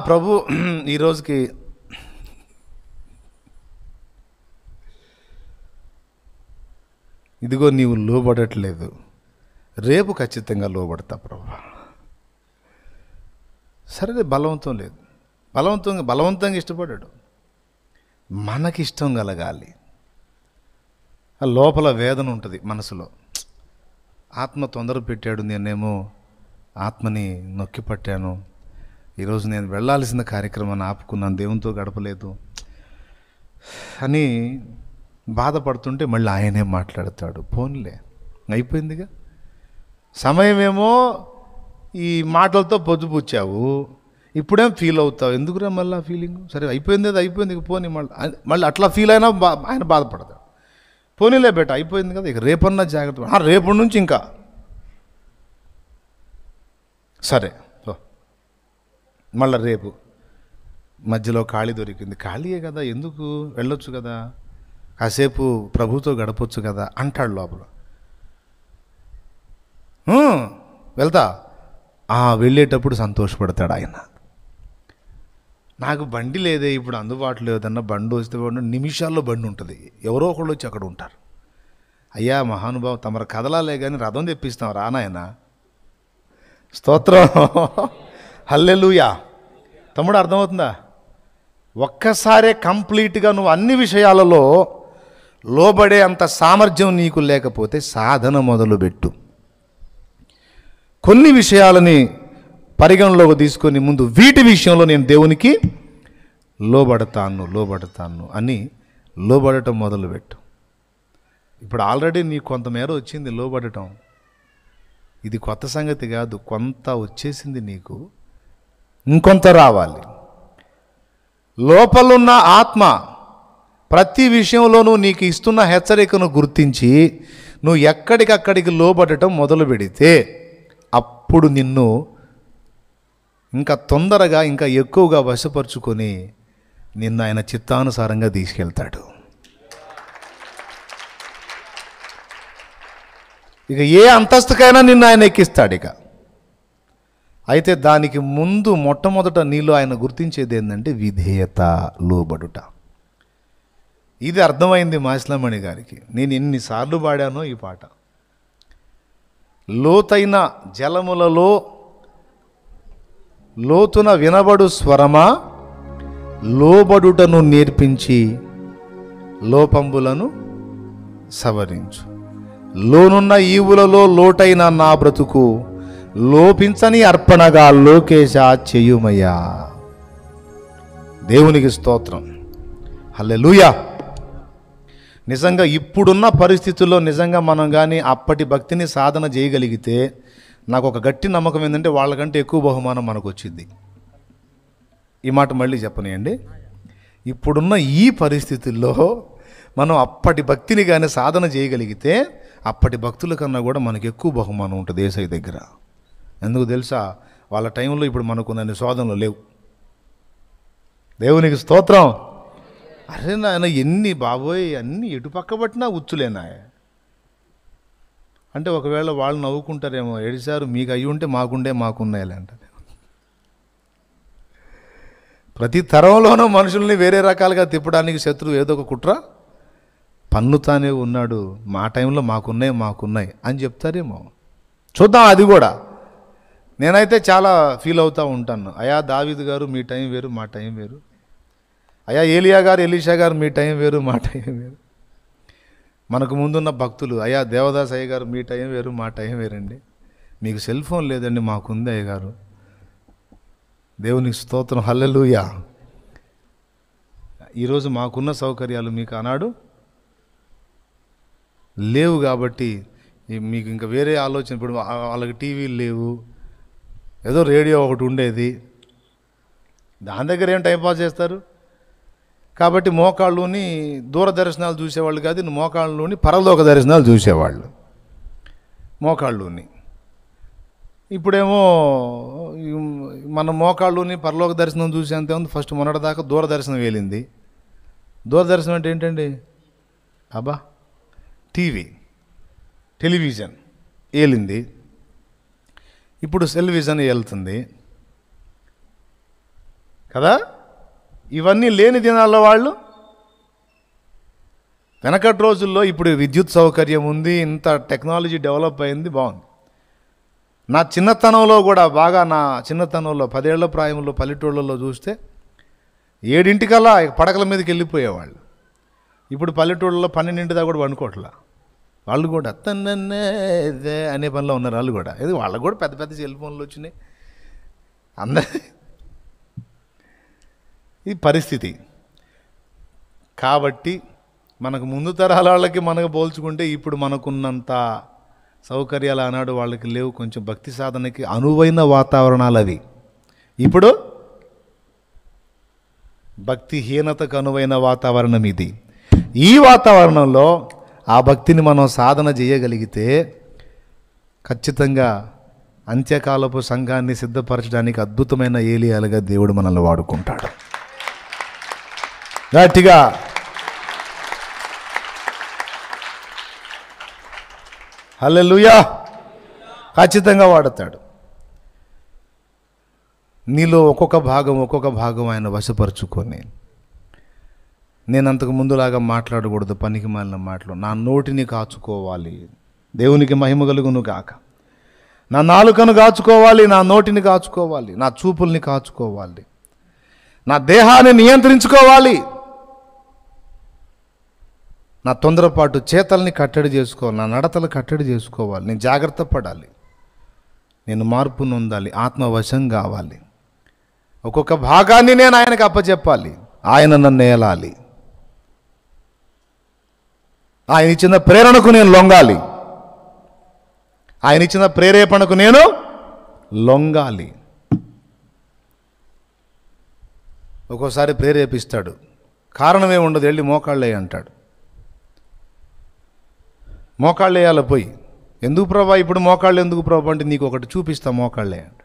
ప్రభు ఈరోజుకి ఇదిగో నీవు లోబడట్లేదు, రేపు ఖచ్చితంగా లోబడతా ప్రభు. సరే బలవంతం లేదు, బలవంతంగా ఇష్టపడాడు, మనకి ఇష్టం కలగాలి. లోపల వేదన ఉంటుంది మనసులో, ఆత్మ తొందర పెట్టాడు, నేనేమో ఆత్మని నొక్కి పట్టాను, ఈరోజు నేను వెళ్ళాల్సిన కార్యక్రమాన్ని ఆపుకున్నాను, దేవునితో గడపలేదు అని బాధపడుతుంటే మళ్ళీ ఆయనే మాట్లాడతాడు, పోన్లే అయిపోయిందిగా. సమయమేమో ఈ మాటలతో పొద్దుపుచ్చావు, ఇప్పుడేం ఫీల్ అవుతావు, ఎందుకురా మళ్ళీ ఫీలింగ్, సరే అయిపోయింది అది అయిపోయింది, పోనీ మళ్ళీ అట్లా ఫీల్ అయినా ఆయన బాధపడతాడు. పోనీలే బేట అయిపోయింది కదా, ఇక రేపన్నా జాగ్రత్త, రేపటి నుంచి ఇంకా సరే మళ్ళీ రేపు మధ్యలో ఖాళీ దొరికింది, ఖాళీయే కదా ఎందుకు, వెళ్ళొచ్చు కదా, కాసేపు ప్రభుతో గడపొచ్చు కదా అంటాడు లోపల. వెళ్తా వెళ్ళేటప్పుడు సంతోషపడతాడు ఆయన. నాకు బండి లేదే ఇప్పుడు అందుబాటులో లేదన్న, బండి వస్తే నిమిషాల్లో బండి ఉంటుంది, ఎవరో ఒకళ్ళు వచ్చి అక్కడ ఉంటారు. అయ్యా మహానుభావం తమరు కదలాలే కానీ రథం తెప్పిస్తాం రానాయన, స్తోత్రం, హల్లెలూయా. తమ్ముడు అర్థమవుతుందా? ఒక్కసారే కంప్లీట్గా నువ్వు అన్ని విషయాలలో లోబడే అంత సామర్థ్యం నీకు లేకపోతే సాధన మొదలుపెట్టు. కొన్ని విషయాలని పరిగణలోకి తీసుకొని ముందు వీటి విషయంలో నేను దేవునికి లోబడతాను అని లోబడటం మొదలుపెట్టు. ఇప్పుడు ఆల్రెడీ నీకు కొంతమేర వచ్చింది లోబడటం, ఇది కొత్త సంగతి కాదు, కొంత వచ్చేసింది నీకు, ఇంకొంత రావాలి. లోపలున్న ఆత్మ ప్రతి విషయంలోనూ నీకు ఇస్తున్న హెచ్చరికను గుర్తించి నువ్వు ఎక్కడికక్కడికి లోబడటం మొదలు పెడితే అప్పుడు నిన్ను ఇంకా తొందరగా ఇంకా ఎక్కువగా వశపరుచుకొని నిన్ను ఆయన చిత్తానుసారంగా తీసుకెళ్తాడు. ఇక ఏ అంతస్తుకైనా నిన్ను ఆయన ఎక్కిస్తాడు. ఇక అయితే దానికి ముందు మొట్టమొదట నీలో ఆయన గుర్తించేది ఏంటంటే విధేయత, లోబడుట. ఇది అర్థమైంది మాసిలమణి గారికి. నేను ఎన్నిసార్లు పాడానో ఈ పాట. లోతైన జలములలో లోతున వినబడు స్వరమా, లోబడుటను నేర్పించి లోపంబులను సవరించు. లోనున్న ఈవులలో లోటైన నా బ్రతుకు లోపించని అర్పణగా లోకేశ చెయ్యుమయ్యా. దేవునికి స్తోత్రం, హల్లెలూయా. నిజంగా ఇప్పుడున్న పరిస్థితుల్లో నిజంగా మనం కానీ అప్పటి భక్తిని సాధన చేయగలిగితే నాకు ఒక గట్టి నమ్మకం ఏంటంటే వాళ్ళకంటే ఎక్కువ బహుమానం మనకు వచ్చింది. ఈ మాట మళ్ళీ చెప్పనియండి. ఇప్పుడున్న ఈ పరిస్థితుల్లో మనం అప్పటి భక్తిని కానీ సాధన చేయగలిగితే అప్పటి భక్తుల కన్నా కూడా మనకు ఎక్కువ బహుమానం ఉంటుంది యేసయ్య దగ్గర. ఎందుకు తెలుసా? వాళ్ళ టైంలో ఇప్పుడు మనకు నన్ను శోధనలు లేవు. దేవునికి స్తోత్రం. అరే నాయన ఎన్ని బాబోయ్ అన్నీ ఎటు పక్క పట్టినా ఉచ్చులేనా అంటే ఒకవేళ వాళ్ళు నవ్వుకుంటారేమో, ఏడిసారు మీకు అయ్యి ఉంటే మాకుండే మాకున్నాయిలే అంటారు. ప్రతి తరంలోనూ మనుషుల్ని వేరే రకాలుగా తిప్పడానికి శత్రువు ఏదో ఒక కుట్ర పన్నుతానే ఉన్నాడు. మా టైంలో మాకున్నాయి అని చెప్తారేమో, చూద్దాం. అది కూడా నేనైతే చాలా ఫీల్ అవుతూ ఉంటాను. అయా దావీదు గారు మీ టైం వేరు, మా టైం వేరు. అయా ఏలియా గారు, ఎలీషా గారు మీ టైం వేరు, మా టైం వేరు. మనకు ముందున్న భక్తులు, అయ్యా దేవదాస్ అయ్య గారు మీ టైం వేరు, మా టైం వేరండి. మీకు సెల్ ఫోన్ లేదండి, మాకుంది అయ్య గారు. దేవునికి స్తోత్రం, హల్లెలూయా. ఈరోజు మాకున్న సౌకర్యాలు మీకు ఆనాడు లేవు కాబట్టి మీకు ఇంకా వేరే ఆలోచన. ఇప్పుడు వాళ్ళకి టీవీలు లేవు, ఏదో రేడియో ఒకటి ఉండేది, దాని దగ్గర ఏం టైంపాస్ చేస్తారు. కాబట్టి మోకాళ్ళుని దూరదర్శనాలు చూసేవాళ్ళు కాదు, మోకాళ్ళుని పరలోక దర్శనాలు చూసేవాళ్ళు మోకాళ్ళుని. ఇప్పుడేమో మన మోకాళ్ళుని పరలోక దర్శనం చూసేంత ఉంది. ఫస్ట్ మొన్నటిదాకా దూరదర్శనం వేలింది. దూరదర్శనం అంటే ఏంటండి? అబ్బా, టెలివిజన్ ఏలింది. ఇప్పుడు సెల్విజన్ వెళ్తుంది కదా. ఇవన్నీ లేని దినాల్లో వాళ్ళు వెనకటి రోజుల్లో, ఇప్పుడు విద్యుత్ సౌకర్యం ఉంది, ఇంత టెక్నాలజీ డెవలప్ అయింది, బాగుంది. నా చిన్నతనంలో కూడా బాగా, నా చిన్నతనంలో 10 ఏళ్ల ప్రాయంలో పల్లెటూళ్ళలో చూస్తే 7 పడకల మీదకి వెళ్ళిపోయేవాళ్ళు. ఇప్పుడు పల్లెటూళ్ళలో 12 దాకా కూడా వండుకోవట్లా. వాళ్ళు కూడా తన్నే అనే పనిలో ఉన్నారు. వాళ్ళు కూడా ఏదో వాళ్ళకు కూడా పెద్ద పెద్ద సెల్ ఫోన్లు వచ్చినాయి. అందరి ఈ పరిస్థితి. కాబట్టి మనకు ముందు తరాల వాళ్ళకి మనకు పోల్చుకుంటే ఇప్పుడు మనకున్నంత సౌకర్యాలు ఆనాడు వాళ్ళకి లేవు. కొంచెం భక్తి సాధనకి అనువైన వాతావరణాలు అవి. ఇప్పుడు భక్తిహీనతకు అనువైన వాతావరణం ఇది. ఈ వాతావరణంలో ఆ భక్తిని మనం సాధన చేయగలిగితే ఖచ్చితంగా అంత్యకాలపు సంఘాన్ని సిద్ధపరచడానికి అద్భుతమైన ఏలియాలుగా దేవుడు మనల్ని వాడుకుంటాడు. గట్టిగా హల్లెలూయా. ఖచ్చితంగా వాడతాడు. నీలో ఒక్కొక్క భాగం ఆయన వశపరుచుకొని, నేను అంతకు ముందులాగా మాట్లాడకూడదు పనికి మాలిన మాటలు. నా నోటిని కాచుకోవాలి, దేవునికి మహిమ కలుగును గాక. నా నాలుకను కాచుకోవాలి, నా నోటిని కాచుకోవాలి, నా చూపుల్ని కాచుకోవాలి, నా దేహాన్ని నియంత్రించుకోవాలి, నా తొందరపాటు చేతల్ని కట్టడి చేసుకోవాలి, నా నడతలు కట్టడి చేసుకోవాలి. నేను జాగ్రత్త పడాలి, నేను మార్పు నొందాలి, ఆత్మవశం కావాలి. ఒక్కొక్క భాగాన్ని నేను ఆయనకు అప్పచెప్పాలి, ఆయన నన్ను ఏలాలి. ఆయన ఇచ్చిన ప్రేరణకు నేను లొంగాలి, ఆయన ఇచ్చిన ప్రేరేపణకు నేను లొంగాలి. ఒక్కోసారి ప్రేరేపిస్తాడు, కారణమే ఉండదు, వెళ్ళి మోకాళ్ళే అంటాడు. మోకాళ్ళు వేయాలి పోయి. ఎందుకు ప్రభా ఇప్పుడు మోకాళ్ళు ఎందుకు ప్రభా అంటే, నీకు ఒకటి చూపిస్తా మోకాళ్ళే అంట.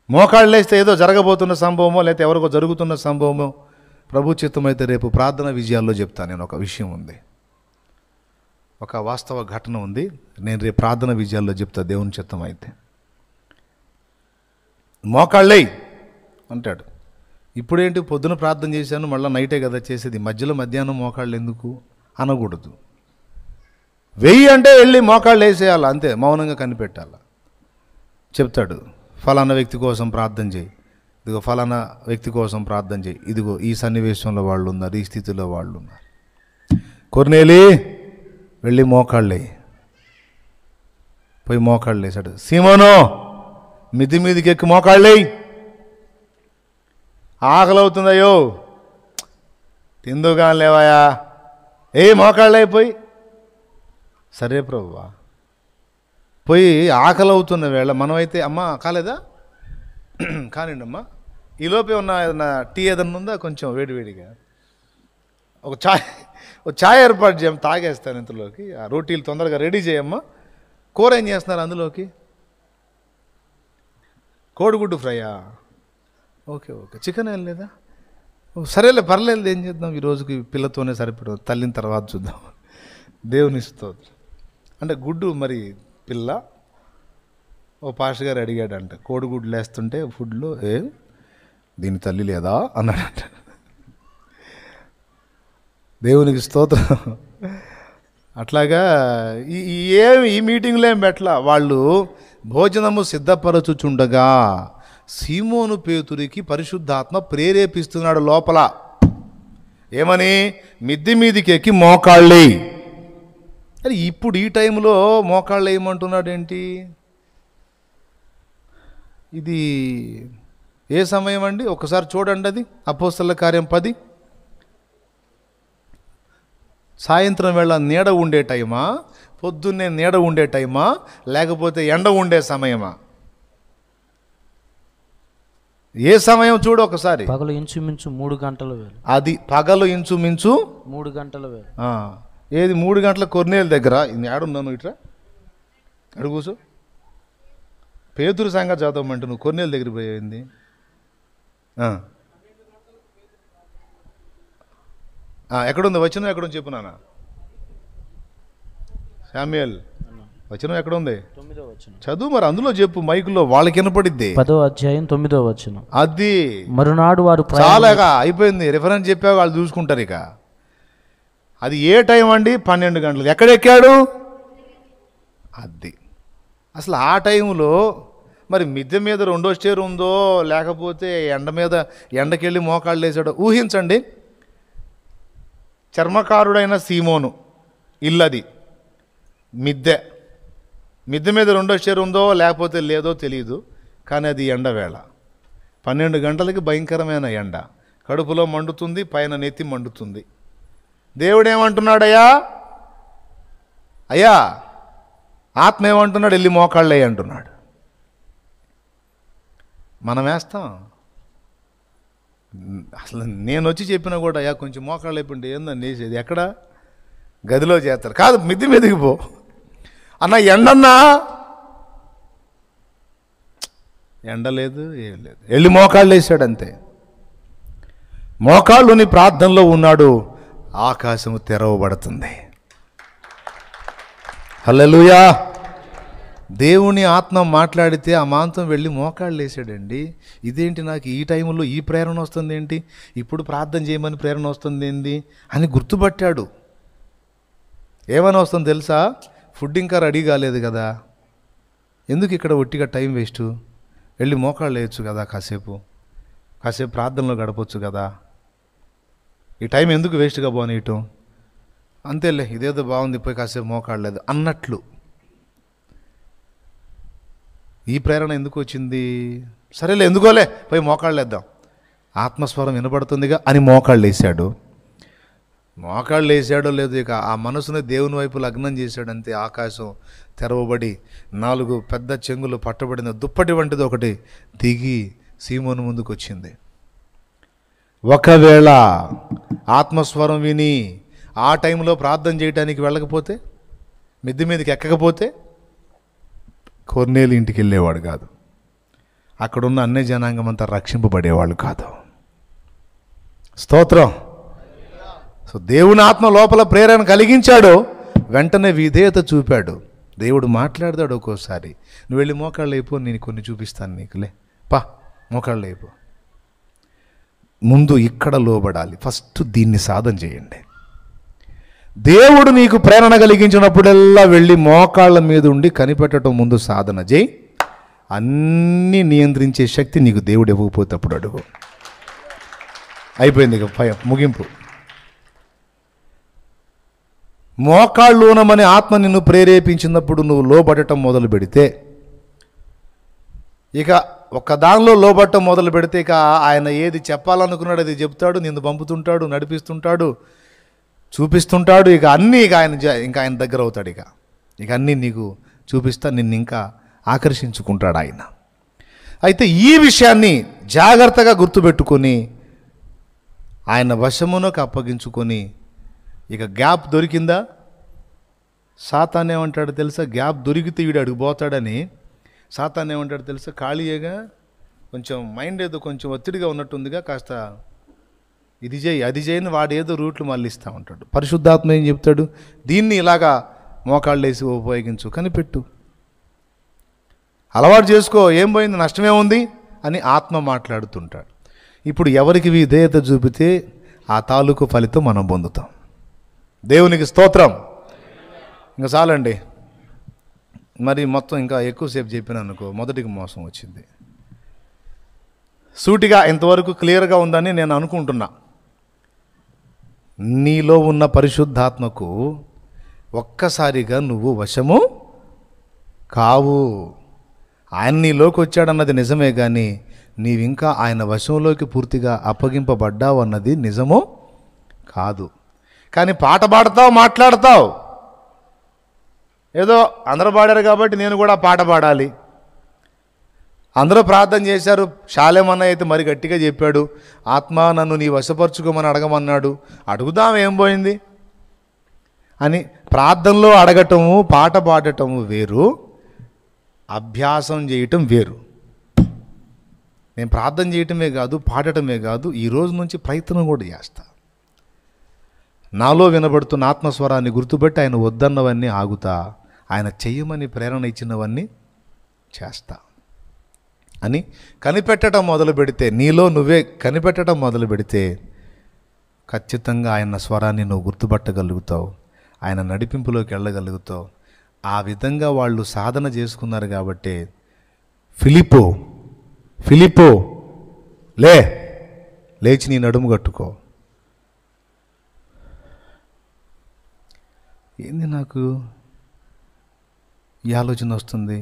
మోకాళ్ళు వేస్తే ఏదో జరగబోతున్న సంభవమో లేకపోతే ఎవరికో జరుగుతున్న సంభవమో ప్రభు చిత్తమైతే రేపు ప్రార్థన విజయాల్లో చెప్తాను. నేను ఒక విషయం ఉంది, ఒక వాస్తవ ఘటన ఉంది, నేను రేపు ప్రార్థన విజయాల్లో చెప్తా దేవుని చిత్తం అయితే. మోకాళ్ళే అంటాడు. ఇప్పుడేంటి పొద్దున ప్రార్థన చేశాను, మళ్ళీ నైటే కదా చేసేది, మధ్యలో మధ్యాహ్నం మోకాళ్ళు ఎందుకు అనకూడదు. వెయ్యి అంటే వెళ్ళి మోకాళ్ళు వేసేయాలి, అంతే, మౌనంగా కనిపెట్టాలి. చెప్తాడు, ఫలానా వ్యక్తి కోసం ప్రార్థన చేయి, ఇదిగో ఫలానా వ్యక్తి కోసం ప్రార్థన చేయి, ఇదిగో ఈ సన్నివేశంలో వాళ్ళు ఉన్నారు, ఈ స్థితిలో వాళ్ళు ఉన్నారు. కొర్నేలి వెళ్ళి మోకాళ్ళే, పోయి మోకాళ్ళు వేసాడు. సీమోను మిది మీదికి ఎక్కి మోకాళ్ళే, ఆకలి అవుతుందయ్యో, తిందుగా లేవాయా, మోకాళ్ళే పోయి. సరే ప్రభువా. పోయి ఆకలి అవుతున్న వేళ మనమైతే, అమ్మ కాలేదా, కానివ్వండి అమ్మా, ఈలోపే ఉన్న ఏదన్నా టీ ఏదన్నా ఉందా, కొంచెం వేడివేడిగా ఒక ఛాయ్ ఏర్పాటు చేయమ్మా, తాగేస్తాను ఇంతలోకి. ఆ రోటీలు తొందరగా రెడీ చేయమ్మా. కూర ఏం చేస్తున్నారు అందులోకి? కోడిగుడ్డు ఫ్రైయా? Okay okay. చికెన్ ఏం లేదా? సరేలే పర్లేదు, ఏం చేద్దాం, ఈ రోజుకి పిల్లతోనే సరిపడదు, తల్లిన తర్వాత చూద్దాం. దేవుని స్తోత్రం. అంటే గుడ్డు మరి పిల్ల, ఓ పాస్టర్ గారు అడిగాడంట, కోడిగుడ్లు వేస్తుంటే ఫుడ్లో దీని తల్లి లేదా అన్నాడంట. దేవునికి స్తోత్రం. అట్లాగా ఈ మీటింగ్లో ఏం పెట్టలా. వాళ్ళు భోజనము సిద్ధపరచుచుండగా సీమోను పేతురికి పరిశుద్ధాత్మ ప్రేరేపిస్తున్నాడు లోపల. ఏమని? మిద్ది మీదికి ఎక్కి మోకాళ్ళే. అని ఇప్పుడు ఈ టైంలో మోకాళ్ళు వేయమంటున్నాడు ఏంటి? ఇది ఏ సమయం అండి? ఒకసారి చూడండి. అది అపోస్తలుల కార్యం 10. సాయంత్రం వేళ నీడ ఉండే టైమా, పొద్దున్నే నీడ ఉండే టైమా, లేకపోతే ఎండ ఉండే సమయమా? ఏ సమయం చూడు ఒకసారి. పగలు ఇంచుమించు 3 గంటల వేళ. అది పగలు ఇంచుమించు 3 గంటల వేళ. ఏది 3 గంటల కొర్నేలు దగ్గర. ఏడున్నాను ఇట్లా అడుగు కూర్చో. పేతురు సంగతి చదవమంటే నువ్వు కొర్నేలు దగ్గర పోయింది. ఎక్కడుంది వచనం? ఎక్కడుంది చెప్పు నాన్న. శామ్యూయల్ వచనం ఎక్కడుంది? 9వ వచనం చదువు మరి. అందులో చెప్పు, మైకులో వాళ్ళకి వినపడిద్ది. 10వ అధ్యాయం 9వ వచనం. అది మరునాడు వారు చాలాగా అయిపోయింది. రిఫరెన్స్ చెప్పావు, వాళ్ళు చూసుకుంటారు. ఇక అది ఏ టైం అండి? 12 గంటలు. ఎక్కడెక్కాడు? అది అసలు ఆ టైంలో మరి మిద్దె మీద 2వ స్టేర్ ఉందో, లేకపోతే ఎండ మీద ఎండకెళ్ళి మోకాళ్ళు వేసాడో ఊహించండి. చర్మకారుడైన సీమోను ఇల్లది, మిద్దె మీద 2వ స్టేర్ ఉందో లేకపోతే లేదో తెలియదు, కానీ అది ఎండవేళ. 12 గంటలకి భయంకరమైన ఎండ. కడుపులో మండుతుంది, పైన నెత్తి మండుతుంది. దేవుడు ఏమంటున్నాడయ్యా? అయ్యా ఆత్మ ఏమంటున్నాడు? వెళ్ళి మోకాళ్ళే అంటున్నాడు. మనం వేస్తాం. అసలు నేను వచ్చి చెప్పినా కూడా అయ్యా కొంచెం మోకాళ్ళు అయిపోయింటే ఏందని వేసేది? ఎక్కడ? గదిలో చేస్తారు. కాదు, మిద్ది మీదకి పో అన్న. ఎండన్నా ఎండ లేదు, ఏం లేదు. వెళ్ళి మోకాళ్ళు వేసాడు అంతే. మోకాళ్ళుని ప్రార్థనలో ఉన్నాడు. ఆకాశము తెరవబడుతుంది. హల్లెలూయా. దేవుని ఆత్మ మాట్లాడితే ఆ మాంతం వెళ్ళి మోకాళ్ళు వేసాడండి. ఇదేంటి నాకు ఈ టైంలో ఈ ప్రేరణ వస్తుంది ఏంటి, ఇప్పుడు ప్రార్థన చేయమని ప్రేరణ వస్తుంది ఏంటి అని గుర్తుపట్టాడు. ఏమైనా వస్తుంది తెలుసా? ఫుడ్ ఇంకా రెడీ కాలేదు కదా, ఎందుకు ఇక్కడ ఒట్టిగా టైం వేస్ట్? వెళ్ళి మోకాళ్ళు వేయచ్చు కదా, కాసేపు ప్రార్థనలో గడపచ్చు కదా, ఈ టైం ఎందుకు వేస్ట్గా పోనీయటం? అంతేలే, ఇదేదో బాగుంది, పోయి కాసేపు మోకాళ్ళు లేదు అన్నట్లు. ఈ ప్రేరణ ఎందుకు వచ్చింది? సరేలే, ఎందుకోలే, పోయి మోకాళ్ళు వేద్దాం, ఆత్మస్వరం వినపడుతుందిగా అని మోకాళ్ళు వేసాడు. మోకాళ్ళు వేసాడో లేదు, ఇక ఆ మనసుని దేవుని వైపు లగ్నం చేశాడంతే. ఆకాశం తెరవబడి 4 పెద్ద చెంగులు పట్టబడిన దుప్పటి వంటిది ఒకటి దిగి సీమోను ముందుకు వచ్చింది. ఒకవేళ ఆత్మస్వరం విని ఆ టైంలో ప్రార్థన చేయడానికి వెళ్ళకపోతే, మిద్ది మీదకి ఎక్కకపోతే కొర్నేలు ఇంటికి వెళ్ళేవాడు కాదు. అక్కడున్న అన్ని జనాంగం అంతా రక్షింపబడేవాళ్ళు కాదు. స్తోత్రం. సో దేవుని ఆత్మ లోపల ప్రేరణ కలిగించాడు, వెంటనే విధేయత చూపాడు. దేవుడు మాట్లాడతాడు ఒక్కోసారి, నువ్వు వెళ్ళి మోకాళ్ళు అయిపో, నేను కొన్ని చూపిస్తాను నీకులే, పా మోకాళ్ళు అయిపో. ముందు ఇక్కడ లోబడాలి, ఫస్ట్ దీన్ని సాధన చేయండి. దేవుడు నీకు ప్రేరణ కలిగించినప్పుడల్లా వెళ్ళి మోకాళ్ళ మీద ఉండి కనిపెట్టడం ముందు సాధన చేయి. అన్నీ నియంత్రించే శక్తి నీకు దేవుడు ఇవ్వకపోతే అప్పుడు అడుగు. అయిపోయింది, ఇక ముగింపు. మోకాళ్ళూనమని ఆత్మ నిన్ను ప్రేరేపించినప్పుడు నువ్వు లోబడటం మొదలు పెడితే, ఇక ఒక్క దానిలో లోబడటం మొదలు పెడితే ఇక ఆయన ఏది చెప్పాలనుకున్నాడు అది చెప్తాడు, నిన్ను పంపుతుంటాడు, నడిపిస్తుంటాడు, చూపిస్తుంటాడు. ఇక అన్నీ ఇక ఆయన దగ్గర అవుతాడు. ఇక అన్నీ నీకు చూపిస్తా, నిన్ను ఇంకా ఆకర్షించుకుంటాడు ఆయన. అయితే ఈ విషయాన్ని జాగ్రత్తగా గుర్తుపెట్టుకొని ఆయన వశమునకు అప్పగించుకొని, ఇక గ్యాప్ దొరికిందా? సాతాన్ ఏమంటాడు తెలుసా? గ్యాప్ దొరికితే వీడు అడిగిపోతాడని సాతాన్ ఏమంటాడు తెలుసా? ఖాళీగా కొంచెం మైండ్ ఏదో కొంచెం ఒత్తిడిగా ఉన్నట్టుందిగా, కాస్త ఇది చేయి అది చేయని వాడు ఏదో రూట్లు మళ్ళిస్తూ ఉంటాడు. పరిశుద్ధాత్మ ఏం చెప్తాడు? దీన్ని ఇలాగా మోకాళ్ళు వేసి ఉపయోగించు, కనిపెట్టు, అలవాటు చేసుకో, ఏం పోయింది, నష్టమే ఉంది అని ఆత్మ మాట్లాడుతుంటాడు. ఇప్పుడు ఎవరికి విధేయత చూపితే ఆ తాలూకు ఫలితం మనం పొందుతాం. దేవునికి స్తోత్రం. ఇంకా చాలండి, మరి మొత్తం ఇంకా ఎక్కువసేపు చెప్పిన అనుకో మొదటికి మోసం వచ్చింది. సూటిగా ఇంతవరకు క్లియర్గా ఉందని నేను అనుకుంటున్నా. నీలో ఉన్న పరిశుద్ధాత్మకు ఒక్కసారిగా నువ్వు వశము కావు. ఆయన నీలోకి వచ్చాడన్నది నిజమే, కానీ నీవింకా ఆయన వశంలోకి పూర్తిగా అప్పగింపబడ్డావు అన్నది నిజమో కాదు. కానీ పాట పాడతావు, మాట్లాడతావు, ఏదో అందరూ పాడారు కాబట్టి నేను కూడా పాట పాడాలి, అందరూ ప్రార్థన చేశారు, శాలేమన్న అయితే మరి గట్టిగా చెప్పాడు, ఆత్మ నన్ను నీ వశపరుచుకోమని అడగమన్నాడు, అడుగుదాం ఏం పోయింది అని ప్రార్థనలో అడగటము, పాట పాడటము వేరు, అభ్యాసం చేయటం వేరు. నేను ప్రార్థన చేయటమే కాదు, పాడటమే కాదు, ఈ రోజు నుంచి ప్రయత్నం కూడా చేస్తా. నాలో వినబడుతున్న ఆత్మస్వరాన్ని గుర్తుపెట్టి ఆయన వద్దన్నవన్నీ ఆగుతా, ఆయన చెయ్యమని ప్రేరణ ఇచ్చినవన్నీ చేస్తా అని కనిపెట్టడం మొదలు పెడితే, నీలో నువ్వే కనిపెట్టడం మొదలు పెడితే ఖచ్చితంగా ఆయన స్వరాన్ని నువ్వు గుర్తుపట్టగలుగుతావు, ఆయన నడిపింపులోకి వెళ్ళగలుగుతావు. ఆ విధంగా వాళ్ళు సాధన చేసుకున్నారు కాబట్టి ఫిలిప్పో లేచి నీ నడుము కట్టుకో. ఏంది నాకు ఈ ఆలోచన వస్తుంది?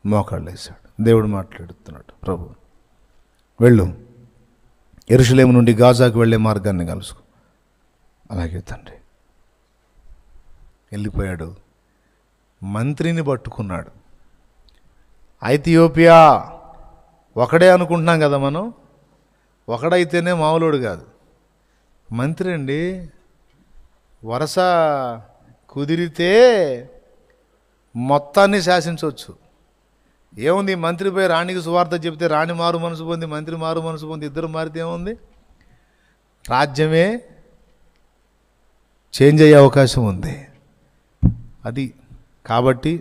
మోకాళ్ళు వేశాడు, దేవుడు మాట్లాడుతున్నాడు, ప్రభు వెళ్ళు, యెరూషలేము నుండి గాజాకు వెళ్ళే మార్గాన్ని కలుసుకో. అలాగే తండ్రి. వెళ్ళిపోయాడు, మంత్రిని పట్టుకున్నాడు. ఐథియోపియా ఒకడే అనుకుంటున్నాం కదా మనం, ఒకడైతేనే మామూలుడు కాదు, మంత్రి అండి. వరస కుదిరితే మొత్తాన్ని శాసించవచ్చు. ఏముంది, మంత్రి పోయి రాణికి సువార్త చెప్తే రాణి మారు మనసు పొంది, మంత్రి మారు మనసు పొంది, ఇద్దరు మారితే ఏముంది, రాజ్యమే చేంజ్ అయ్యే అవకాశం ఉంది. అది కాబట్టి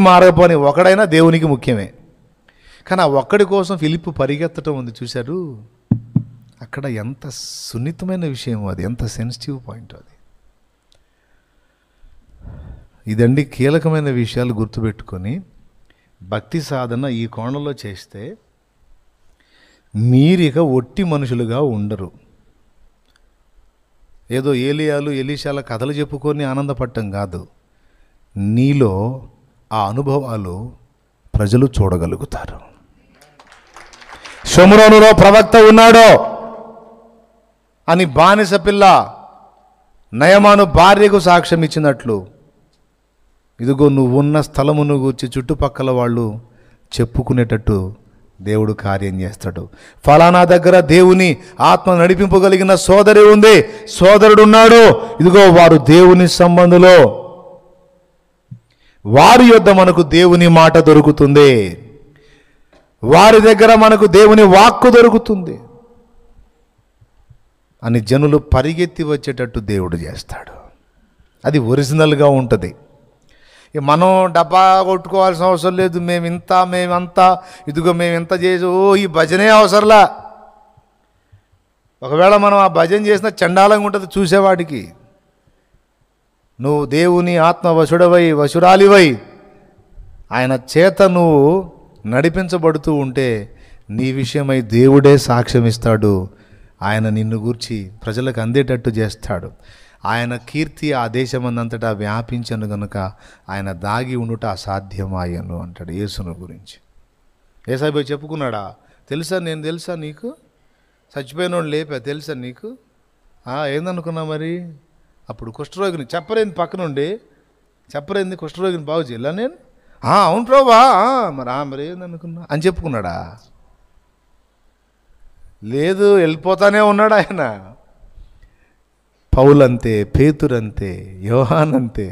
మారకపోని ఒకడైనా దేవునికి ముఖ్యమే. కానీ ఆ ఒక్కడి కోసం ఫిలిప్పు పరిగెత్తడం ఉంది, చూశారు అక్కడ ఎంత సున్నితమైన విషయం అది, ఎంత సెన్సిటివ్ పాయింట్ అది. ఇదండి కీలకమైన విషయాలు గుర్తుపెట్టుకొని భక్తి సాధన ఈ కోణంలో చేస్తే మీరిక ఒట్టి మనుషులుగా ఉండరు. ఏదో ఏలియాలు ఎలీషాల కథలు చెప్పుకొని ఆనందపడటం కాదు, నీలో ఆ అనుభవాలు ప్రజలు చూడగలుగుతారు. షోమ్రోనులో ప్రవక్త ఉన్నాడో అని బానిస పిల్ల నయమాను భార్యకు సాక్ష్యం ఇచ్చినట్లు, ఇదిగో నువ్వు ఉన్న స్థలమును గూర్చి చుట్టుపక్కల వాళ్ళు చెప్పుకునేటట్టు దేవుడు కార్యం చేస్తాడు. ఫలానా దగ్గర దేవుని ఆత్మ నడిపింపగలిగిన సోదరి ఉంది, సోదరుడు ఉన్నాడు, ఇదిగో వారు దేవుని సంబంధులో, వారి యొద్ద మనకు దేవుని మాట దొరుకుతుంది, వారి దగ్గర మనకు దేవుని వాక్కు దొరుకుతుంది అని జనులు పరిగెత్తి వచ్చేటట్టు దేవుడు చేస్తాడు. అది ఒరిజినల్గా ఉంటుంది. మనం డబ్బా కొట్టుకోవాల్సిన అవసరం లేదు, మేమంతా ఇదిగో మేము ఇంత చేసి ఈ భజనే అవసరంలా. ఒకవేళ మనం ఆ భజన చేసిన చండాలంగా ఉంటుంది చూసేవాడికి. నువ్వు దేవుని ఆత్మ వశుడవై వశురాలివై ఆయన చేత నువ్వు నడిపించబడుతూ ఉంటే నీ విషయమై దేవుడే సాక్ష్యం ఇస్తాడు. ఆయన నిన్ను గూర్చి ప్రజలకు అందేటట్టు చేస్తాడు. ఆయన కీర్తి ఆ దేశమందంతటా వ్యాపించను గనుక ఆయన దాగి ఉండుట అసాధ్యమాయను అంటాడు యేసును గురించి. యేసయ్య చెప్పుకున్నాడా, నేను తెలుసా నీకు, చచ్చిపోయినోడు లేపా తెలుసా నీకు, ఏందనుకున్నా మరి, అప్పుడు కుష్ఠరోగిని చెప్పరేంది పక్కనుండి, చెప్పరేంది కుష్ఠరోగిని బాగు చేయాల నేను, అవును ప్రభా మరి ఏందనుకున్నా అని చెప్పుకున్నాడా? లేదు, వెళ్ళిపోతానే ఉన్నాడు ఆయన. పౌలు అంతే, పేతురు అంతే, యోహాన్ అంతే,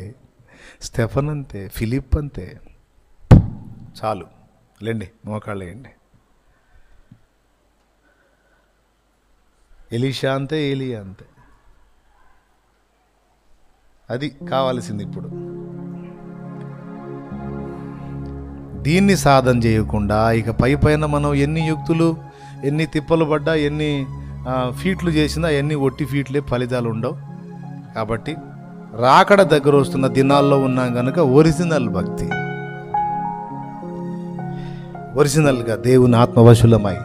స్టెఫన్ అంతే, ఫిలిప్ అంతే. చాలు లేండి, మోకాళ్ళు వేయండి. ఎలీషా అంతే, ఏలియా అంతే. అది కావాల్సింది ఇప్పుడు. దీన్ని సాధన చేయకుండా ఇక పైన మనం ఎన్ని యుక్తులు, ఎన్ని తిప్పలు పడ్డా, ఎన్ని ఫీట్లు చేసినా ఎన్ని ఒట్టి ఫీట్లే, ఫలితాలు ఉండవు. కాబట్టి రాకడ దగ్గర వస్తున్న దినాల్లో ఉన్నాం కనుక ఒరిజినల్ భక్తి, ఒరిజినల్గా దేవుని ఆత్మవశులమై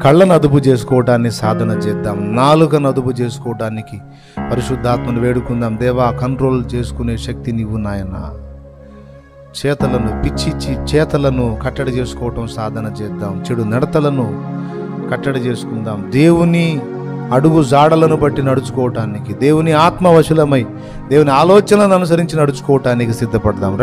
కళ్ళను అదుపు చేసుకోవటాన్ని సాధన చేద్దాం. నాలుకను అదుపు చేసుకోవటానికి పరిశుద్ధాత్మను వేడుకుందాం. దేవా, కంట్రోల్ చేసుకునే శక్తి నీవు నాయన. చేతలను పిచ్చిచ్చి చేతలను కట్టడి చేసుకోవటం సాధన చేద్దాం. చెడు నడతలను కట్టడి చేసుకుందాం. దేవుని అడుగు జాడలను బట్టి నడుచుకోవటానికి, దేవుని ఆత్మవశులమై దేవుని ఆలోచనలను అనుసరించి నడుచుకోవటానికి సిద్ధపడదాం.